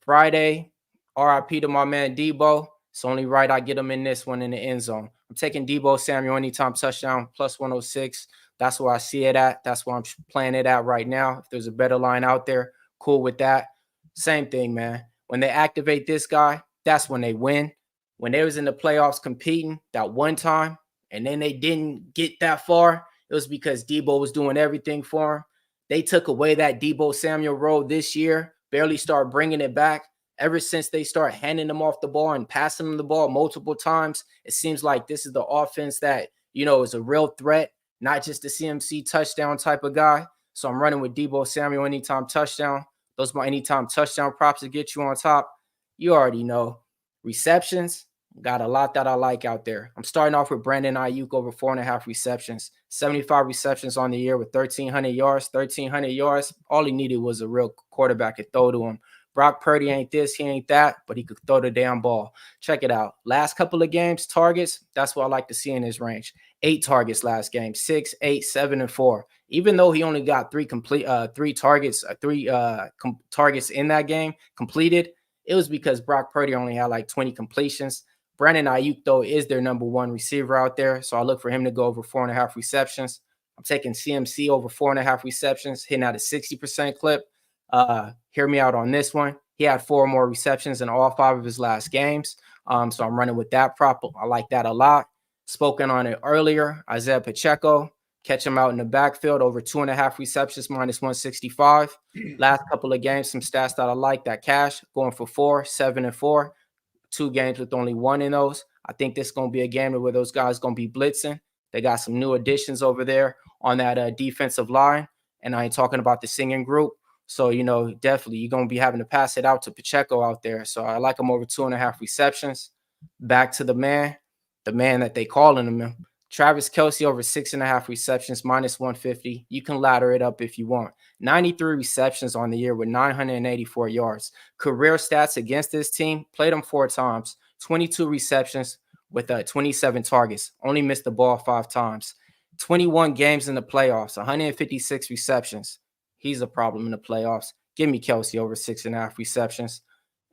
Friday, RIP to my man Debo. It's only right I get him in this one in the end zone. I'm taking Debo Samuel anytime touchdown, plus 106. That's where I see it at. That's where I'm playing it at right now. If there's a better line out there, cool with that. Same thing, man. When they activate this guy, that's when they win. When they was in the playoffs competing that one time, and then they didn't get that far, it was because Debo was doing everything for him. They took away that Debo Samuel role this year, barely start bringing it back. Ever since they start handing them off the ball and passing them the ball multiple times, it seems like this is the offense that, is a real threat, not just a CMC touchdown type of guy. So I'm running with Debo Samuel anytime touchdown. Those are my anytime touchdown props to get you on top. You already know. Receptions, got a lot that I like out there. I'm starting off with Brandon Ayuk over 4.5 receptions, 75 receptions on the year with 1,300 yards. 1,300 yards, all he needed was a real quarterback to throw to him. Brock Purdy ain't this, he ain't that, but he could throw the damn ball. Check it out. Last couple of games, targets, that's what I like to see in his range. 8 targets last game, 6, 8, 7, and 4. Even though he only got 3 targets in that game completed, it was because Brock Purdy only had like 20 completions. Brandon Ayuk, though, is their number 1 receiver out there, so I look for him to go over 4.5 receptions. I'm taking CMC over 4.5 receptions, hitting at a 60% clip. Hear me out on this one. He had 4 more receptions in all 5 of his last games, so I'm running with that prop. I like that a lot. Spoken on it earlier, Isaiah Pacheco, catch him out in the backfield, over 2.5 receptions, minus 165. Last couple of games, some stats that I like, that cash, going for 4, 7, and 4. 2 games with only 1 in those. I think this is going to be a game where those guys going to be blitzing. They got some new additions over there on that defensive line, and I ain't talking about the singing group. So, definitely you're going to be having to pass it out to Pacheco out there. So I like him over 2.5 receptions. Back to the man that they calling him, Travis Kelce over 6.5 receptions, -150. You can ladder it up if you want. 93 receptions on the year with 984 yards. Career stats against this team, played them 4 times, 22 receptions with 27 targets. Only missed the ball 5 times. 21 games in the playoffs, 156 receptions. He's a problem in the playoffs. Give me Kelce over 6.5 receptions.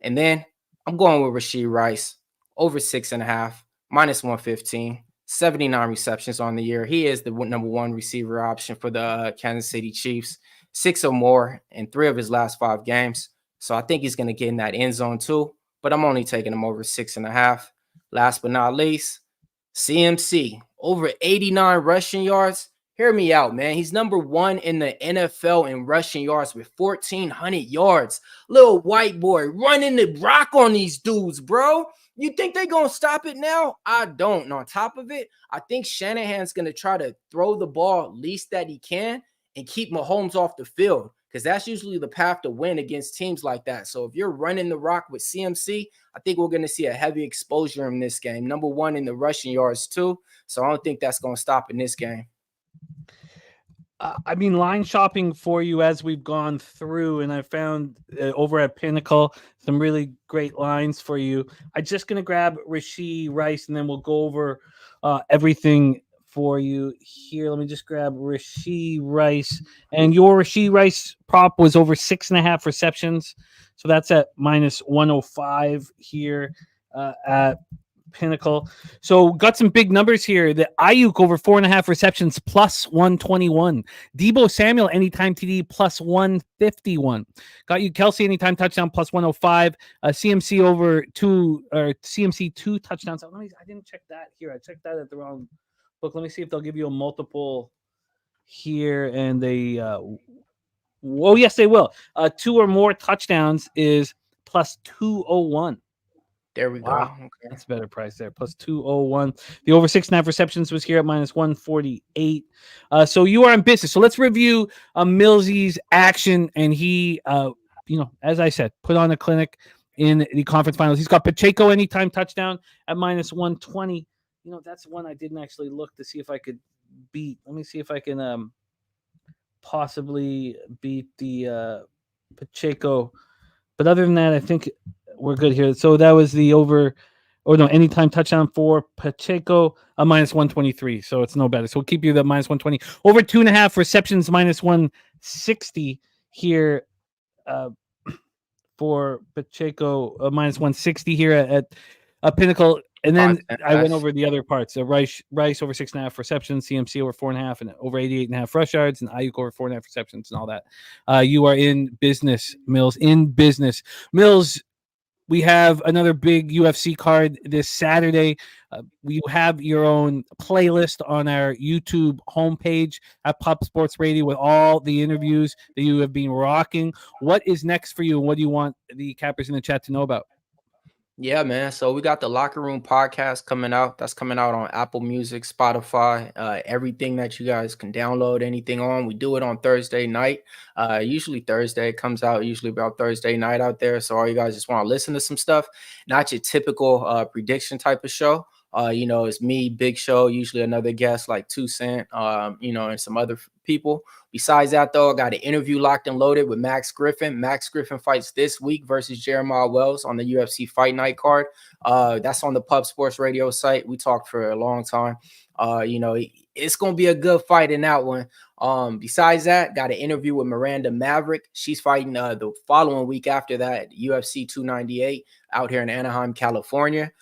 And then I'm going with Rashee Rice over 6.5, -115. 79 receptions on the year. He is the number 1 receiver option for the Kansas City Chiefs. 6 or more in 3 of his last 5 games. So I think he's going to get in that end zone too, but I'm only taking him over 6.5. Last but not least, CMC over 89 rushing yards. Hear me out, man. He's number 1 in the NFL in rushing yards with 1,400 yards. Little white boy running the rock on these dudes, bro. You think they're going to stop it now? I don't. And on top of it, I think Shanahan's going to try to throw the ball least that he can and keep Mahomes off the field, because that's usually the path to win against teams like that. So if you're running the rock with CMC, I think we're going to see a heavy exposure in this game. Number 1 in the rushing yards too. So I don't think that's going to stop in this game. I mean, line shopping for you as we've gone through, and I found over at Pinnacle some really great lines for you. I'm just going to grab Rashee Rice, and then we'll go over everything for you here. Let me just grab Rashee Rice. And your Rashee Rice prop was over 6.5 receptions. So that's at -105 here at Pinnacle. So got some big numbers here. The Ayuk over 4.5 receptions +121. Deebo Samuel anytime TD +151. Got you Kelce anytime touchdown +105. CMC over 2 or CMC 2 touchdowns. I didn't check that here. I checked that at the wrong book. Let me see if they'll give you a multiple here. And they oh yes, they will. 2 or more touchdowns is +201. There we go. Okay. That's a better price there. +201. The over 6.5 receptions was here at -148. So you are in business. So let's review Millsy's action. And he, as I said, put on a clinic in the conference finals. He's got Pacheco anytime touchdown at -120. That's one I didn't actually look to see if I could beat. Let me see if I can possibly beat the Pacheco. But other than that, I think we're good here. So that was the over, anytime touchdown for Pacheco, -123. So it's no better. So we'll keep you the -120. Over 2.5 receptions, -160 here for Pacheco, -160 here at Pinnacle. And then I went over the other parts. So Rice over 6.5 receptions, CMC over 4.5, and over 88.5 rush yards, and Ayuk over 4.5 receptions, and all that. You are in business, Mills. In business, Mills. We have another big UFC card this Saturday. You have your own playlist on our YouTube homepage at Pub Sports Radio with all the interviews that you have been rocking. What is next for you, and what do you want the cappers in the chat to know about? Yeah, man. So we got the Locker Room podcast coming out. That's coming out on Apple Music, Spotify, everything that you guys can download anything on. We do it on Thursday night. Usually Thursday. It comes out usually about Thursday night out there. So all you guys just want to listen to some stuff, not your typical prediction type of show. It's me, Big Show, usually another guest like 2 Cent, and some other people. Besides that, though, I got an interview locked and loaded with Max Griffin. Max Griffin fights this week versus Jeremiah Wells on the UFC Fight Night card. That's on the Pub Sports Radio site. We talked for a long time. It's going to be a good fight in that one. Besides that, got an interview with Miranda Maverick. She's fighting the following week after that, UFC 298 out here in Anaheim, California.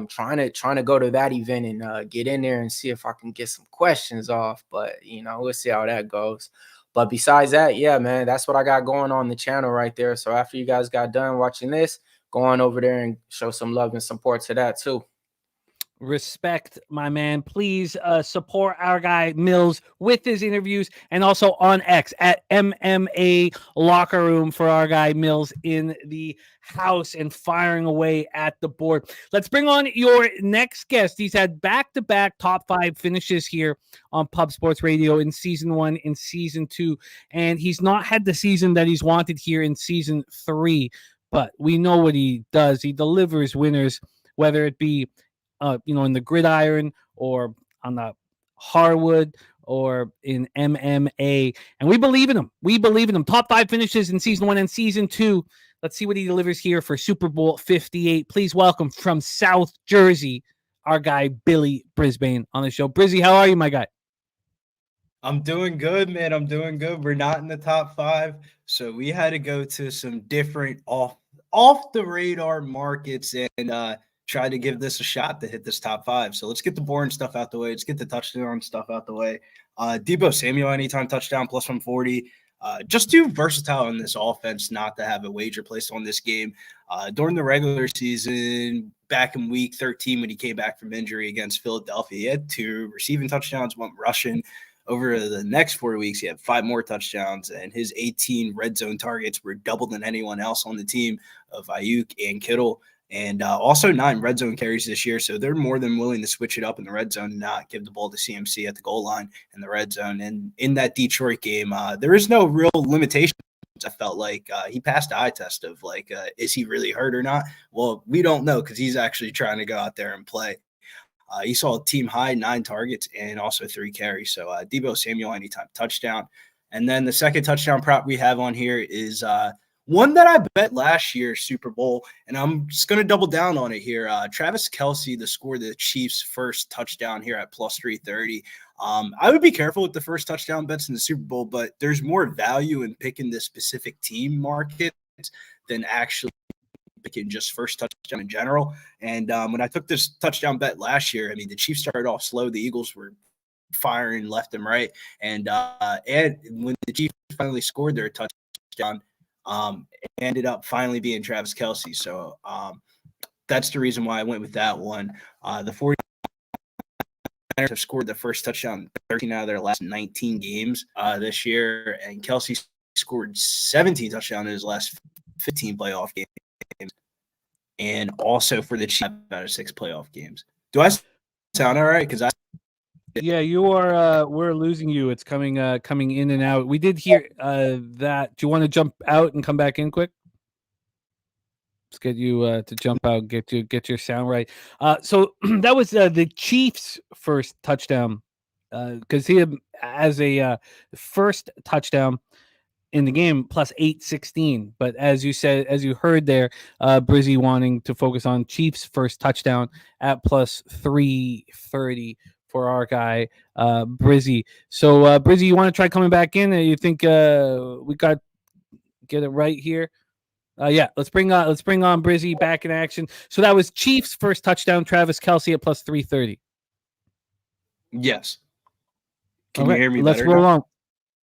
Trying to go to that event and get in there and see if I can get some questions off, but we'll see how that goes. But besides that, yeah, man, that's what I got going on the channel right there. So after you guys got done watching this, go on over there and show some love and support to that too. Respect, my man. Please support our guy Mills with his interviews, and also on X at MMA Locker Room for our guy Mills in the house and firing away at the board. Let's bring on your next guest. He's had back-to-back top 5 finishes here on Pub Sports Radio in season 1 and season 2, and he's not had the season that he's wanted here in season 3, but we know what he does. He delivers winners, whether it be in the gridiron or on the hardwood or in MMA, and we believe in him. We believe in him. Top 5 finishes in season 1 and season 2. Let's see what he delivers here for Super Bowl 58. Please welcome from South Jersey, our guy Billy Brisbane on the show. Brizzy, how are you, my guy? I'm doing good, man. I'm doing good. We're not in the top 5, so we had to go to some different off the radar markets and try to give this a shot to hit this top 5. So let's get the boring stuff out the way. Let's get the touchdown stuff out the way. Deebo Samuel anytime touchdown plus 140. Just too versatile in this offense not to have a wager placed on this game. During the regular season, back in week 13 when he came back from injury against Philadelphia, he had 2 receiving touchdowns, 1 rushing. Over the next 4 weeks, he had 5 more touchdowns, and his 18 red zone targets were double than anyone else on the team of Ayuk and Kittle, and also 9 red zone carries this year. So they're more than willing to switch it up in the red zone and not give the ball to CMC at the goal line in the red zone. And in that Detroit game, there is no real limitation. I felt like he passed the eye test of like, is he really hurt or not? Well, we don't know because he's actually trying to go out there and play. He saw a team high 9 targets and also 3 carries. So Deebo Samuel anytime touchdown. And then the second touchdown prop we have on here is one that I bet last year Super Bowl, and I'm just going to double down on it here. Travis Kelce to score the Chiefs' first touchdown here at plus 330. I would be careful with the first touchdown bets in the Super Bowl, but there's more value in picking the specific team market than actually picking just first touchdown in general. And when I took this touchdown bet last year, I mean, the Chiefs started off slow. The Eagles were firing left and right. And when the Chiefs finally scored their touchdown, it ended up finally being Travis Kelce. So that's the reason why I went with that one. The 49ers have scored the first touchdown 13 out of their last 19 games this year. And Kelce scored 17 touchdowns in his last 15 playoff games. And also for the Chiefs out of 6 playoff games. Do I sound all right? Because yeah, you are. We're losing you. It's coming in and out. We did hear that. Do you want to jump out and come back in quick? Let's get you to jump out. Get your sound right. So that was the Chiefs' first touchdown because he has a first touchdown in the game plus 816. But as you said, as you heard there, Brizzy wanting to focus on Chiefs' first touchdown at plus 330 for our guy Brizzy. So Brizzy, you want to try coming back in? You think we got get it right here? Yeah, let's bring on Brizzy back in action. So that was Chiefs' first touchdown, Travis Kelce at plus 330. Yes. Can you hear me? Let's roll on.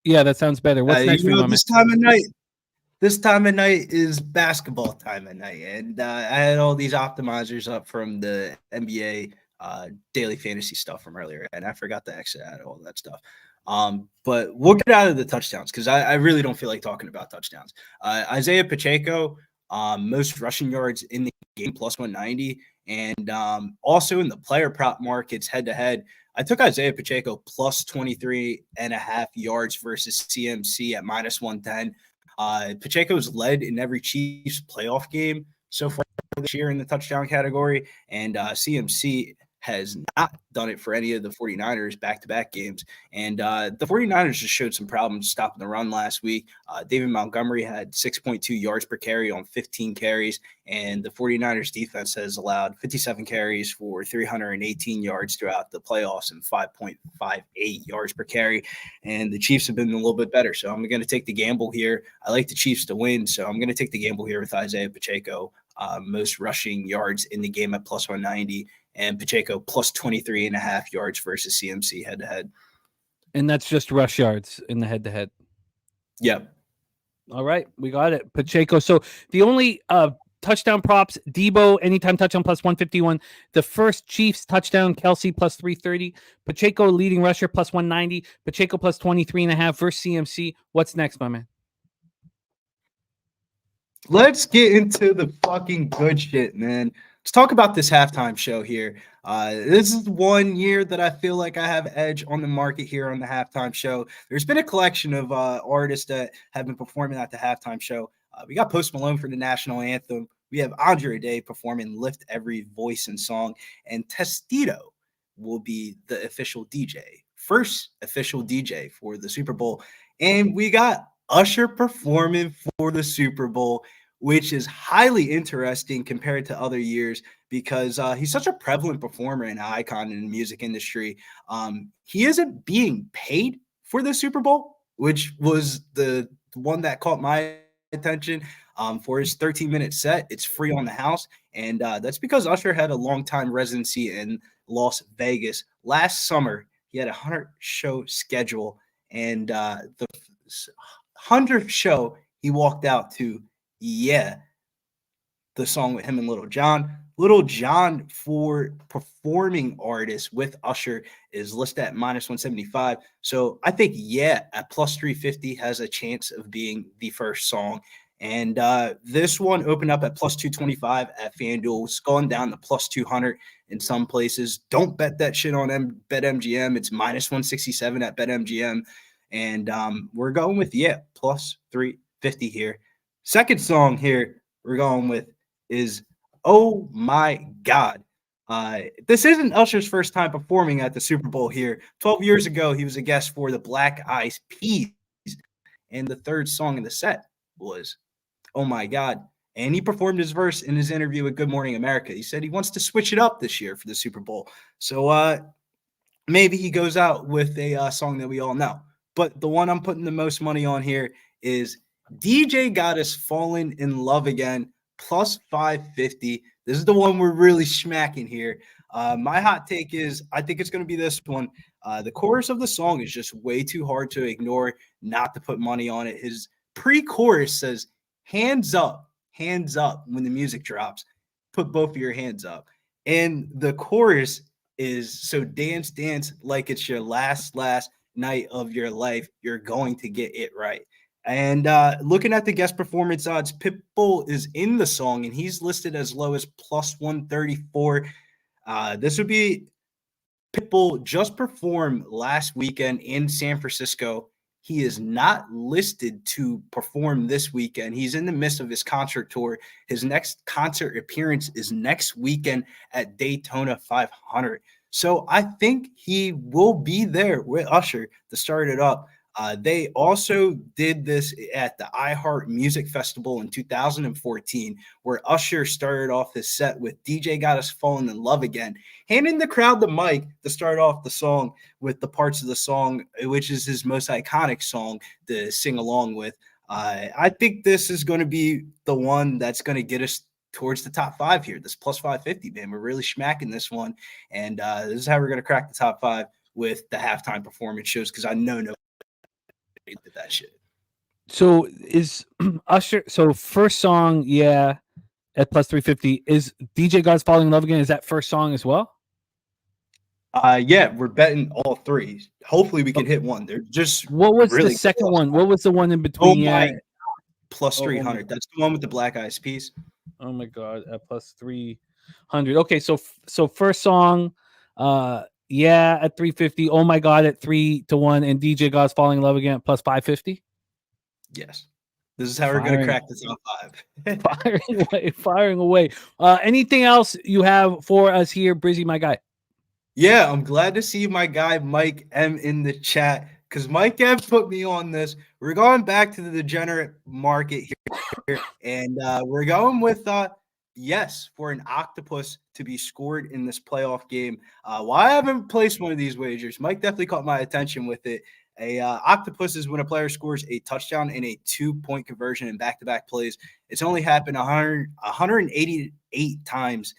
Yeah, that sounds better. What's next for you, this time of night? This time of night is basketball time at night, and I had all these optimizers up from the NBA daily fantasy stuff from earlier, and I forgot to exit out all that stuff. But we'll get out of the touchdowns because I really don't feel like talking about touchdowns. Isaiah Pacheco, most rushing yards in the game, plus 190, and also in the player prop markets head to head. I took Isaiah Pacheco plus 23.5 yards versus CMC at minus 110. Pacheco's led in every Chiefs playoff game so far this year in the touchdown category, and CMC has not done it for any of the 49ers back-to-back games. And the 49ers just showed some problems stopping the run last week. David Montgomery had 6.2 yards per carry on 15 carries, and the 49ers defense has allowed 57 carries for 318 yards throughout the playoffs and 5.58 yards per carry. And the Chiefs have been a little bit better. So I'm going to take the gamble here. I like the Chiefs to win, so I'm going to take the gamble here with Isaiah Pacheco, most rushing yards in the game at plus 190. And Pacheco plus 23.5 yards versus CMC head-to-head. And that's just rush yards in the head-to-head. Yep. All right, we got it. Pacheco. So the only touchdown props, Deebo, anytime touchdown plus 151. The first Chiefs touchdown, Kelce plus 330. Pacheco leading rusher plus 190. Pacheco plus 23.5 versus CMC. What's next, my man? Let's get into the fucking good shit, man. Let's talk about this halftime show here. This is 1 year that I feel like I have edge on the market here on the halftime show. There's been a collection of artists that have been performing at the halftime show. We got Post Malone for the national anthem. We have Andre Day performing Lift Every Voice and Song. And Testito will be the official DJ, first official DJ for the Super Bowl. And we got Usher performing for the Super Bowl, which is highly interesting compared to other years because he's such a prevalent performer and icon in the music industry. He isn't being paid for the Super Bowl, which was the one that caught my attention. For his 13-minute set, it's free on the house, and that's because Usher had a long-time residency in Las Vegas. Last summer, he had a 100-show schedule, and the 100th show, he walked out to the song with him and Little John. Little John, for performing artists with Usher, is listed at -175. So I think at +350 has a chance of being the first song. And this one opened up at +225 at FanDuel. It's gone down to +200 in some places. Don't bet that shit on BetMGM. It's -167 at BetMGM. And we're going with +350 here. Second song here we're going with is Oh My God. This isn't Usher's first time performing at the Super Bowl here. 12 years ago, he was a guest for the Black Eyed Peas. And the third song in the set was Oh My God. And he performed his verse in his interview with Good Morning America. He said he wants to switch it up this year for the Super Bowl. So maybe he goes out with a song that we all know. But the one I'm putting the most money on here is DJ Got Us Falling in Love Again, +550. This is the one we're really smacking here. My hot take is I think it's going to be this one. The chorus of the song is just way too hard to ignore, not to put money on it. His pre-chorus says, hands up when the music drops. Put both of your hands up. And the chorus is, so dance like it's your last night of your life. You're going to get it right. And looking at the guest performance odds, Pitbull is in the song, and he's listed as low as +134. This would be Pitbull just performed last weekend in San Francisco. He is not listed to perform this weekend. He's in the midst of his concert tour. His next concert appearance is next weekend at Daytona 500. So I think he will be there with Usher to start it up. They also did this at the iHeart Music Festival in 2014, where Usher started off his set with DJ Got Us Falling in Love Again, handing the crowd the mic to start off the song with the parts of the song, which is his most iconic song to sing along with. I think this is going to be the one that's going to get us towards the top 5 here, this +550, man. We're really smacking this one, and this is how we're going to crack the top 5 with the halftime performance shows, because I know nobody did that shit. So is Usher, so first song, at +350, is DJ God's Falling in Love Again, is that first song as well? We're betting all three. Hopefully we can hit one. They're just what was really the second one? What was the one in between? +300. That's the one with the Black Eyed Peas. Oh my God, at +300. Okay, so first song, at 350. Oh my God, at 3-1, and DJ God's Falling in Love Again at +550. Yes, this is how we're going to crack the top 5. Firing away. Anything else you have for us here, Brizzy, my guy? Yeah, I'm glad to see my guy Mike M in the chat, because Mike M put me on this. We're going back to the degenerate market here, and we're going with yes for an octopus to be scored in this playoff game. Why I haven't placed one of these wagers? Mike definitely caught my attention with it. A octopus is when a player scores a touchdown and a 2-point conversion in back-to-back plays. It's only happened 188 times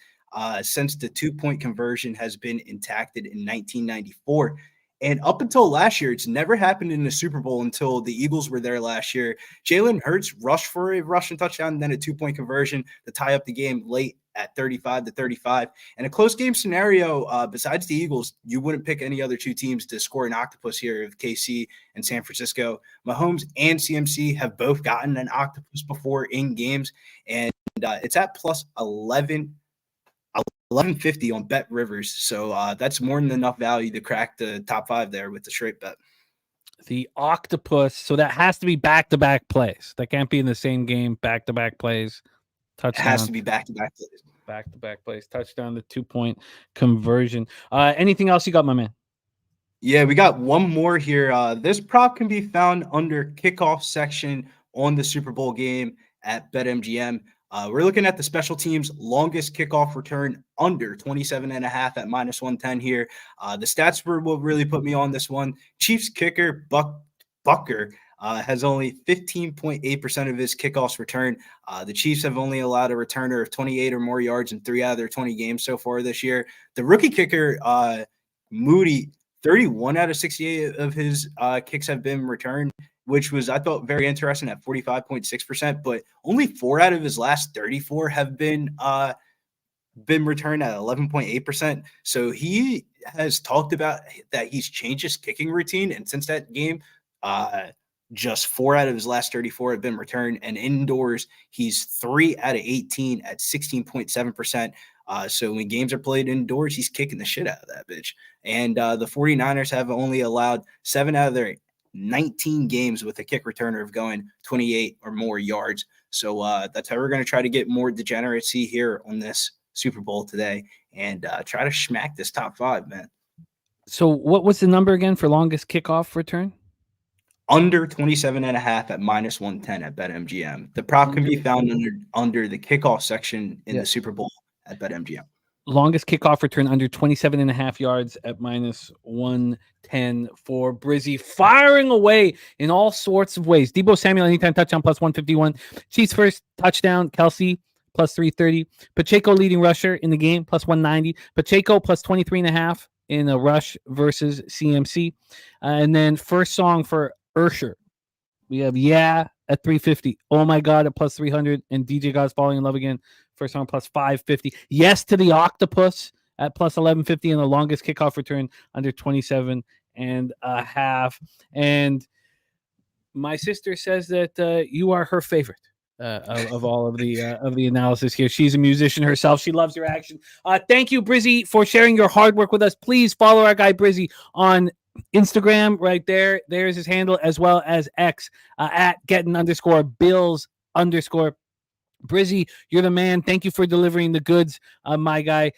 since the 2-point conversion has been enacted in 1994. And up until last year, it's never happened in the Super Bowl until the Eagles were there last year. Jalen Hurts rushed for a rushing touchdown and then a 2-point conversion to tie up the game late at 35-35. And a close game scenario, besides the Eagles, you wouldn't pick any other two teams to score an octopus here of KC and San Francisco. Mahomes and CMC have both gotten an octopus before in games, and it's at +1150 on Bet Rivers. So that's more than enough value to crack the top 5 there with the straight bet. The octopus. So that has to be back-to-back plays. That can't be in the same game, back-to-back plays. Touchdown. It has to be back-to-back plays. Back-to-back plays. Touchdown, the 2-point conversion. Anything else you got, my man? Yeah, we got one more here. This prop can be found under kickoff section on the Super Bowl game at BetMGM. We're looking at the special teams longest kickoff return under 27.5 at -110 here. The stats were what really put me on this one. Chiefs kicker Bucker has only 15.8% of his kickoffs returned. The Chiefs have only allowed a returner of 28 or more yards in 3 out of their 20 games so far this year. The rookie kicker, Moody, 31 out of 68 of his kicks have been returned, which was, I thought, very interesting at 45.6%, but only 4 out of his last 34 have been returned at 11.8%. So he has talked about that he's changed his kicking routine, and since that game, just 4 out of his last 34 have been returned, and indoors, he's 3 out of 18 at 16.7%. So when games are played indoors, he's kicking the shit out of that bitch. And the 49ers have only allowed 7 out of their 19 games with a kick returner of going 28 or more yards. So that's how we're going to try to get more degeneracy here on this Super Bowl today and try to smack this top 5, man. So what was the number again for longest kickoff return? Under 27.5 at -110 at BetMGM. The prop can be found under the kickoff section in the Super Bowl at BetMGM. Longest kickoff return under 27.5 yards at -110 for Brizzy, firing away in all sorts of ways. Deebo Samuel, anytime touchdown, +151. Chiefs first touchdown, Kelsey, +330. Pacheco leading rusher in the game, +190. Pacheco, +23.5 in a rush versus CMC. And then first song for Ursher. We have at 350. Oh my God at +300. And DJ God's Falling in Love Again. First song +550. Yes to the Octopus at +1150, and the longest kickoff return under 27.5. And my sister says that you are her favorite of all of the analysis here. She's a musician herself. She loves your action. Thank you, Brizzy, for sharing your hard work with us. Please follow our guy Brizzy on Instagram right there. There's his handle, as well as X at getting_Bills_. Brizzy, you're the man. Thank you for delivering the goods, my guy.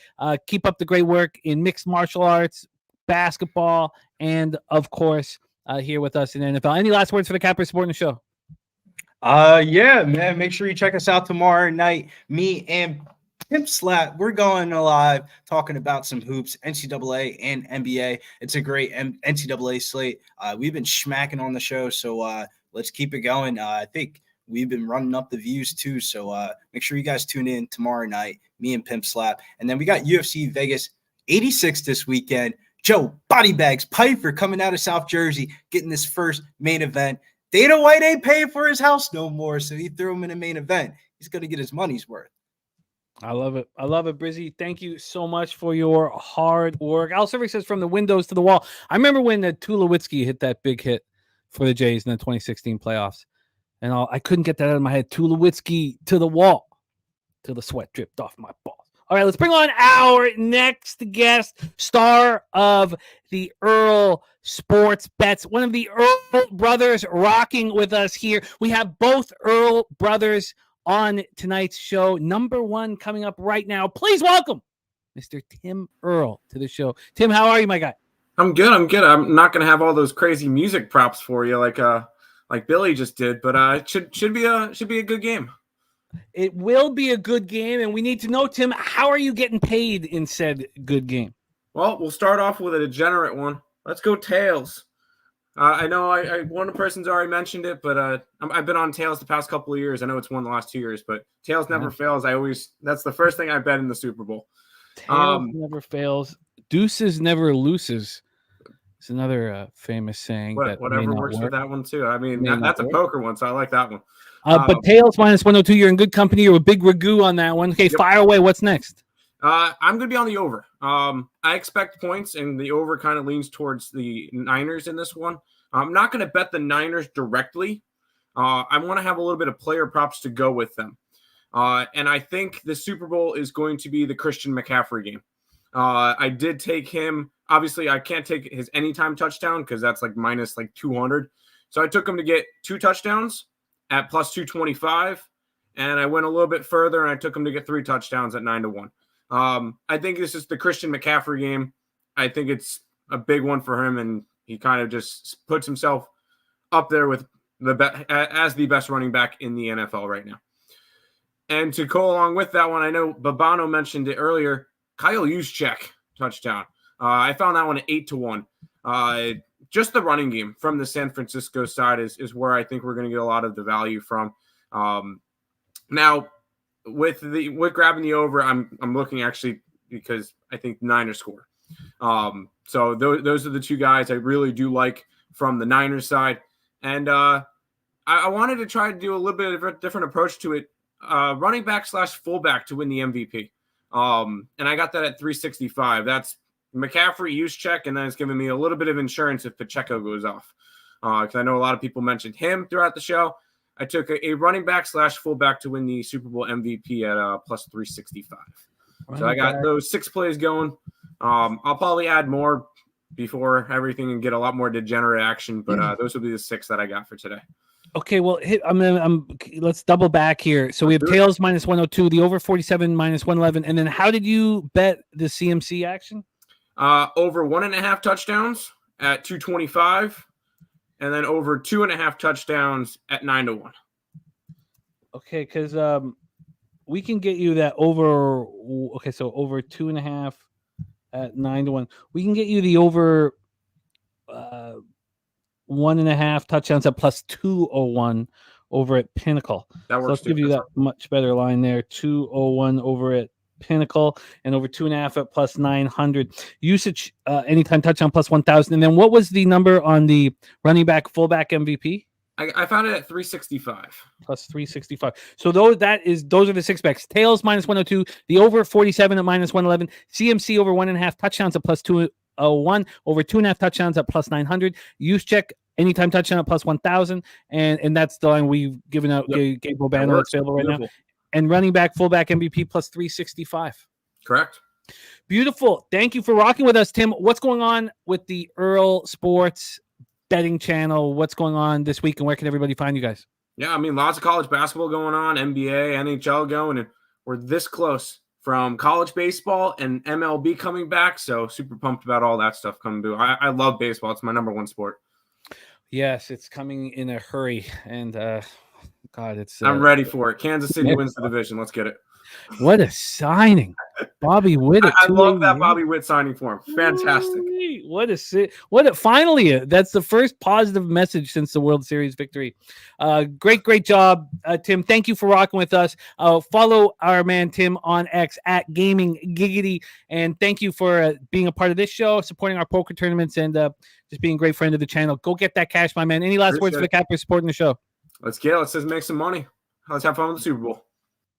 Keep up the great work in mixed martial arts, basketball, and of course, here with us in NFL. Any last words for the Cappers supporting the show? Yeah, man. Make sure you check us out tomorrow night. Me and Pimp Slap, we're going live talking about some hoops, NCAA and NBA. It's a great NCAA slate. We've been smacking on the show, so let's keep it going. I think we've been running up the views too, so make sure you guys tune in tomorrow night, me and Pimp Slap. And then we got UFC Vegas 86 this weekend. Joe Body Bags Piper coming out of South Jersey, getting this first main event. Dana White ain't paying for his house no more, so he threw him in a main event. He's going to get his money's worth. I love it. I love it, Brizzy. Thank you so much for your hard work. Al Silver says from the windows to the wall. I remember when Tulowitzki hit that big hit for the Jays in the 2016 playoffs. And I couldn't get that out of my head. Tulowitzki to the wall till the sweat dripped off my balls. All right, let's bring on our next guest, star of the Earl Sports Bets, one of the Earl brothers rocking with us here. We have both Earl brothers on tonight's show. Number one coming up right now. Please welcome Mr. Tim Earl to the show. Tim, how are you, my guy? I'm good. I'm not going to have all those crazy music props for you like Billy just did, but it should be a good game. It will be a good game, and we need to know, Tim, how are you getting paid in said good game? Well, we'll start off with a degenerate one. Let's go tails. I know one person's already mentioned it, but I've been on tails the past couple of years. I know it's won the last 2 years, but tails never fails. That's the first thing I bet in the Super Bowl. Tails never fails. Deuces never loses. It's another famous saying. Whatever works for that one too. I mean, that's a poker one, so I like that one. But tails -102. You're in good company. You're a big ragu on that one. Okay, yep. Fire away. What's next? I'm going to be on the over. I expect points, and the over kind of leans towards the Niners in this one. I'm not going to bet the Niners directly. I want to have a little bit of player props to go with them. And I think the Super Bowl is going to be the Christian McCaffrey game. I did take him. Obviously, I can't take his anytime touchdown because that's minus 200. So I took him to get 2 touchdowns at +225. and I went a little bit further, and I took him to get 3 touchdowns at 9-1. I think this is the Christian McCaffrey game. I think it's a big one for him, and he kind of just puts himself up there with as the best running back in the NFL right now. And to go along with that one, I know Babano mentioned it earlier, Kyle Juszczyk touchdown. I found that one at 8-1. Just the running game from the San Francisco side is where I think we're going to get a lot of the value from. Now, with grabbing the over, I'm looking actually because I think the Niners score. So those are the 2 guys I really do like from the Niners side. And I wanted to try to do a little bit of a different approach to it. Running back / fullback to win the MVP. And I got that at 365. That's McCaffrey, Juszczyk, and then it's giving me a little bit of insurance if Pacheco goes off. Because I know a lot of people mentioned him throughout the show. I took a running back / fullback to win the Super Bowl MVP at plus 365. So I got those 6 plays going. I'll probably add more before everything and get a lot more degenerate action, but those will be the 6 that I got for today. Okay, well, let's double back here. So we have tails minus 102, the over 47 minus 111, and then how did you bet the CMC action? Over 1.5 touchdowns at 225, and then over 2.5 touchdowns at 9-1. Okay, because we can get you that over. Okay, so over 2.5 at 9-1. We can get you the over 1.5 touchdowns at plus 201 over at Pinnacle. That works. So let's give you that much better line there. 201 over at Pinnacle and over 2.5 at plus 900. Usage anytime touchdown plus 1,000. And then what was the number on the running back fullback MVP? I found it at 365. Plus 365. So those are the 6 backs. Tails minus 102. The over 47 at minus 111. CMC over 1.5 touchdowns at plus 201. Over 2.5 touchdowns at plus 900. Juszczyk anytime touchdown at plus 1,000. And that's the line we've given out. Yep. Gabe Bobano that's available right now. And running back fullback MVP plus 365. Correct. Beautiful. Thank you for rocking with us, Tim. What's going on with the Earl Sports betting channel? What's going on this week, and where can everybody find you guys? Yeah, I mean, lots of college basketball going on, NBA, NHL going, and we're this close from college baseball and MLB coming back. So super pumped about all that stuff coming through. I love baseball. It's my number 1 sport. Yes, it's coming in a hurry, and God, it's. I'm ready for it. Kansas City wins the division. Let's get it. What a signing, Bobby Witt. I love that Bobby Witt signing for him. Fantastic. Finally, that's the first positive message since the World Series victory. Great job, Tim. Thank you for rocking with us. Follow our man Tim on X at Gaming Giggity, and thank you for being a part of this show, supporting our poker tournaments, and just being a great friend of the channel. Go get that cash, my man. Any last words for the Capper supporting the show? Let's get it. Let's just make some money. Let's have fun with the Super Bowl.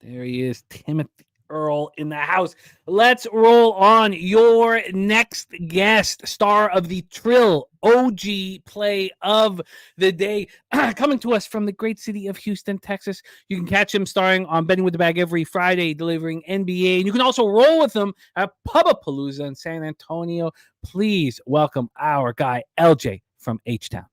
There he is, Timothy Earl in the house. Let's roll on. Your next guest, star of the Trill OG play of the day, coming to us from the great city of Houston, Texas. You can catch him starring on Betting with the Bag every Friday, delivering NBA. And you can also roll with him at Pubapalooza in San Antonio. Please welcome our guy, LJ from H-Town.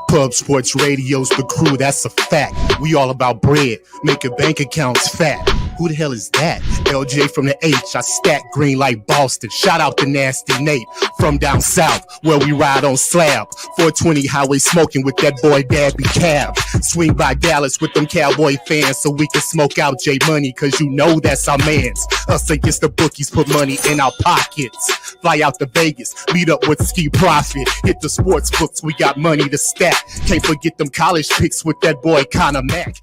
Pub Sports Radio's the crew, that's a fact. We all about bread, making bank accounts fat. Who the hell is that? LJ from the H, I stack green like Boston. Shout out to Nasty Nate from down south, where we ride on slab. 420 highway smoking with that boy Dabby Cab. Swing by Dallas with them Cowboy fans so we can smoke out J Money, cause you know that's our mans. Us against the bookies, put money in our pockets. Fly out to Vegas, meet up with Ski Profit. Hit the sports books, we got money to stack. Can't forget them college picks with that boy Connor Mack.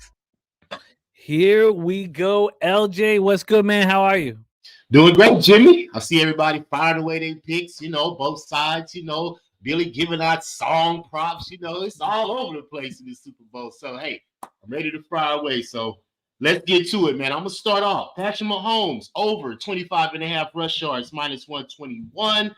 Here we go, LJ. What's good, man? How are you? Doing great, Jimmy. I see everybody firing away their picks, both sides, Billy giving out song props, it's all over the place in the Super Bowl. So, hey, I'm ready to fire away. So, let's get to it, man. I'm going to start off. Patrick Mahomes, over 25.5 rush yards, minus 121.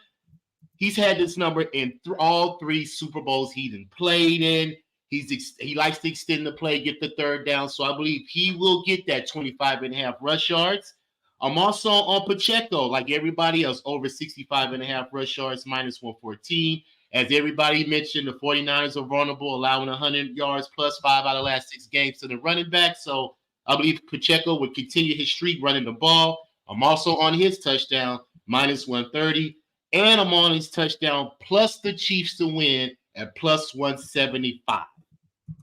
He's had this number in all 3 Super Bowls he's played in. He likes to extend the play, get the third down. So I believe he will get that 25.5 rush yards. I'm also on Pacheco, like everybody else, over 65.5 rush yards, minus 114. As everybody mentioned, the 49ers are vulnerable, allowing 100 yards plus 5 out of the last 6 games to the running back. So I believe Pacheco would continue his streak running the ball. I'm also on his touchdown, minus 130. And I'm on his touchdown plus the Chiefs to win at plus 175.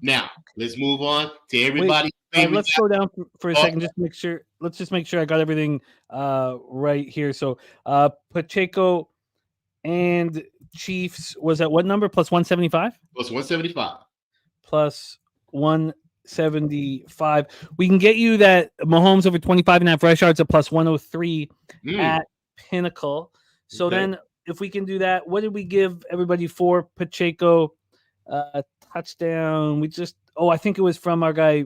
Now, let's move on to everybody's favorite. Let's go down for a second, just to make sure. Let's just make sure I got everything right here. So Pacheco and Chiefs was at what number? Plus 175? Plus 175. Plus 175. We can get you that Mahomes over 25.5 rush yards at plus 103 at Pinnacle. So then if we can do that, what did we give everybody for Pacheco touchdown? I think it was from our guy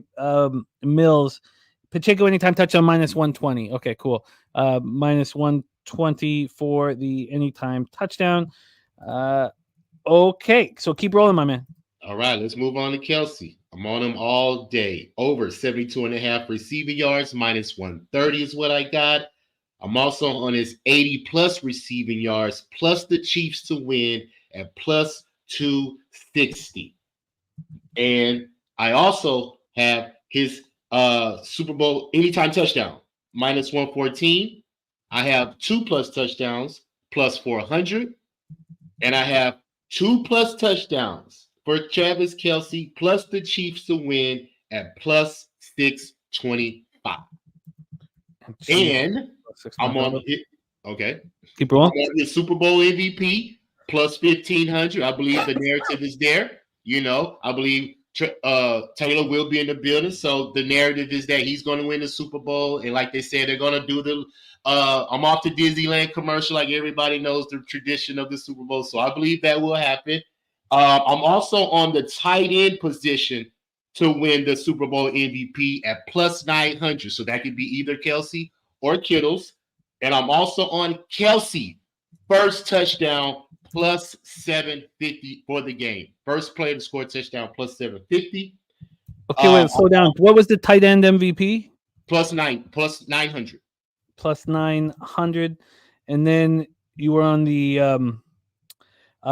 Mills. Pacheco anytime touchdown minus 120. Okay, cool. Minus 120 for the anytime touchdown. Okay, so keep rolling, my man. All right, let's move on to Kelsey. I'm on him all day. Over 72.5 receiving yards, minus 130 is what I got. I'm also on his 80+ receiving yards, plus the Chiefs to win at plus 260. And I also have his Super Bowl anytime touchdown, minus 114. I have 2+ touchdowns, plus 400. And I have 2+ touchdowns for Travis Kelce, plus the Chiefs to win at plus 625. And I'm on it. Okay. Keep rolling. I'm on the Super Bowl MVP, plus 1,500. I believe the narrative is there. I believe Taylor will be in the building. So the narrative is that he's going to win the Super Bowl. And like they said, they're going to do the I'm off the Disneyland commercial. Like everybody knows the tradition of the Super Bowl. So I believe that will happen. I'm also on the tight end position to win the Super Bowl MVP at plus 900. So that could be either Kelce or Kittles. And I'm also on Kelce, first touchdown, plus 750 for the game. First player to score a touchdown, plus 750. Okay, wait, slow down. What was the tight end MVP? Plus 900. Plus 900. And then you were on the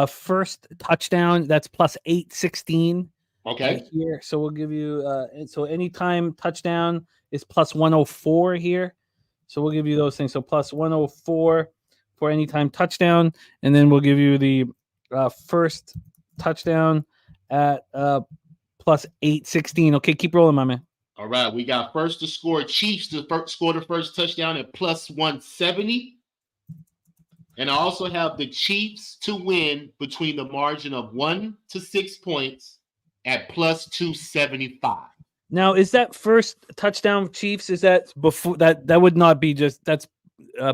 first touchdown. That's plus 816. Okay. Right here. So we'll give you so anytime touchdown is plus 104 here. So we'll give you those things. So plus 104 for anytime touchdown, and then we'll give you the first touchdown at plus 816. Okay, keep rolling, my man. All right, we got first to score Chiefs to score the first touchdown at plus 170. And I also have the Chiefs to win between the margin of 1 to 6 points at plus 275. Now, is that first touchdown Chiefs? Is that before that would not be that's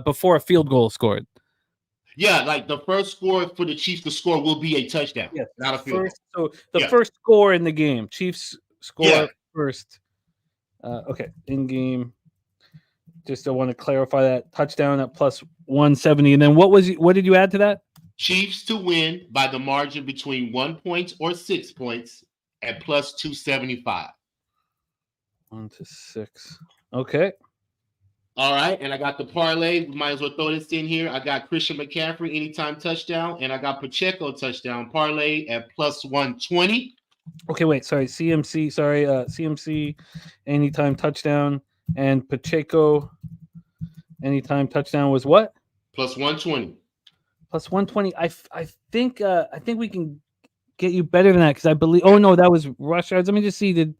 before a field goal scored? Yeah, like the first score for the Chiefs to score will be a touchdown, not a field goal. So the first score in the game, Chiefs score first. Okay, in game. Just I want to clarify that touchdown at plus 170. And then what did you add to that? Chiefs to win by the margin between 1 point or 6 points at plus 275. 1 to 6. Okay. All right. And I got the parlay. We might as well throw this in here. I got Christian McCaffrey anytime touchdown, and I got Pacheco touchdown parlay at plus 120. Okay, wait. Sorry. CMC. Sorry. CMC anytime touchdown and Pacheco anytime touchdown was what? Plus 120. Plus 120. I think we can get you better than that because I believe. Oh no, that was rush yards. Let me just see. Did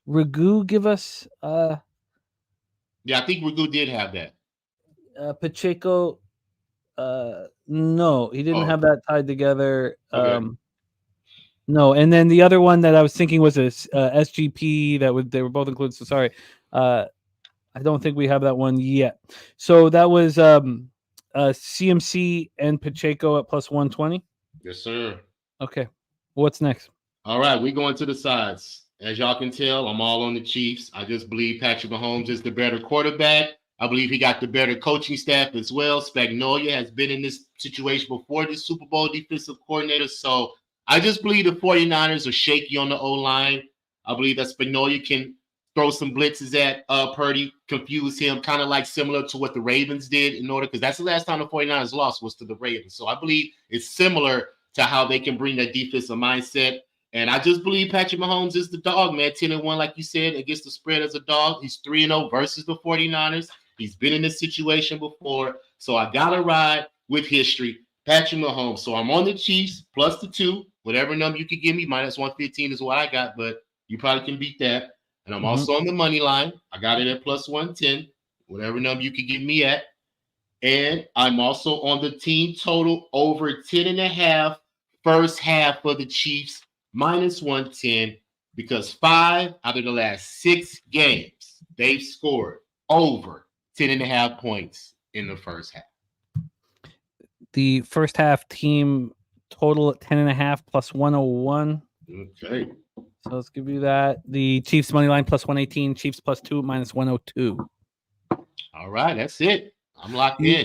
Ragu give us? Yeah, I think Ragu did have that. Pacheco. No, he didn't have that tied together. Okay. No, and then the other one that I was thinking was a SGP they were both included. So sorry, I don't think we have that one yet. So that was CMC and Pacheco at plus 120. Yes, sir. Okay, what's next? All right, we going to the sides. As y'all can tell, I'm all on the Chiefs. I just believe Patrick Mahomes is the better quarterback. I believe he got the better coaching staff as well. Spagnuolo has been in this situation before, the Super Bowl defensive coordinator. So I just believe the 49ers are shaky on the O-line. I believe that Spagnuolo can throw some blitzes at Purdy, confuse him, kind of like similar to what the Ravens did because that's the last time the 49ers lost was to the Ravens. So I believe it's similar to how they can bring that defensive mindset. And I just believe Patrick Mahomes is the dog, man. 10-1, like you said, against the spread as a dog. He's 3-0 versus the 49ers. He's been in this situation before. So I got to ride with history, Patrick Mahomes. So I'm on the Chiefs plus the 2. Whatever number you could give me, minus 115 is what I got, but you probably can beat that. And I'm also on the money line. I got it at plus 110, whatever number you could give me at. And I'm also on the team total over 10.5 first half for the Chiefs, minus 110, because 5 out of the last 6 games, they've scored over 10.5 points in the first half. The first half team total at 10.5 plus 101. Okay. So let's give you that. The Chiefs money line plus 118, Chiefs plus 2 minus 102. All right, that's it. I'm locked in.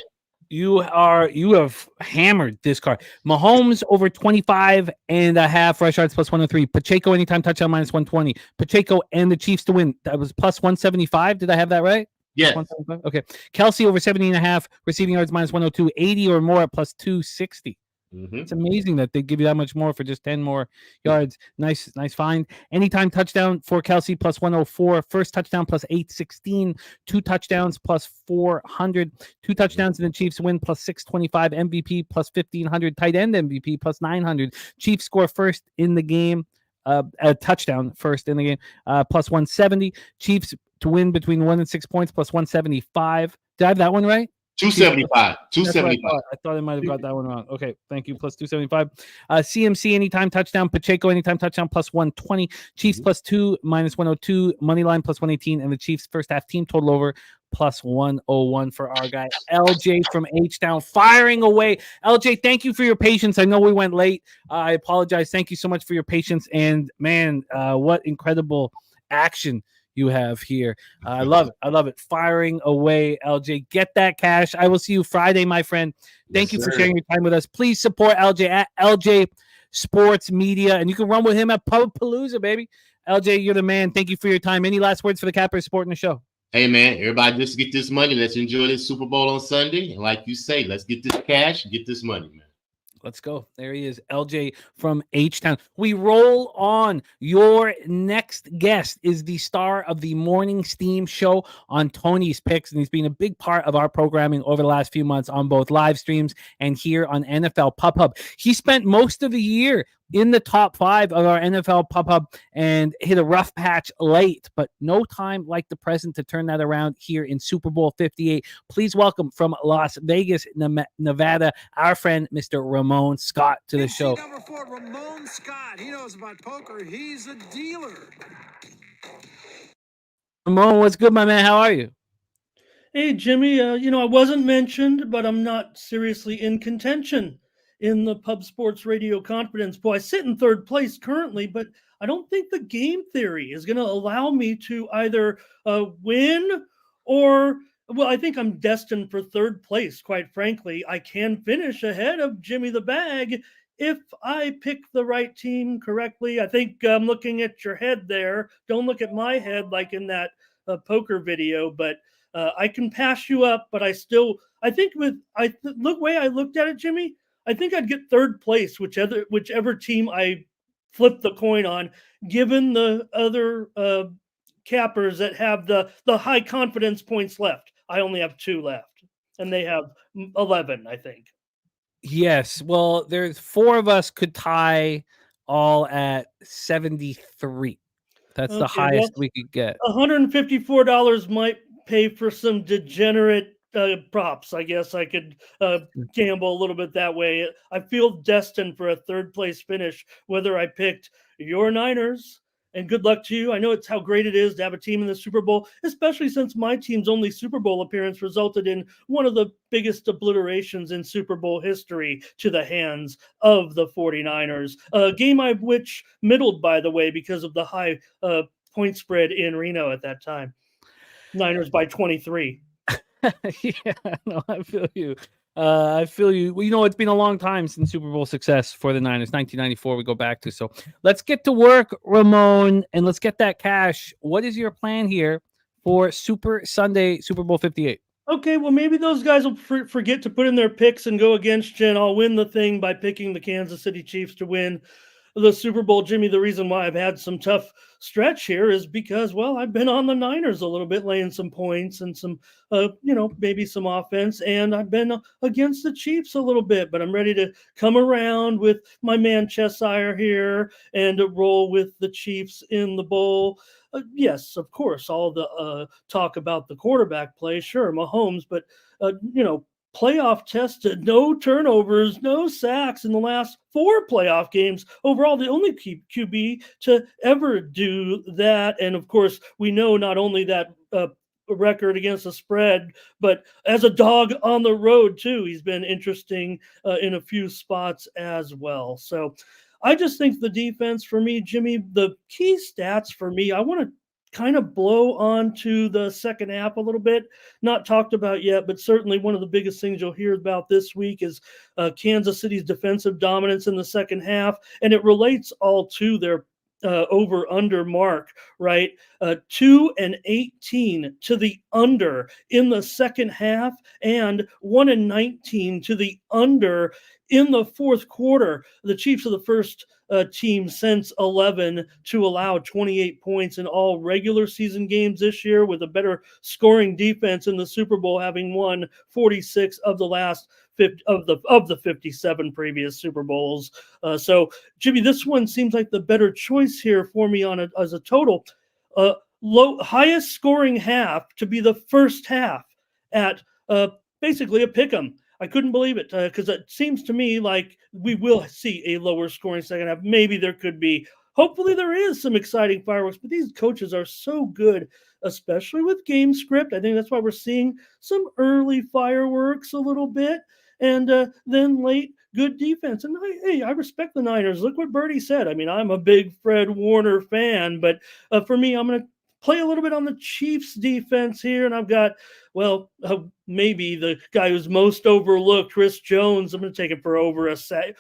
You have hammered this card. Mahomes over 25.5 rush yards plus 103. Pacheco anytime touchdown minus 120. Pacheco and the Chiefs to win. That was plus 175. Did I have that right? Yes. Okay. Kelsey over 70.5 receiving yards minus 102. 80 or more at plus 260. It's amazing that they give you that much more for just 10 more yards. Nice find. Anytime touchdown for Kelsey plus 104. First touchdown plus 816. 2 touchdowns plus 400. 2 touchdowns in the Chiefs win plus 625. MVP plus 1500. Tight end MVP plus 900. Chiefs score first in the game. A touchdown first in the game. Plus 170. Chiefs to win between 1 and 6 points plus 175. Did I have that one right? 275. 275. I thought I might have got that one wrong. Okay, thank you. Plus 275. CMC anytime touchdown. Pacheco anytime touchdown plus 120. Chiefs plus 2 minus 102. Money line plus 118. And the Chiefs first half team total over plus 101 for our guy LJ from H-Town firing away. LJ, thank you for your patience. I know we went late. I apologize. Thank you so much for your patience. And man, what incredible action you have here. I love it. Firing away, LJ. Get that cash. I will see you Friday, my friend. Thank you for sharing your time with us. Please support LJ at LJ Sports Media, and you can run with him at Pub Palooza, baby. LJ, you're the man. Thank you for your time. Any last words for the Cappers supporting the show? Hey, man, everybody, just get this money. Let's enjoy this Super Bowl on Sunday. And like you say, let's get this cash and get this money, man. Let's go. There he is, LJ from H-Town. We roll on. Your next guest is the star of the Morning Steam show on Tony's Picks, and he's been a big part of our programming over the last few months on both live streams and here on NFL Pub Hub. He spent most of the year in the top 5 of our NFL Pub Hub and hit a rough patch late, but no time like the present to turn that around here in Super Bowl 58. Please welcome from Las Vegas, Nevada, our friend, Mr. Ramon Scott to the show. Number 4, Ramon Scott. He knows about poker. He's a dealer. Ramon, what's good, my man? How are you? Hey, Jimmy, I wasn't mentioned, but I'm not seriously in contention in the Pub Sports Radio Confidence Poll. I sit in 3rd place currently, but I don't think the game theory is going to allow me to either win or, well, I think I'm destined for 3rd place, quite frankly. I can finish ahead of Jimmy the Bag if I pick the right team correctly. I think I'm looking at your head there. Don't look at my head like in that poker video, but I can pass you up, but I think the way I looked at it, Jimmy, I think I'd get 3rd place, whichever team I flip the coin on, given the other cappers that have the high confidence points left. I only have 2 left, and they have 11, I think. Yes. Well, there's 4 of us could tie all at 73. That's the highest we could get. $154 might pay for some degenerate props. I guess I could gamble a little bit that way. I feel destined for a 3rd place finish, whether I picked your Niners, and good luck to you. I know it's how great it is to have a team in the Super Bowl, especially since my team's only Super Bowl appearance resulted in one of the biggest obliterations in Super Bowl history to the hands of the 49ers. A game I which middled, by the way, because of the high point spread in Reno at that time. Niners by 23. Yeah, no, I feel you. Well, it's been a long time since Super Bowl success for the Niners. 1994 we go back to. So let's get to work, Ramon, and let's get that cash. What is your plan here for Super Bowl 58? Okay, well, maybe those guys will forget to put in their picks and go against you, and I'll win the thing by picking the Kansas City Chiefs to win the Super Bowl. Jimmy, the reason why I've had some tough stretch here is because, well, I've been on the Niners a little bit, laying some points and some, maybe some offense, and I've been against the Chiefs a little bit, but I'm ready to come around with my man Cheshire here and roll with the Chiefs in the bowl. Yes, of course, all the talk about the quarterback play, sure, Mahomes, but playoff tested, no turnovers, no sacks in the last 4 playoff games. Overall, the only QB to ever do that. And of course, we know not only that record against the spread, but as a dog on the road too. He's been interesting in a few spots as well. So I just think the defense for me, Jimmy, the key stats for me, I want to kind of blow on to the second half a little bit. Not talked about yet, but certainly one of the biggest things you'll hear about this week is Kansas City's defensive dominance in the second half, and it relates all to their over-under mark, right? 2-18 to the under in the second half, and 1-19 to the under in the fourth quarter. The Chiefs are the first team since 11 to allow 28 points in all regular season games this year, with a better scoring defense in the Super Bowl, having won 46 of the last 50 of the 57 previous Super Bowls. So, Jimmy, this one seems like the better choice here for me as a total. Highest scoring half to be the first half at basically a pick 'em. I couldn't believe it because it seems to me like we will see a lower scoring second half. Maybe there could be. Hopefully there is some exciting fireworks, but these coaches are so good, especially with game script. I think that's why we're seeing some early fireworks a little bit, and then late good defense. And I respect the Niners. Look what Birdie said. I mean, I'm a big Fred Warner fan, but for me, I'm going to play a little bit on the Chiefs defense here, and I've got, maybe the guy who's most overlooked, Chris Jones. I'm going to take it for over a sack.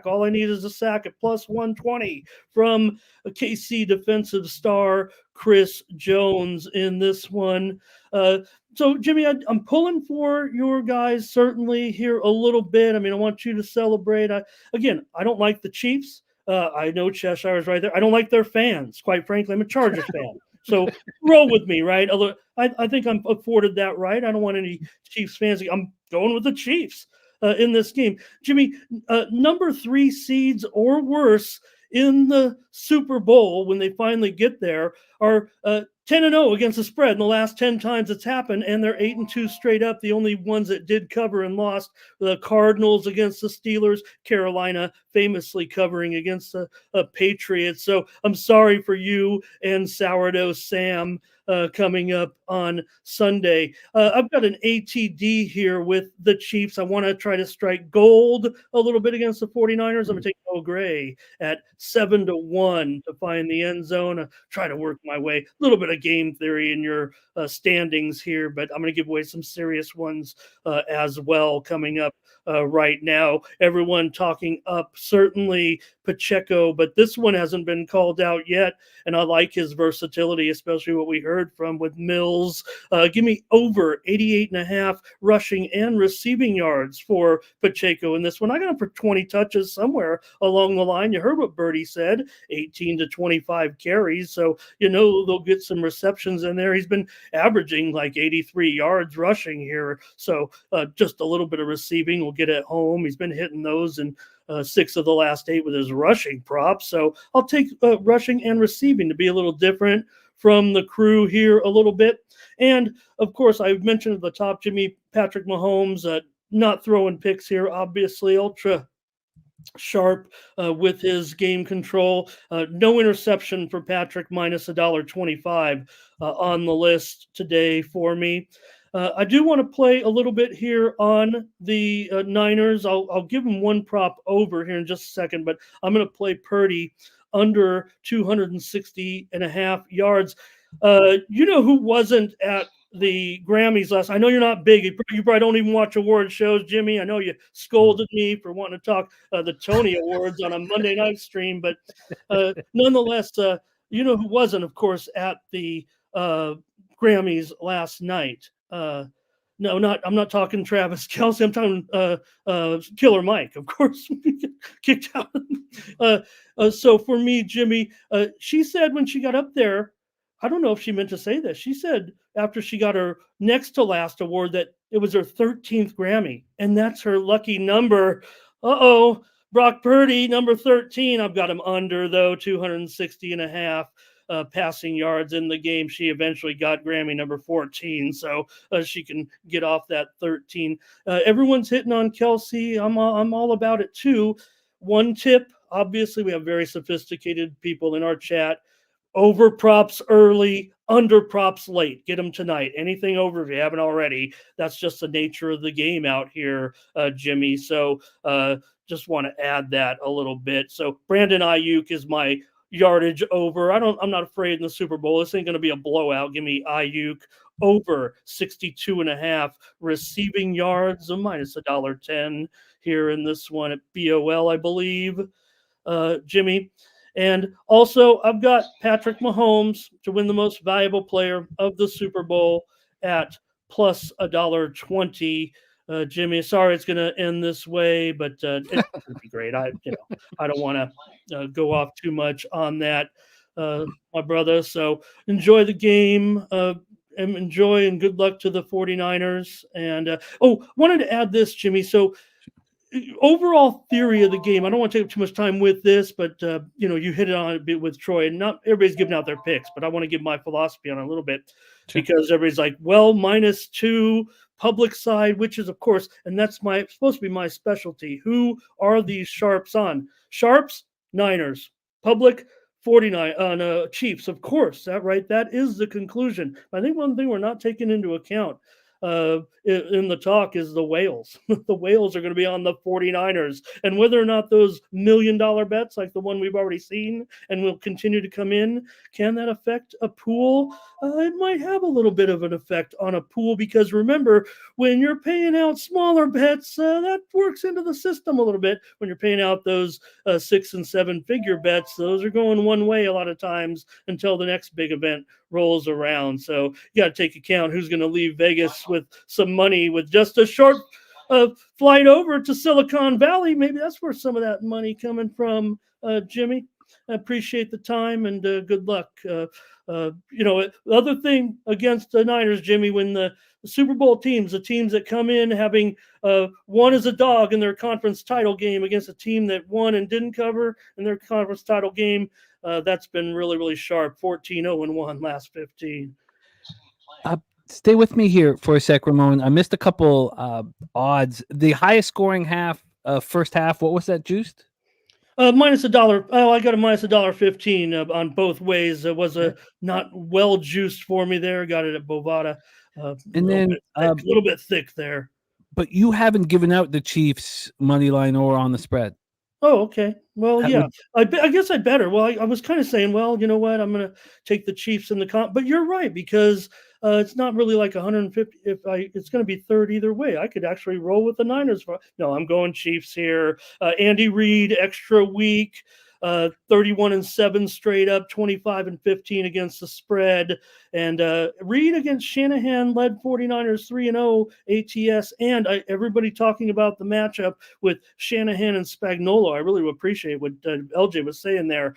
All I need is a sack at plus 120 from a KC defensive star, Chris Jones, in this one. So, Jimmy, I'm pulling for your guys certainly here a little bit. I mean, I want you to celebrate. I don't like the Chiefs. I know Cheshire is right there. I don't like their fans. Quite frankly, I'm a Chargers fan. So roll with me, right? Although I think I'm afforded that right. I don't want any Chiefs fans. I'm going with the Chiefs in this game. Jimmy, number 3 seeds or worse in the Super Bowl when they finally get there are 10-0 against the spread in the last 10 times it's happened, and they're 8-2 straight up. The only ones that did cover and lost, the Cardinals against the Steelers, Carolina famously covering against the Patriots. So I'm sorry for you and Sourdough Sam coming up on Sunday. I've got an ATD here with the Chiefs. I want to try to strike gold a little bit against the 49ers. I'm going to take Earl Gray at 7-1 to find the end zone. Try to work my way. A little bit of game theory in your standings here, but I'm going to give away some serious ones as well coming up right now. Everyone talking up certainly Pacheco, but this one hasn't been called out yet, and I like his versatility, especially what we heard from with Mills. Give me over 88.5 rushing and receiving yards for Pacheco in this one. I got him for 20 touches somewhere along the line. You heard what Birdie said, 18 to 25 carries, so they'll get some receptions in there. He's been averaging like 83 yards rushing here, so just a little bit of receiving will get at home. He's been hitting those in 6 of the last 8 with his rushing props. So I'll take rushing and receiving to be a little different from the crew here a little bit. And of course, I mentioned at the top, Jimmy, Patrick Mahomes, not throwing picks here, obviously ultra sharp with his game control. No interception for Patrick, minus $1.25 on the list today for me. I do want to play a little bit here on the Niners. I'll give them one prop over here in just a second, but I'm going to play Birdie under 260.5 yards. Who wasn't at the Grammys last? I know you're not big. You probably don't even watch award shows, Jimmy. I know you scolded me for wanting to talk the Tony Awards on a Monday night stream, but nonetheless, who wasn't, of course, at the Grammys last night? No, I'm not talking Travis Kelce. I'm talking Killer Mike, of course, kicked out. So for me, Jimmy, she said when she got up there, I don't know if she meant to say this. She said after she got her next to last award that it was her 13th Grammy, and that's her lucky number. Uh-oh, Brock Purdy, number 13. I've got him under, though, 260 and a half. Passing yards in the game. She eventually got Grammy number 14, so she can get off that 13. Everyone's hitting on Kelsey. I'm all about it too. One tip, obviously, we have very sophisticated people in our chat. Over props early, under props late. Get them tonight. Anything over if you haven't already. That's just the nature of the game out here, Jimmy. So just want to add that a little bit. So Brandon Ayuk is my yardage over. I'm not afraid in the Super Bowl. This ain't going to be a blowout. Give me Ayuk over 62 and a half receiving yards, a minus $1.10 here in this one at BOL, I believe, Jimmy. And also I've got Patrick Mahomes to win the most valuable player of the Super Bowl at plus $1.20. Jimmy, sorry it's going to end this way, but it's going to be great. I don't want to go off too much on that, my brother. So enjoy the game. And enjoy and good luck to the 49ers. And wanted to add this, Jimmy. So overall theory of the game, I don't want to take up too much time with this, but you hit it on a bit with Troy, and not everybody's giving out their picks, but I want to give my philosophy on it a little bit. Sure. Because everybody's like, well, -2 public side, which is of course, and that's supposed to be my specialty. Who are these sharps on? Sharps, Niners. Public, 49 Chiefs, of course. That is the conclusion. I think one thing we're not taking into account in the talk is the whales. The whales are going to be on the 49ers, and whether or not those $1 million bets like the one we've already seen and will continue to come in, can that affect a pool? It might have a little bit of an effect on a pool, because remember, when you're paying out smaller bets, that works into the system a little bit. When you're paying out those 6 and 7 figure bets, those are going one way a lot of times until the next big event rolls around. So you got to take account who's going to leave Vegas with some money with just a short flight over to Silicon Valley. Maybe that's where some of that money coming from, Jimmy. I appreciate the time and good luck. The other thing against the Niners, Jimmy, when the Super Bowl teams, the teams that come in having won as a dog in their conference title game against a team that won and didn't cover in their conference title game, that's been really, really sharp. 14-0-1 last 15. Stay with me here for a sec, Ramon. I missed a couple odds. The highest scoring first half, what was that juiced? -$1. Oh, I got a -$1.15 on both ways. It was not well juiced for me there. Got it at Bovada. And then a little bit thick there. But you haven't given out the Chiefs money line or on the spread. Oh, okay. Well, I guess I better. Well, I was kind of saying, well, you know what? I'm going to take the Chiefs in the comp. But you're right, because it's not really like 150. It's going to be third either way. I could actually roll with the Niners. No, I'm going Chiefs here. Andy Reid, extra week. 31-7 straight up, 25-15 against the spread. And Reid against Shanahan led 49ers 3-0 ATS. And everybody talking about the matchup with Shanahan and Spagnuolo. I really appreciate what LJ was saying there.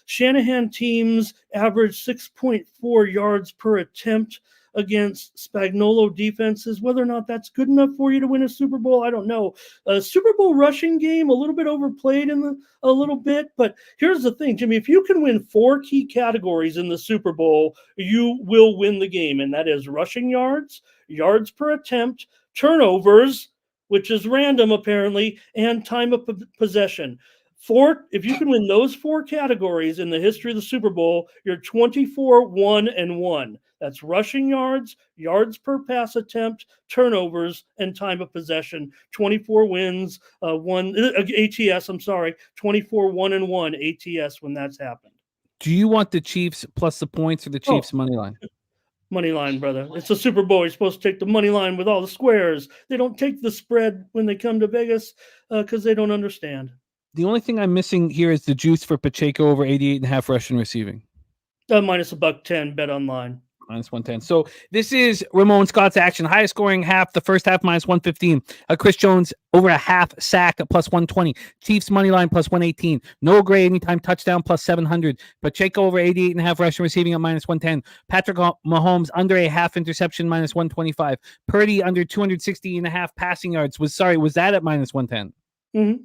Shanahan teams average 6.4 yards per attempt against Spagnuolo defenses. Whether or not that's good enough for you to win a Super Bowl, I don't know. Super Bowl rushing game, a little bit overplayed a little bit, but here's the thing, Jimmy, if you can win 4 key categories in the Super Bowl, you will win the game, and that is rushing yards, yards per attempt, turnovers, which is random apparently, and time of possession. If you can win those 4 categories in the history of the Super Bowl, you're 24-1-1. That's rushing yards, yards per pass attempt, turnovers, and time of possession. 24 wins, 1 ATS. 24-1-1 ATS when that's happened. Do you want the Chiefs plus the points or the Chiefs money line? Money line, brother. It's a Super Bowl. You're supposed to take the money line with all the squares. They don't take the spread when they come to Vegas because they don't understand. The only thing I'm missing here is the juice for Pacheco over 88.5 rushing receiving. -$1.10 bet online. Minus 110. So this is Ramon Scott's action. Highest scoring half, the first half, minus 115. Chris Jones over a half sack, plus 120. Chiefs money line, plus 118. Noah Gray anytime touchdown, plus 700. Pacheco over 88.5 rushing receiving at minus 110. Patrick Mahomes under a half interception, minus 125. Birdie under 260.5 passing yards. Was that at minus 110? Mm-hmm.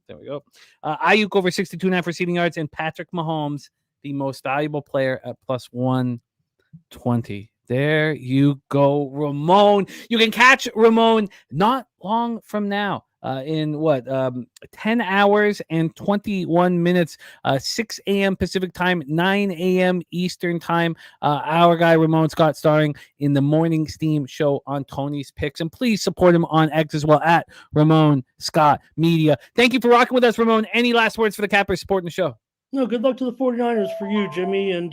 There we go. Ayuk over 62.5 receiving yards, and Patrick Mahomes, the most valuable player, at plus 120. There you go, Ramon. You can catch Ramon not long from now. In 10 hours and 21 minutes, 6 a.m. Pacific time, 9 a.m. Eastern time. Our guy Ramon Scott starring in the Morning Steam show on Tony's Picks. And please support him on X as well at Ramon Scott Media. Thank you for rocking with us, Ramon. Any last words for the Cappers supporting the show? No, good luck to the 49ers for you, Jimmy. And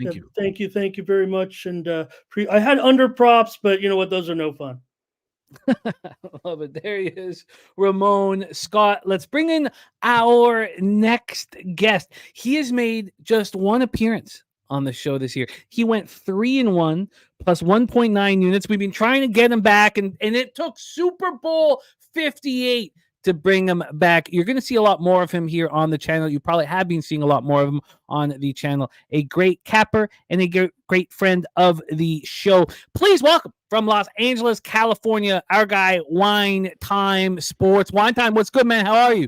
thank you very much. And I had under props, but you know what? Those are no fun. Love it. There he is, Ramon Scott. Let's bring in our next guest. He has made just one appearance on the show this year. He went 3-1 plus 1.9 units. We've been trying to get him back, and it took Super Bowl 58 to bring him back. You're going to see a lot more of him here on the channel. You probably have been seeing a lot more of him on the channel. A great capper and a great friend of the show. Please welcome from Los Angeles, California, our guy, Wine Time Sports. Wine Time, what's good, man? How are you?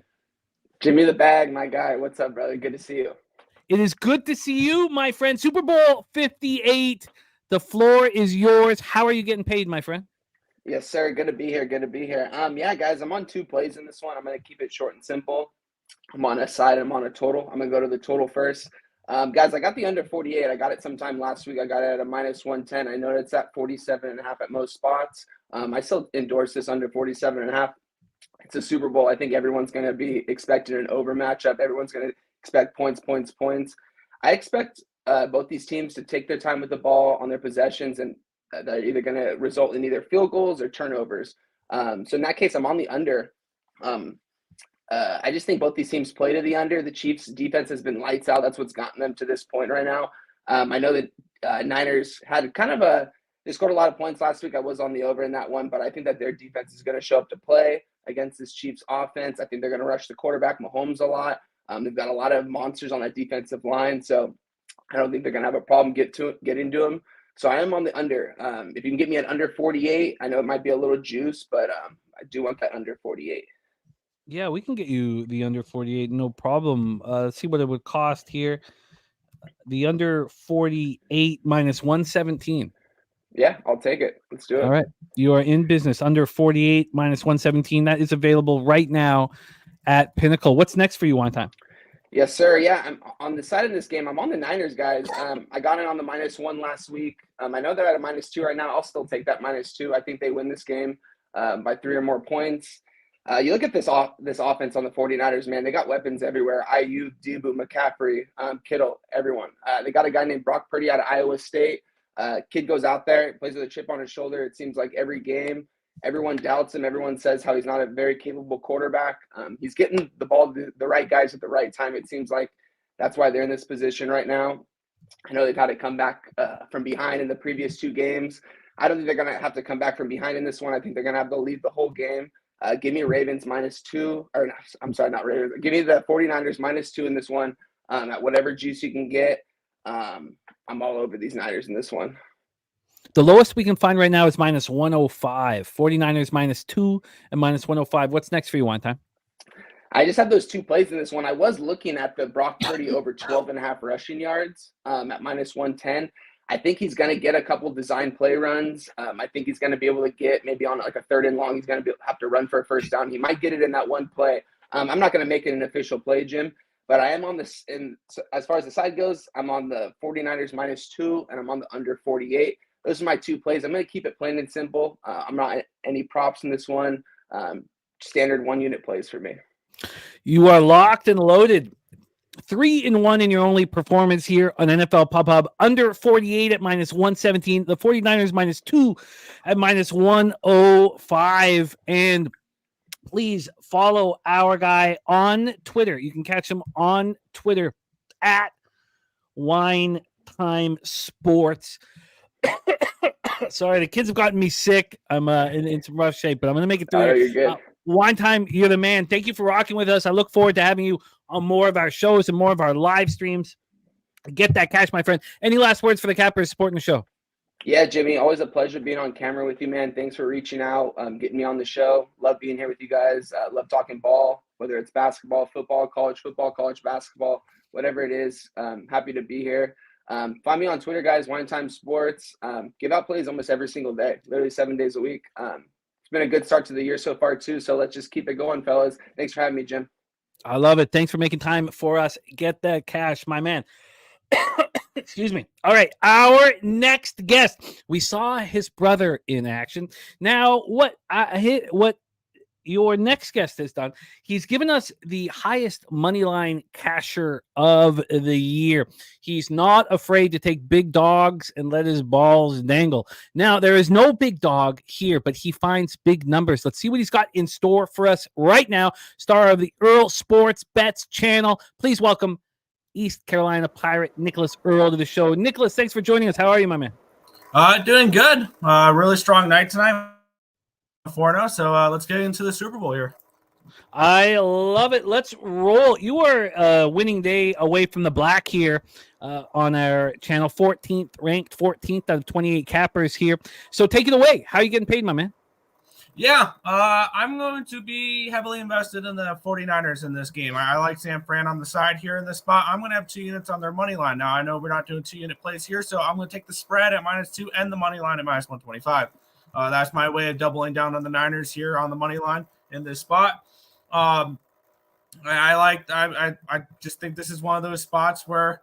Jimmy the Bag, my guy. What's up, brother? Good to see you. It is good to see you, my friend. Super Bowl 58. The floor is yours. How are you getting paid, my friend? Yes, sir. Good to be here. Yeah, guys, I'm on 2 plays in this one. I'm going to keep it short and simple. I'm on a side. I'm on a total. I'm going to go to the total first. Guys, I got the under 48. I got it sometime last week. I got it at a minus 110. I know it's at 47.5 at most spots. I still endorse this under 47.5. It's a Super Bowl. I think everyone's going to be expecting an over matchup. Everyone's going to expect points. I expect both these teams to take their time with the ball on their possessions, and they're either going to result in either field goals or turnovers. So in that case, I'm on the under. I just think both these teams play to the under. The Chiefs' defense has been lights out. That's what's gotten them to this point right now. I know that Niners had they scored a lot of points last week. I was on the over in that one, but I think that their defense is going to show up to play against this Chiefs offense. I think they're going to rush the quarterback, Mahomes, a lot. They've got a lot of monsters on that defensive line, so I don't think they're going to have a problem get into them. So I am on the under. If you can get me an under 48, I know it might be a little juice, but I do want that under 48. Yeah, we can get you the under 48, no problem. Let's see what it would cost here. The under 48 minus 117. Yeah, I'll take it. Let's do it. All right. You are in business. Under 48 minus 117. That is available right now at Pinnacle. What's next for you, One Time? Yes, sir. Yeah, I'm on the side of this game. I'm on the Niners, guys. I got it on the -1 last week. I know they're at a -2 right now. I'll still take that -2. I think they win this game by 3 or more points. You look at this offense on the 49ers, man. They got weapons everywhere. Ayuk, Debo, McCaffrey, Kittle, everyone. They got a guy named Brock Purdy out of Iowa State. Kid goes out there, plays with a chip on his shoulder. It seems like every game. Everyone doubts him. Everyone says how he's not a very capable quarterback. He's getting the ball to the right guys at the right time. It seems like that's why they're in this position right now. I know they've had to come back from behind in the previous 2 games. I don't think they're going to have to come back from behind in this one. I think they're going to have to lead the whole game. Give me Ravens -2. Or no, I'm sorry, not Ravens. Give me the 49ers -2 in this one at whatever juice you can get. I'm all over these Niners in this one. The lowest we can find right now is -105. 49ers -2 and -105. What's next for you, One Time? I just have those 2 plays in this one. I was looking at the Brock Purdy over 12.5 rushing yards at -110. I think he's going to get a couple design play runs. I think he's going to be able to get maybe on like a 3rd and long. He's going to have to run for a first down. He might get it in that one play. I'm not going to make it an official play, Jim, but I am on this. And as far as the side goes, I'm on the 49ers -2, and I'm on the under 48. Those are my 2 plays. I'm going to keep it plain and simple. I'm not any props in this one. Standard 1-unit plays for me. You are locked and loaded. 3-1 in your only performance here on NFL Pub Hub. Under 48 at -117. The 49ers -2 at -105. And please follow our guy on Twitter. You can catch him on Twitter at Wine Time Sports. Sorry, the kids have gotten me sick. I'm in some rough shape, but I'm going to make it through. Oh, you're good. Wine Time, you're the man. Thank you for rocking with us. I look forward to having you on more of our shows and more of our live streams. Get that cash, my friend. Any last words for the Cappers supporting the show? Yeah, Jimmy, always a pleasure being on camera with you, man. Thanks for reaching out, getting me on the show. Love being here with you guys. Love talking ball, whether it's basketball, football, college basketball, whatever it is. Happy to be here. Find me on Twitter, guys, Wine Time Sports. Give out plays almost every single day, literally 7 days a week. It's been a good start to the year so far, too. So let's just keep it going, fellas. Thanks for having me, Jim. I love it. Thanks for making time for us. Get that cash, my man. Excuse me. All right, our next guest. We saw his brother in action. Now, what your next guest has done, he's given us the highest money line casher of the year. He's not afraid to take big dogs and let his balls dangle. Now, there is no big dog here, but he finds big numbers. Let's see what he's got in store for us right now. Star of the Earl Sports Bets channel. Please welcome East Carolina Pirate Nicholas Earl to the show. Nicholas, thanks for joining us. How are you, my man? Doing good. Really strong night tonight. 4-0. So let's get into the Super Bowl here. I love it. Let's roll. You are winning day away from the black here on our channel. 14th, ranked 14th out of 28 cappers here. So take it away. How are you getting paid, my man? Yeah, I'm going to be heavily invested in the 49ers in this game. I like San Fran on the side here in this spot. I'm going to have 2 units on their money line. Now, I know we're not doing 2-unit plays here, so I'm going to take the spread at -2 and the money line at -125. That's my way of doubling down on the Niners here on the money line in this spot. I just think this is one of those spots where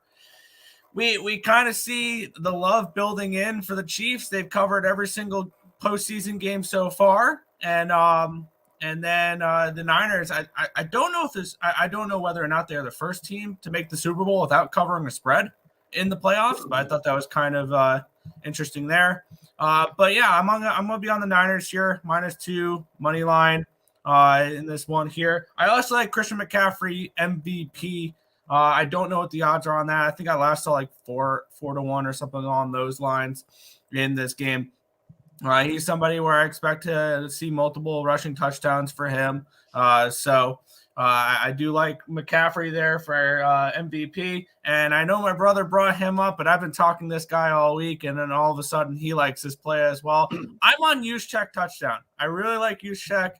we kind of see the love building in for the Chiefs. They've covered every single postseason game so far, and then the Niners. I don't know if this. I don't know whether or not they're the first team to make the Super Bowl without covering a spread in the playoffs, but I thought that was kind of interesting there. But yeah, I'm gonna be on the Niners here, -2 money line in this one here. I also like Christian McCaffrey MVP. I don't know what the odds are on that. I think I last saw like 4-1 or something along those lines in this game. He's somebody where I expect to see multiple rushing touchdowns for him. So I do like McCaffrey there for MVP. And I know my brother brought him up, but I've been talking to this guy all week, and then all of a sudden he likes his play as well. I'm on Juszczyk touchdown. I really like Juszczyk.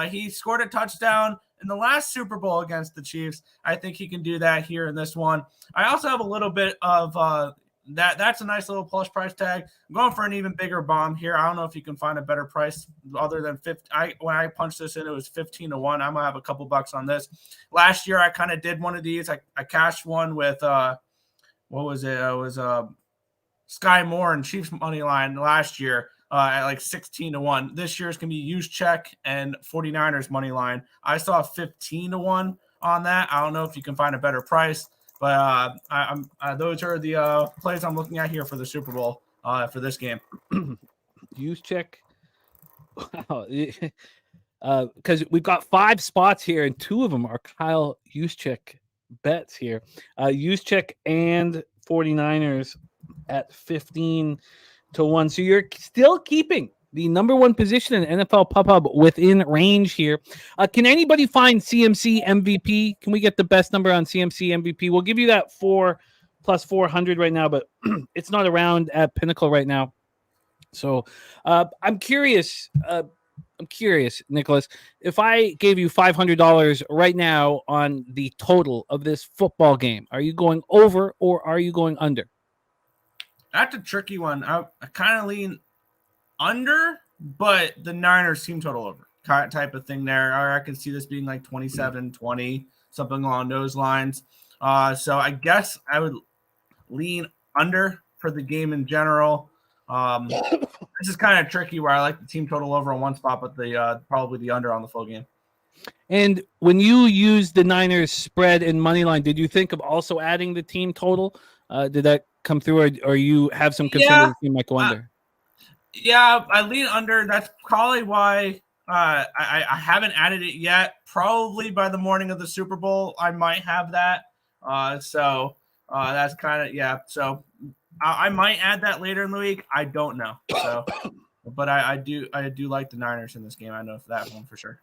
He scored a touchdown in the last Super Bowl against the Chiefs. I think he can do that here in this one. I also have a little bit of that's a nice little plus price tag. I'm going for an even bigger bomb here. I don't know if you can find a better price other than 50. When I punched this in, it was 15-1. I'm gonna have a couple bucks on this. Last year, I kind of did one of these. I cashed one with what was it? It was Sky Moore and Chiefs money line last year at like 16-1. This year is gonna be Juszczyk and 49ers money line. I saw 15-1 on that. I don't know if you can find a better price. But those are the plays I'm looking at here for the Super Bowl for this game. Juszczyk. Because we've got 5 spots here, and 2 of them are Kyle Juszczyk bets here. Juszczyk and 49ers at 15-1. So you're still keeping the number 1 position in NFL Pub Hub within range here. Can anybody find CMC MVP? Can we get the best number on CMC MVP? We'll give you that 4 plus 400 right now, but it's not around at Pinnacle right now. So I'm curious, Nicholas, if I gave you $500 right now on the total of this football game, are you going over or are you going under? That's a tricky one. I kind of lean under, but the Niners team total over type of thing there. Or I can see this being like 27-20, something along those lines. So I guess I would lean under for the game in general. This is kind of tricky where I like the team total over on one spot, but the probably the under on the full game. And when you used the Niners spread and money line, did you think of also adding the team total? Did that come through, or you have some concern that the team might go under? Yeah, I lean under. That's probably why I haven't added it yet. Probably by the morning of the Super Bowl, I might have that. So that's kind of, yeah. So I might add that later in the week. I don't know. So, but I do like the Niners in this game. I know that one for sure.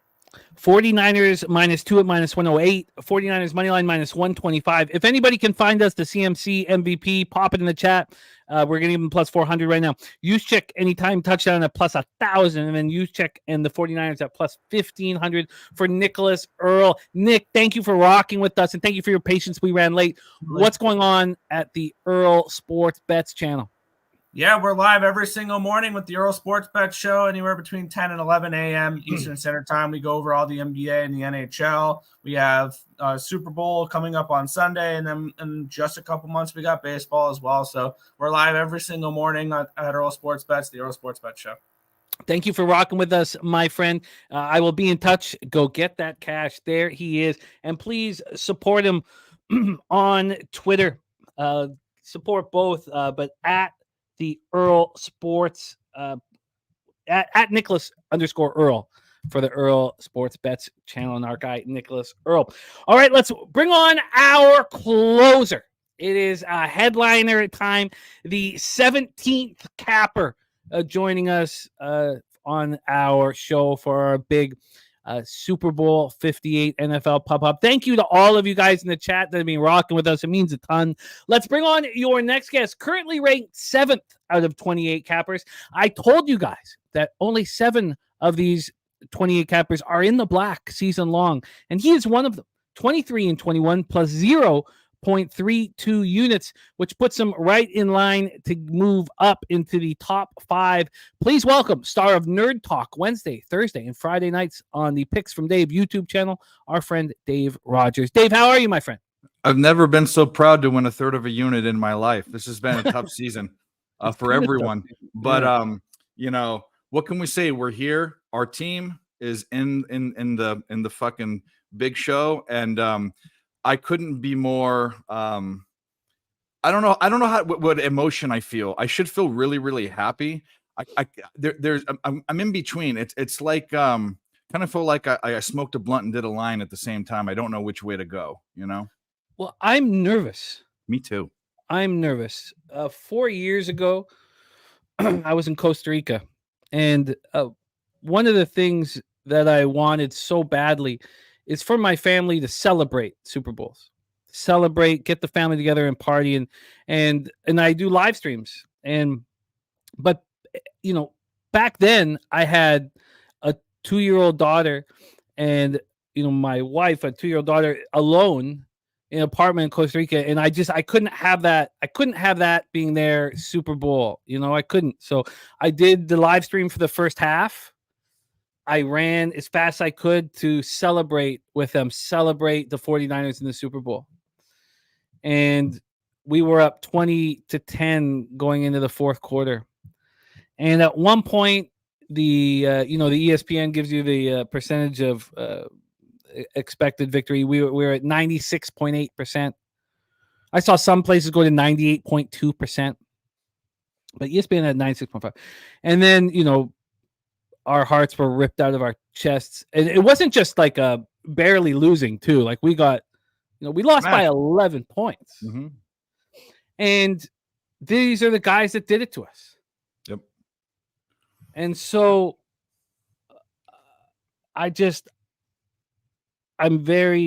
49ers -2 at -108. 49ers money line -125. If anybody can find us the CMC MVP, pop it in the chat. We're getting even plus 400 right now. Juszczyk anytime touchdown at plus 1,000, and then Juszczyk and the 49ers at plus 1,500 for Nicholas Earl. Nick, thank you for rocking with us, and thank you for your patience. We ran late. What's going on at the Earl Sports Bets channel? Yeah, we're live every single morning with the Earl Sports Bet Show, anywhere between 10 and 11 a.m. Eastern Standard Time. We go over all the NBA and the NHL. We have Super Bowl coming up on Sunday, and then in just a couple months, we got baseball as well. So we're live every single morning at Earl Sports Bets, the Earl Sports Bet Show. Thank you for rocking with us, my friend. I will be in touch. Go get that cash. There he is. And please support him on Twitter. Support both, but at the Earl Sports, at Nicholas_Earl for the Earl Sports Bets channel, and our guy, Nicholas Earl. All right, let's bring on our closer. It is a headliner time, the 17th capper joining us on our show for our big Super Bowl 58 NFL pop-up. Thank you to all of you guys in the chat that have been rocking with us. It means a ton. Let's bring on your next guest, currently ranked 7th out of 28 cappers. I told you guys that only 7 of these 28 cappers are in the black season long, and he is one of them. 23 and 21 plus 0.32 units, which puts him right in line to move up into the top 5. Please welcome star of Nerd Talk Wednesday, Thursday, and Friday nights on the Picks from Dave YouTube channel, our friend Dave Rogers. Dave, how are you, my friend? I've never been so proud to win a third of a unit in my life. This has been a tough season for everyone. But you know, what can we say? We're here. Our team is in the fucking big show, and I couldn't be more. I don't know what emotion I feel. I should feel really, really happy. I'm in between. It's like kind of feel like I smoked a blunt and did a line at the same time. I don't know which way to go. You know. Well, I'm nervous. Me too. I'm nervous. 4 years ago, I was in Costa Rica, and one of the things that I wanted so badly is for my family to celebrate Super Bowls, get the family together and party, and I do live streams. But you know, back then I had a 2-year-old daughter, and you know, my wife, a 2-year-old daughter, alone in an apartment in Costa Rica, and I couldn't have that. I couldn't have that being their Super Bowl. You know, I couldn't. So I did the live stream for the first half. I ran as fast as I could to celebrate with them, celebrate the 49ers in the Super Bowl. And we were up 20-10 going into the fourth quarter. And at one point, the ESPN gives you the percentage of expected victory. We were at 96.8%. I saw some places go to 98.2%, but ESPN had 96.5%. And then, you know, our hearts were ripped out of our chests. And it wasn't just like a barely losing too. Like we got, you know, we lost by 11 points. Mm-hmm. And these are the guys that did it to us. Yep. And so I'm very,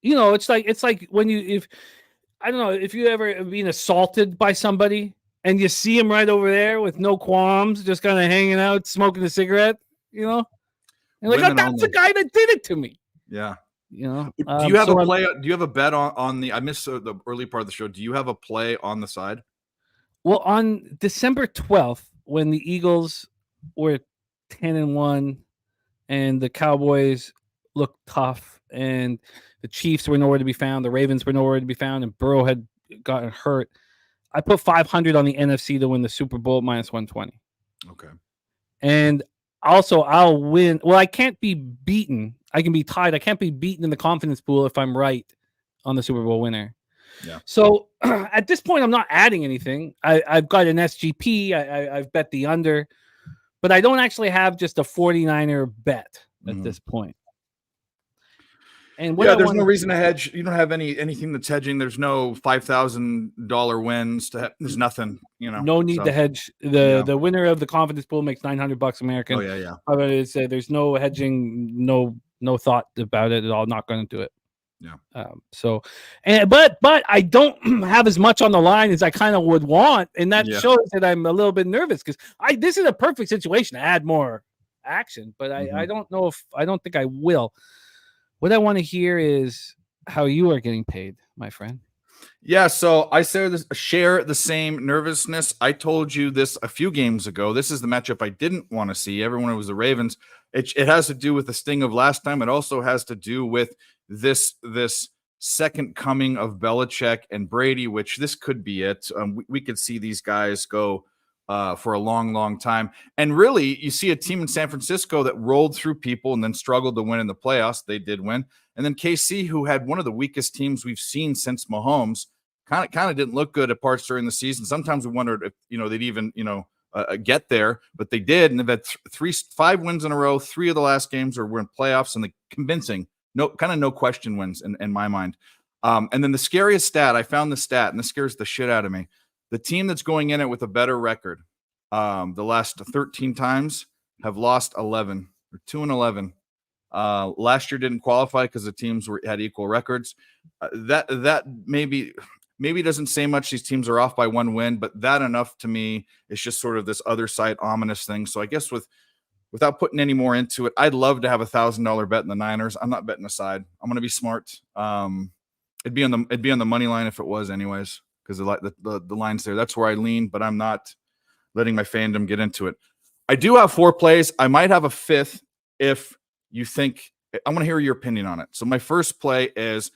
you know, it's like when if you ever been assaulted by somebody, and you see him right over there with no qualms, just kind of hanging out, smoking a cigarette, you know? And like, oh, that's the guy that did it to me. Yeah. You know? Do you have a play? Do you have a bet on the? I missed the early part of the show. Do you have a play on the side? Well, on December 12th, when the Eagles were 10-1, and the Cowboys looked tough, and the Chiefs were nowhere to be found, the Ravens were nowhere to be found, and Burrow had gotten hurt, I put 500 on the NFC to win the Super Bowl -120. Okay. And also I'll win. Well, I can't be beaten. I can be tied. I can't be beaten in the confidence pool if I'm right on the Super Bowl winner. Yeah. So at this point, I'm not adding anything. I've got an SGP. I've bet the under, but I don't actually have just a 49er bet at this point. And what Yeah, I there's wanna- no reason to hedge. You don't have anything that's hedging. There's no $5,000 wins. There's nothing. no need so, to hedge. yeah. The winner of the confidence pool makes $900 American. Oh yeah. There's no hedging, no thought about it at all. Not going to do it. Yeah. But I don't have as much on the line as I kind of would want, and that shows that I'm a little bit nervous because this is a perfect situation to add more action, but I don't know I don't think I will. What I want to hear is how you are getting paid, my friend. Yeah, so I share the same nervousness. I told you this a few games ago. This is the matchup I didn't want to see. Everyone was the Ravens. It has to do with the sting of last time. It also has to do with this second coming of Belichick and Brady, which this could be it. We could see these guys go for a long, long time. And really, you see a team in San Francisco that rolled through people and then struggled to win in the playoffs. They did win. And then KC, who had one of the weakest teams we've seen since Mahomes, kind of didn't look good at parts during the season. Sometimes we wondered if they'd even get there, but they did, and they've had 5 wins in a row. 3 of the last games were in playoffs, and the convincing, no question wins in my mind. And then the scariest stat, I found the stat, and this scares the shit out of me. The team that's going in it with a better record, the last 13 times have lost 11 or 2-11. Last year didn't qualify because the teams had equal records. That maybe doesn't say much. These teams are off by 1 win, but that enough to me is just sort of this other side ominous thing. So I guess without putting any more into it, I'd love to have $1,000 bet in the Niners. I'm not betting a side. I'm going to be smart. It'd be on the money line if it was anyways, because the line's there. That's where I lean, but I'm not letting my fandom get into it. I do have 4 plays. I might have a 5th if you think. I want to hear your opinion on it. So my first play is,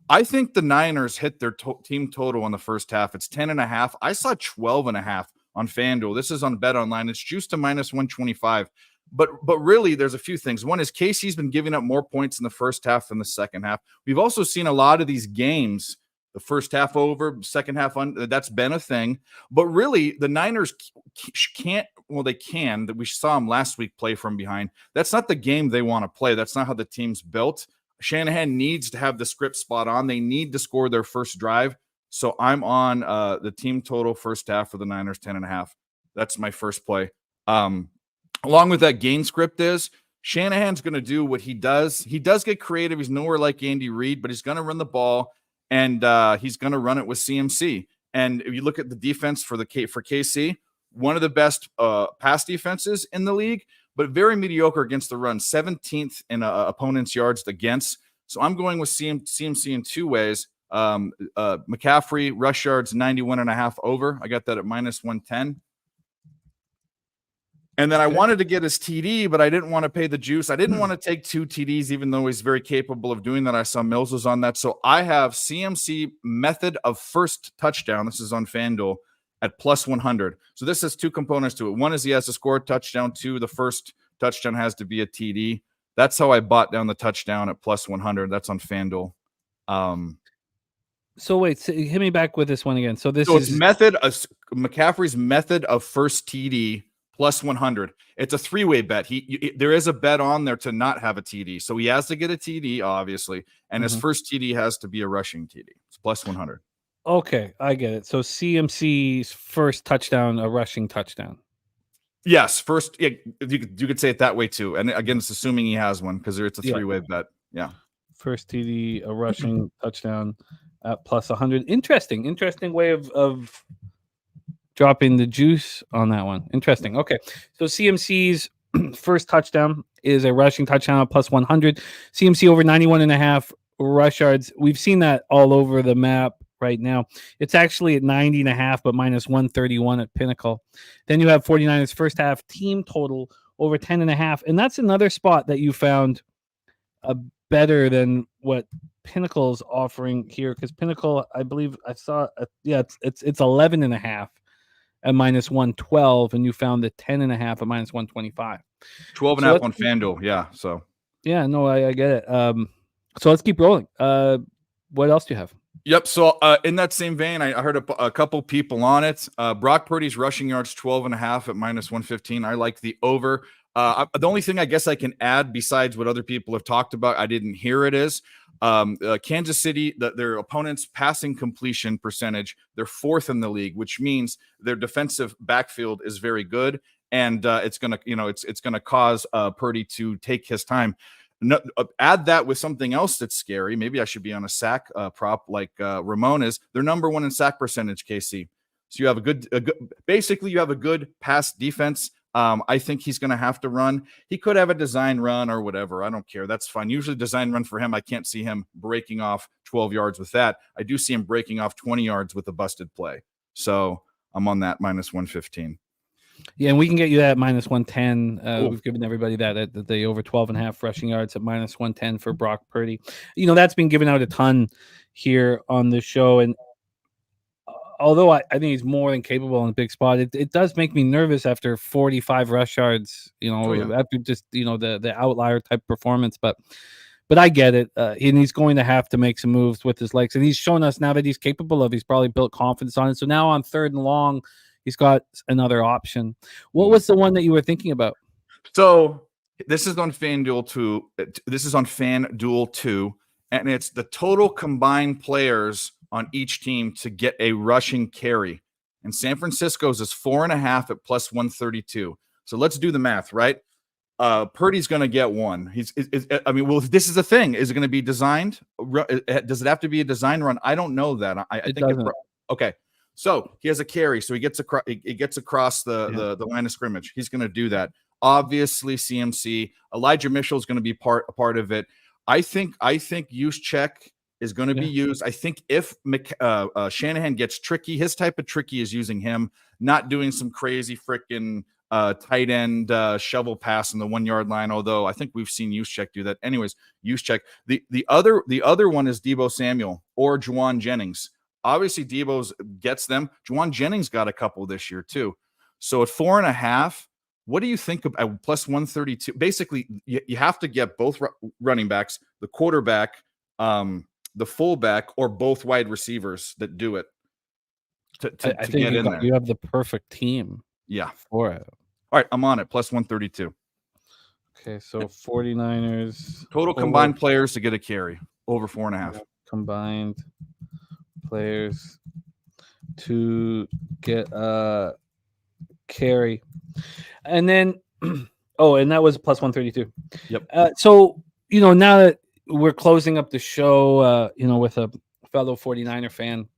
I think the Niners hit their team total in the first half. It's 10.5. I saw 12.5 on FanDuel. This is on Bet Online. It's juiced to -125. But really, there's a few things. One is KC's been giving up more points in the first half than the second half. We've also seen a lot of these games, the first half over, second half that's been a thing. But really, the Niners can't. Well, they can. That we saw them last week play from behind. That's not the game they want to play. That's not how the team's built. Shanahan needs to have the script spot on. They need to score their first drive. So I'm on the team total first half for the Niners, 10.5. That's my first play. Along with that game script is Shanahan's going to do what he does. He does get creative. He's nowhere like Andy Reid, but he's going to run the ball, and he's going to run it with CMC. And if you look at the defense for KC, one of the best pass defenses in the league, but very mediocre against the run, 17th in opponents' yards against. So I'm going with CMC in 2 ways. McCaffrey, rush yards, 91.5 over. I got that at -110. And then I wanted to get his TD, but I didn't want to pay the juice. I didn't want to take 2 TDs, even though he's very capable of doing that. I saw Mills was on that. So I have CMC method of first touchdown. This is on FanDuel at +100. So this has 2 components to it. One is he has to score a touchdown. 2, the first touchdown has to be a TD. That's how I bought down the touchdown at +100. That's on FanDuel. So wait, hit me back with this one again. So it's McCaffrey's method of first TD +100. It's a 3-way bet. There is a bet on there to not have a TD. So he has to get a TD, obviously. And his first TD has to be a rushing TD. It's +100. Okay, I get it. So CMC's first touchdown, a rushing touchdown. Yes, first. Yeah, you could say it that way too. And again, it's assuming he has one because it's a 3-way bet. Yeah. First TD, a rushing touchdown at +100. Interesting way of dropping the juice on that one. Interesting. Okay. So CMC's first touchdown is a rushing touchdown at +100. CMC over 91.5 rush yards. We've seen that all over the map right now. It's actually at 90.5, but -131 at Pinnacle. Then you have 49ers first half team total over 10.5. And that's another spot that you found better than what Pinnacle's offering here. Because Pinnacle, I believe I saw, it's 11.5 at -112, and you found the 10.5 at -125. 12.5 on FanDuel. Yeah. So yeah, no, I get it. So let's keep rolling. What else do you have? Yep. So in that same vein, I heard a couple people on it. Brock Purdy's rushing yards 12.5 at -115. I like the over. The only thing I guess I can add besides what other people have talked about, I didn't hear it is Kansas City, their opponent's passing completion percentage, they're 4th in the league, which means their defensive backfield is very good. And it's going to, it's going to cause Purdy to take his time. No, add that with something else that's scary. Maybe I should be on a sack prop like Ramon is. They're number 1 in sack percentage, KC. So you have basically you have a good pass defense. I think he's going to have to run. He could have a design run or whatever. I don't care. That's fine. Usually design run for him, I can't see him breaking off 12 yards with that. I do see him breaking off 20 yards with a busted play. So I'm on that -115. Yeah, and we can get you that -110. We've given everybody that they over 12.5 rushing yards at -110 for Brock Purdy. That's been given out a ton here on the show. And although I think he's more than capable in a big spot, it does make me nervous after 45 rush yards, after just, the outlier type performance. But I get it. And he's going to have to make some moves with his legs. And he's shown us now that he's capable of, he's probably built confidence on it. So now on 3rd and long, he's got another option. What was the one that you were thinking about? So this is on FanDuel 2. This is on FanDuel 2, and it's the total combined players on each team to get a rushing carry. And San Francisco's is 4.5 at +132. So let's do the math, right? Purdy's going to get one. This is a thing. Is it going to be designed? Does it have to be a design run? I don't know that. I think okay. So he has a carry, so he gets across the line of scrimmage. He's going to do that. Obviously, CMC, Elijah Mitchell is going to be a part of it. I think use check is going to be used. I think if Shanahan gets tricky, his type of tricky is using him, not doing some crazy freaking tight end shovel pass on the 1 yard line. Although I think we've seen use check do that. Anyways, use check. The other one is Deebo Samuel or Juwan Jennings. Obviously, Deebo's gets them. Juwan Jennings got a couple this year too. So at 4.5, what do you think of at +132? Basically, you have to get both running backs, the quarterback, the fullback, or both wide receivers that do it. I think you have the perfect team. Yeah, for it. All right, I'm on it. +132. Okay, so 49ers total combined players to get a carry over 4.5. Combined players to get a carry, and then and that was +132. Yep. So now that we're closing up the show, with a fellow 49er fan,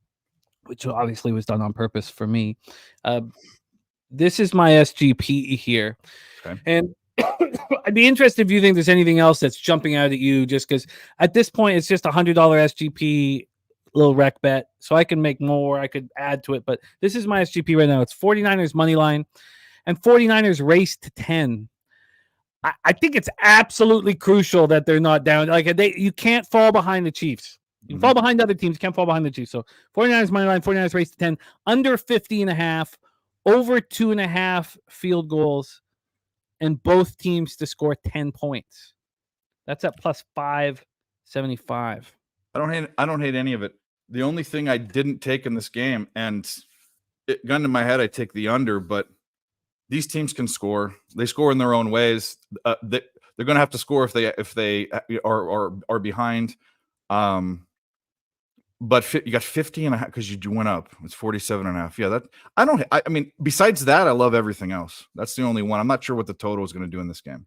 which obviously was done on purpose for me. This is my SGP here, and I'd be interested if you think there's anything else that's jumping out at you. Just because at this point it's just $100 SGP. Little rec bet, so I can make more. I could add to it, but this is my SGP right now. It's 49ers money line and 49ers race to 10. I think it's absolutely crucial that they're not down. You can't fall behind the Chiefs. You can fall behind other teams. You can't fall behind the Chiefs. So 49ers money line, 49ers race to 10, under 50.5, over 2.5 field goals, and both teams to score 10 points. That's at +575. I don't hate any of it. The only thing I didn't take in this game, and gun to my head, I take the under, but these teams can score. They score in their own ways. They're going to have to score if they are behind. But you got 50.5 because you went up. It's 47.5. Yeah, I mean, besides that, I love everything else. That's the only one. I'm not sure what the total is going to do in this game.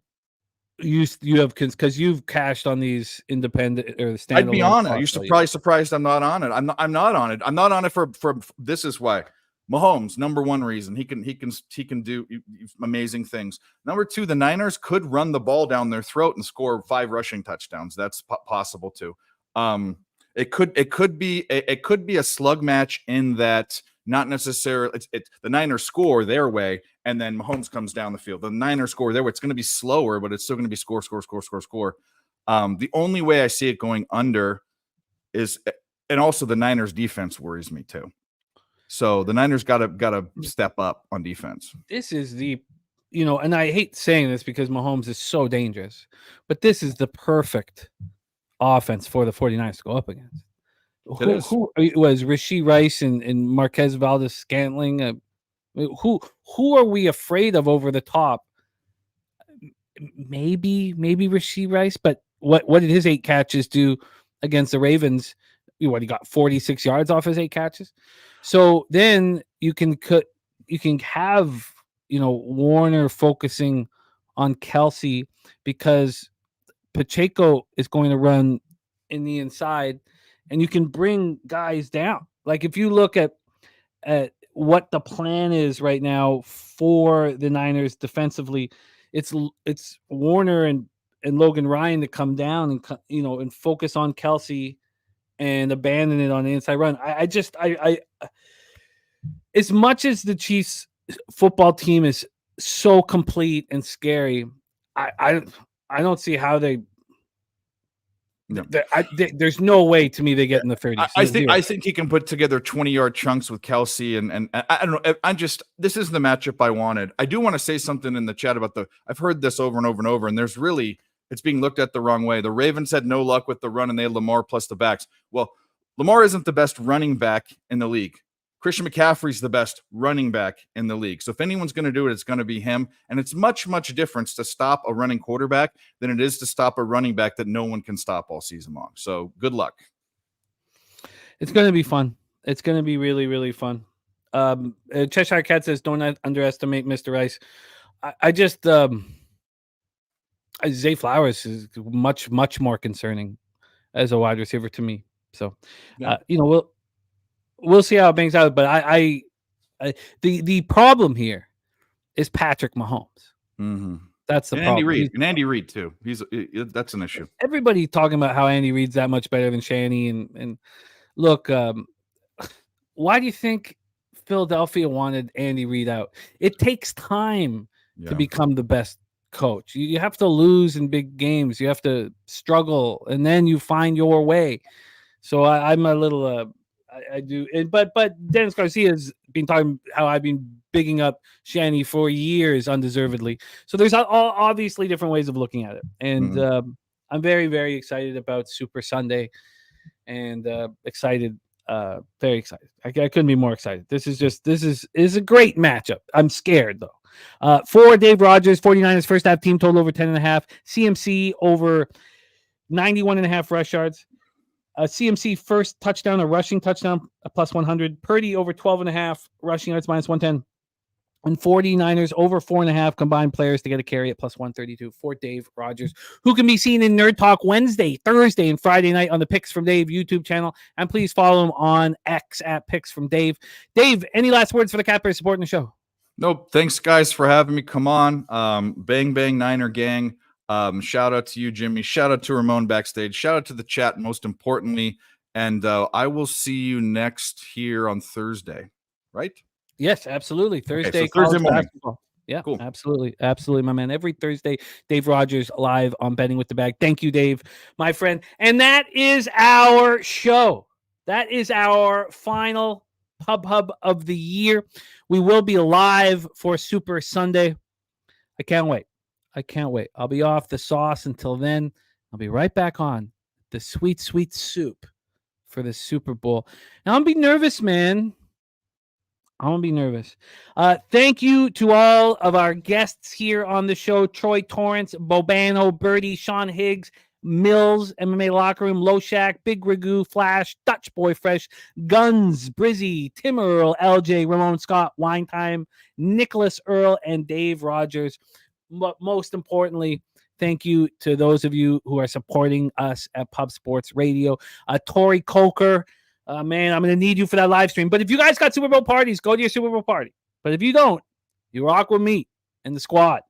You have because you've cashed on these independent or standalone. I'd be on it. You're probably surprised I'm not on it. I'm not on it. I'm not on it for this is why. Mahomes, number one reason he can do amazing things. Number two, the Niners could run the ball down their throat and score 5 rushing touchdowns. That's possible too. It could be a slug match in that not necessarily the Niners score their way and then Mahomes comes down the field. The Niners score their way. It's going to be slower, but it's still going to be score. The only way I see it going under is, and also the Niners defense worries me too. So the Niners got to step up on defense. This is and I hate saying this because Mahomes is so dangerous, but this is the perfect offense for the 49ers to go up against. Who was Rashee Rice and Marquez Valdez-Scantling? Who are we afraid of over the top? Maybe Rashee Rice, but what did his 8 catches do against the Ravens? He got 46 yards off his 8 catches. So then you can have Warner focusing on Kelsey because Pacheco is going to run in the inside, and you can bring guys down. Like if you look at what the plan is right now for the Niners defensively, it's Warner and Logan Ryan to come down and focus on Kelsey and abandon it on the inside run. I as much as the Chiefs football team is so complete and scary, I don't see how they. No. There's no way to me they get in the 30s. I think he can put together 20-yard chunks with Kelsey, and I don't know. This is the matchup I wanted. I do want to say something in the chat about I've heard this over and over and over, and it's being looked at the wrong way. The Ravens had no luck with the run, and they had Lamar plus the backs. Well, Lamar isn't the best running back in the league. Christian McCaffrey's the best running back in the league. So if anyone's going to do it, it's going to be him. And it's much, much different to stop a running quarterback than it is to stop a running back that no one can stop all season long. So good luck. It's going to be fun. It's going to be really, really fun. Cheshire Cat says, don't underestimate Mr. Rice. I just Zay Flowers is much, much more concerning as a wide receiver to me. So, yeah. We'll see how it bangs out. But the problem here is Patrick Mahomes. Mm-hmm. That's the problem. Andy Reid too. That's an issue. Everybody talking about how Andy Reid's that much better than Shanny. And look, why do you think Philadelphia wanted Andy Reid out? It takes time to become the best coach. You have to lose in big games. You have to struggle, and then you find your way. So I'm a little. I do, but Dennis Garcia's been talking how I've been bigging up Shanny for years undeservedly. So there's obviously different ways of looking at it, and I'm very, very excited about Super Sunday, and excited, very excited. I couldn't be more excited. This is a great matchup. I'm scared though. For Dave Rogers, 49ers first half team total over 10.5, CMC over 91.5 rush yards. CMC first touchdown, a rushing touchdown, a plus 100. Birdie over 12.5 rushing yards, minus 110. And 49ers over 4.5 combined players to get a carry at plus 132 for Dave Rogers, who can be seen in Nerd Talk Wednesday, Thursday, and Friday night on the Picks from Dave YouTube channel. And please follow him on X at Picks from Dave. Dave, any last words for the Cat Bears supporting the show? Nope. Thanks, guys, for having me. Come on. Bang, bang, Niner gang. Shout out to you, Jimmy. Shout out to Ramon backstage. Shout out to the chat, most importantly. And I will see you next here on Thursday, right? Yes, absolutely. Thursday, okay, so Thursday morning. Basketball. Yeah, cool. Absolutely, my man. Every Thursday, Dave Rogers live on Betting with the Bag. Thank you, Dave, my friend. And that is our show. That is our final Pub Hub of the year. We will be live for Super Sunday. I can't wait. I'll be off the sauce until then. I'll be right back on the sweet, sweet soup for the Super Bowl. Now, I'm going to be nervous, man. I'm going to be nervous. Thank you to all of our guests here on the show. Troy Torrance, Bobano, Birdie, Sean Higgs, Mills, MMA Locker Room, Loack, Big Ragu, Flash, Dutch Boy Fresh, Guns, Brizzy, Tim Earl, LJ, Ramon Scott, Wine Time, Nicholas Earl, and Dave Rogers. But most importantly, thank you to those of you who are supporting us at Pub Sports Radio. Tori Coker, man, I'm going to need you for that live stream. But if you guys got Super Bowl parties, go to your Super Bowl party. But if you don't, you rock with me and the squad.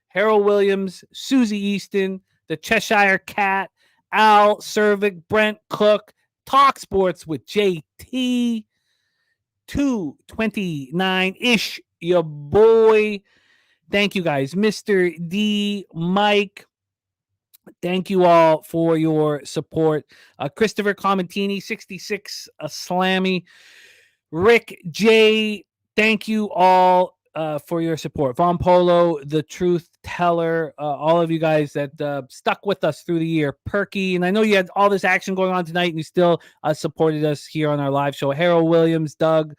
Harold Williams, Susie Easton, the Cheshire Cat, Al Cervic, Brent Cook, Talk Sports with JT, 229-ish, your boy. Thank you, guys. Mr. D, Mike, thank you all for your support. Christopher Comentini, 66, a Slammy. Rick J, thank you all for your support. Von Polo, the Truth Teller, all of you guys that stuck with us through the year. Perky, and I know you had all this action going on tonight, and you still supported us here on our live show. Harold Williams, Doug,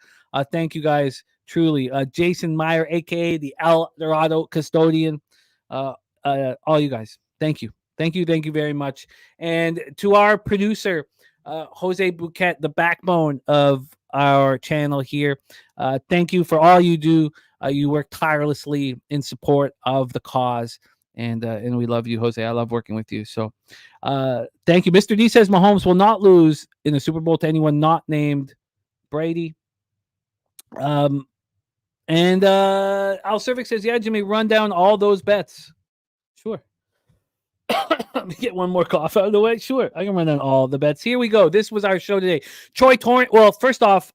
thank you guys, truly. Jason Meyer, a.k.a. the El Dorado Custodian, all you guys, thank you. Thank you very much. And to our producer, Jose Bouquet, the backbone of our channel here, thank you for all you do. You work tirelessly in support of the cause, and we love you, Jose. I love working with you. So thank you. Mr. D says Mahomes will not lose in the Super Bowl to anyone not named Brady. And Al Cervic says, yeah, Jimmy, run down all those bets. Sure. Let me get one more cough out of the way. Sure, I can run down all the bets. Here we go. This was our show today. Troy Torrance. Well, first off,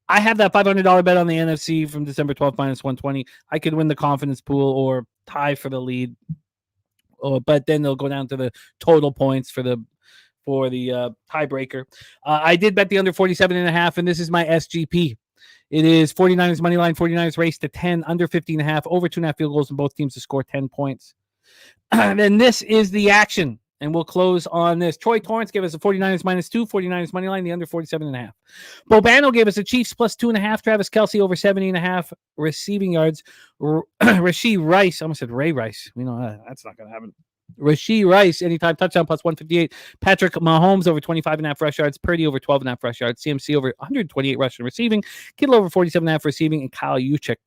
I have that $500 bet on the NFC from December 12th -120. I could win the confidence pool or tie for the lead. But then they'll go down to the total points for the tiebreaker. I did bet the under 47.5, and this is my SGP. It is 49ers money line, 49ers race to 10, under 50.5, over 2.5 field goals, and both teams to score 10 points. And then this is the action. And we'll close on this. Troy Torrance gave us a 49ers -2, 49ers money line, the under 47.5. Bobano gave us a Chiefs +2.5, Travis Kelce over 70.5 receiving yards. Rashee Rice, I almost said Ray Rice. We know that's not going to happen. Rashee Rice, anytime touchdown +158. Patrick Mahomes over 25.5 rush yards. Purdy over 12.5 rush yards. CMC over 128 rushing receiving. Kittle over 47.5 receiving. And Kyle Juszczyk,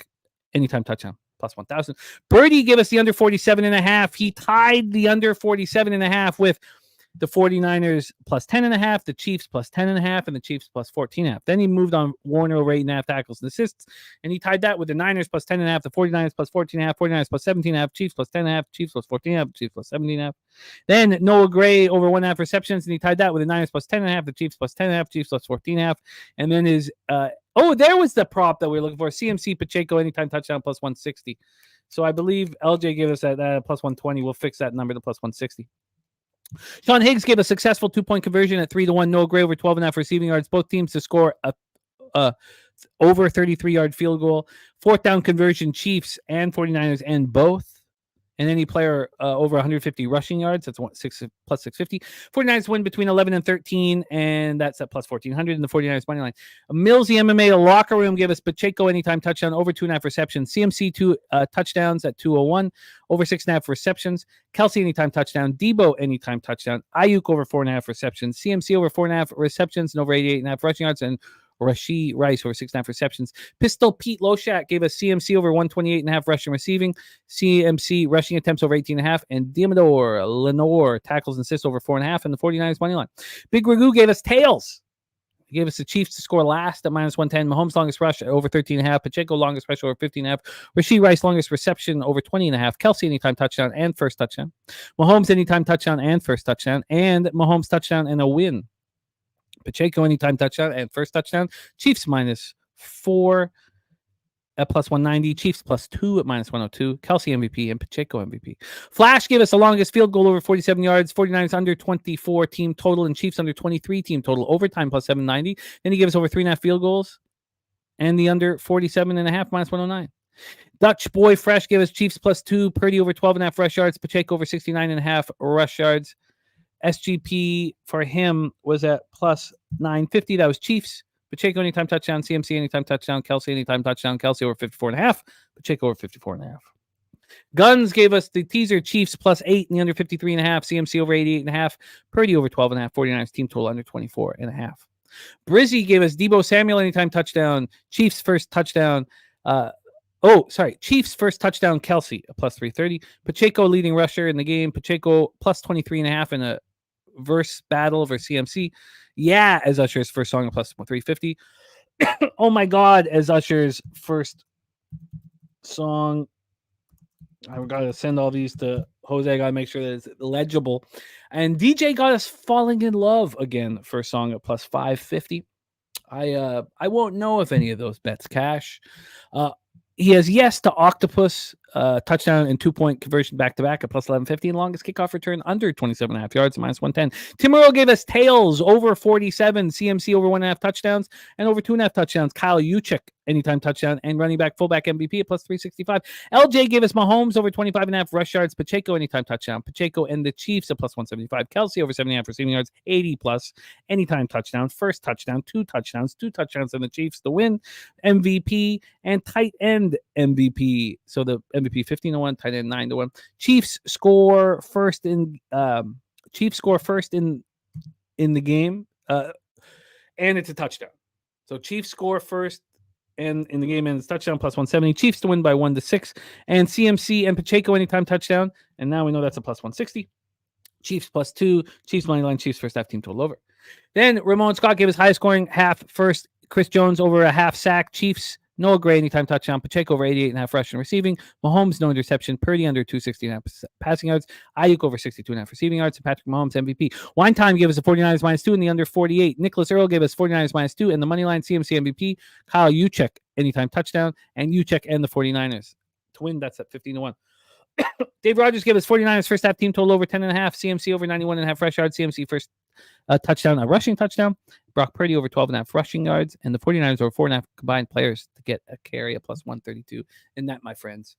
anytime touchdown. +1,000. Birdie gave us the under 47.5. He tied the under 47.5 with the 49ers +10.5, the Chiefs +10.5, and the Chiefs +14.5. Then he moved on Warner over 8.5 tackles and assists, and he tied that with the Niners +10.5, the 49ers +14.5, 49ers +17.5, Chiefs +10.5, Chiefs +14.5, Chiefs +17.5. Then Noah Gray over 1.5 receptions, and he tied that with the Niners +10.5, the Chiefs +10.5, Chiefs +14.5. And then his there was the prop that we were looking for. CMC Pacheco anytime touchdown +160. So I believe LJ gave us that +120. We'll fix that number to +160. Sean Higgs gave a successful 2-point conversion at 3-1. Noah Gray over 12.5 receiving yards. Both teams to score a over 33-yard field goal. 4th down conversion, Chiefs and 49ers and both. And any player over 150 rushing yards, that's +650. 49ers win between 11 and 13, and that's at +1,400 in the 49ers money line. Millsy MMA locker room gave us Pacheco anytime touchdown, over 2.5 receptions. CMC 2 touchdowns at 201, over 6.5 receptions. Kelce anytime touchdown. Debo anytime touchdown. Ayuk over 4.5 receptions. CMC over 4.5 receptions and over 88.5 rushing yards. And Rashee Rice over 6.5 receptions. Pistol Pete Loack gave us CMC over 128.5 rushing receiving. CMC rushing attempts over 18.5. And Diamador Lenore tackles and assists over 4.5 in the 49ers money line. Big Ragu gave us tails. He gave us the Chiefs to score last at -110. Mahomes longest rush over 13.5. Pacheco longest rush over 15.5. Rashee Rice longest reception over 20.5. Kelce anytime touchdown and first touchdown. Mahomes anytime touchdown and first touchdown. And Mahomes touchdown and a win. Pacheco anytime touchdown and first touchdown. Chiefs -4 at +190. Chiefs +2 at -102. Kelce MVP and Pacheco MVP. Flash gave us the longest field goal over 47 yards. 49ers under 24 team total and Chiefs under 23 team total. Overtime +790. Then he gave us over 3.5 field goals and the under 47.5 -109. Dutch Boy Fresh gave us Chiefs +2. Purdy over 12.5 rush yards. Pacheco over 69.5 rush yards. SGP for him was at +950. That was Chiefs. Pacheco anytime touchdown. CMC anytime touchdown. Kelce anytime touchdown. Kelce over 54.5. Pacheco over 54.5. Guns gave us the teaser Chiefs +8 and the under 53.5. CMC over 88.5. Purdy over 12.5. 49ers team total under 24.5. Brizzy gave us Debo Samuel anytime touchdown. Chiefs first touchdown. Chiefs first touchdown. Kelce +330. Pacheco leading rusher in the game. Pacheco +23.5 in a verse battle over CMC. Yeah, as Usher's first song at +350. Oh my God, as Usher's first song. I've got to send all these to Jose. I got to make sure that it's legible. And DJ got us Falling in Love again, first song at +550. I won't know if any of those bets cash. He has yes to Octopus, touchdown and 2-point conversion back-to-back at +1150. And longest kickoff return under 27.5 yards at -110. Tim Earl gave us tails over 47. CMC over 1.5 touchdowns and over 2.5 touchdowns. Kyle Juszczyk anytime touchdown, and running back fullback MVP at plus 365. LJ gave us Mahomes over 25.5 rush yards, Pacheco anytime touchdown, Pacheco and the Chiefs at plus 175, Kelsey over 70.5 receiving yards, 80 plus anytime touchdown, first touchdown, two touchdowns and the Chiefs to win, MVP and tight end MVP. So the MVP 15-1, tight end 9-1. Chiefs score first in the game, and it's a touchdown. So Chiefs score first and in the game, and it's touchdown plus 170. Chiefs to win by 1-6, and CMC and Pacheco anytime touchdown. And now we know that's a plus 160. Chiefs plus 2. Chiefs money line. Chiefs first half team total over. Then Ramon Scott gave his highest scoring half first. Chris Jones over a half sack. Chiefs Noah Gray anytime touchdown. Pacheco over 88.5 rushing and receiving. Mahomes no interception. Purdy under 260.5 passing yards. Ayuk over 62.5 receiving yards. And Patrick Mahomes MVP. Wine Time gave us a 49ers -2 and the under 48. Nicholas Earl gave us 49ers -2 and the money line. CMC MVP. Kyle Juszczyk anytime touchdown, and Juszczyk and the 49ers to win. That's at 15-1. Dave Rogers gave us 49ers first half team total over 10.5. CMC over 91.5 rush yards. CMC first touchdown, a rushing touchdown. Brock Purdy over 12.5 rushing yards, and the 49ers over 4.5 combined players to get a carry at plus 132. And that, my friends,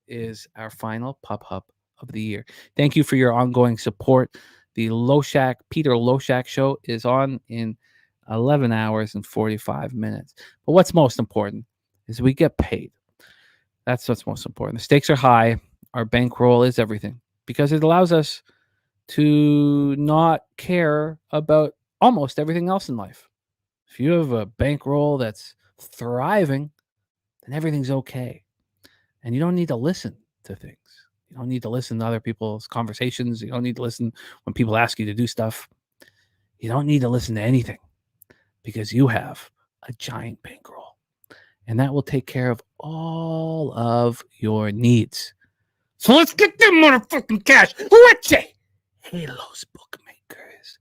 is our final Pub Hub of the year. Thank you for your ongoing support. The Peter Loack show is on in 11 hours and 45 minutes. But what's most important is we get paid. That's what's most important. The stakes are high. Our bankroll is everything because it allows us to not care about almost everything else in life. If you have a bankroll that's thriving, then everything's okay. And you don't need to listen to things. You don't need to listen to other people's conversations. You don't need to listen when people ask you to do stuff. You don't need to listen to anything because you have a giant bankroll. And that will take care of all of your needs. So let's get them motherfucking cash. Let's say, hey, those bookmakers.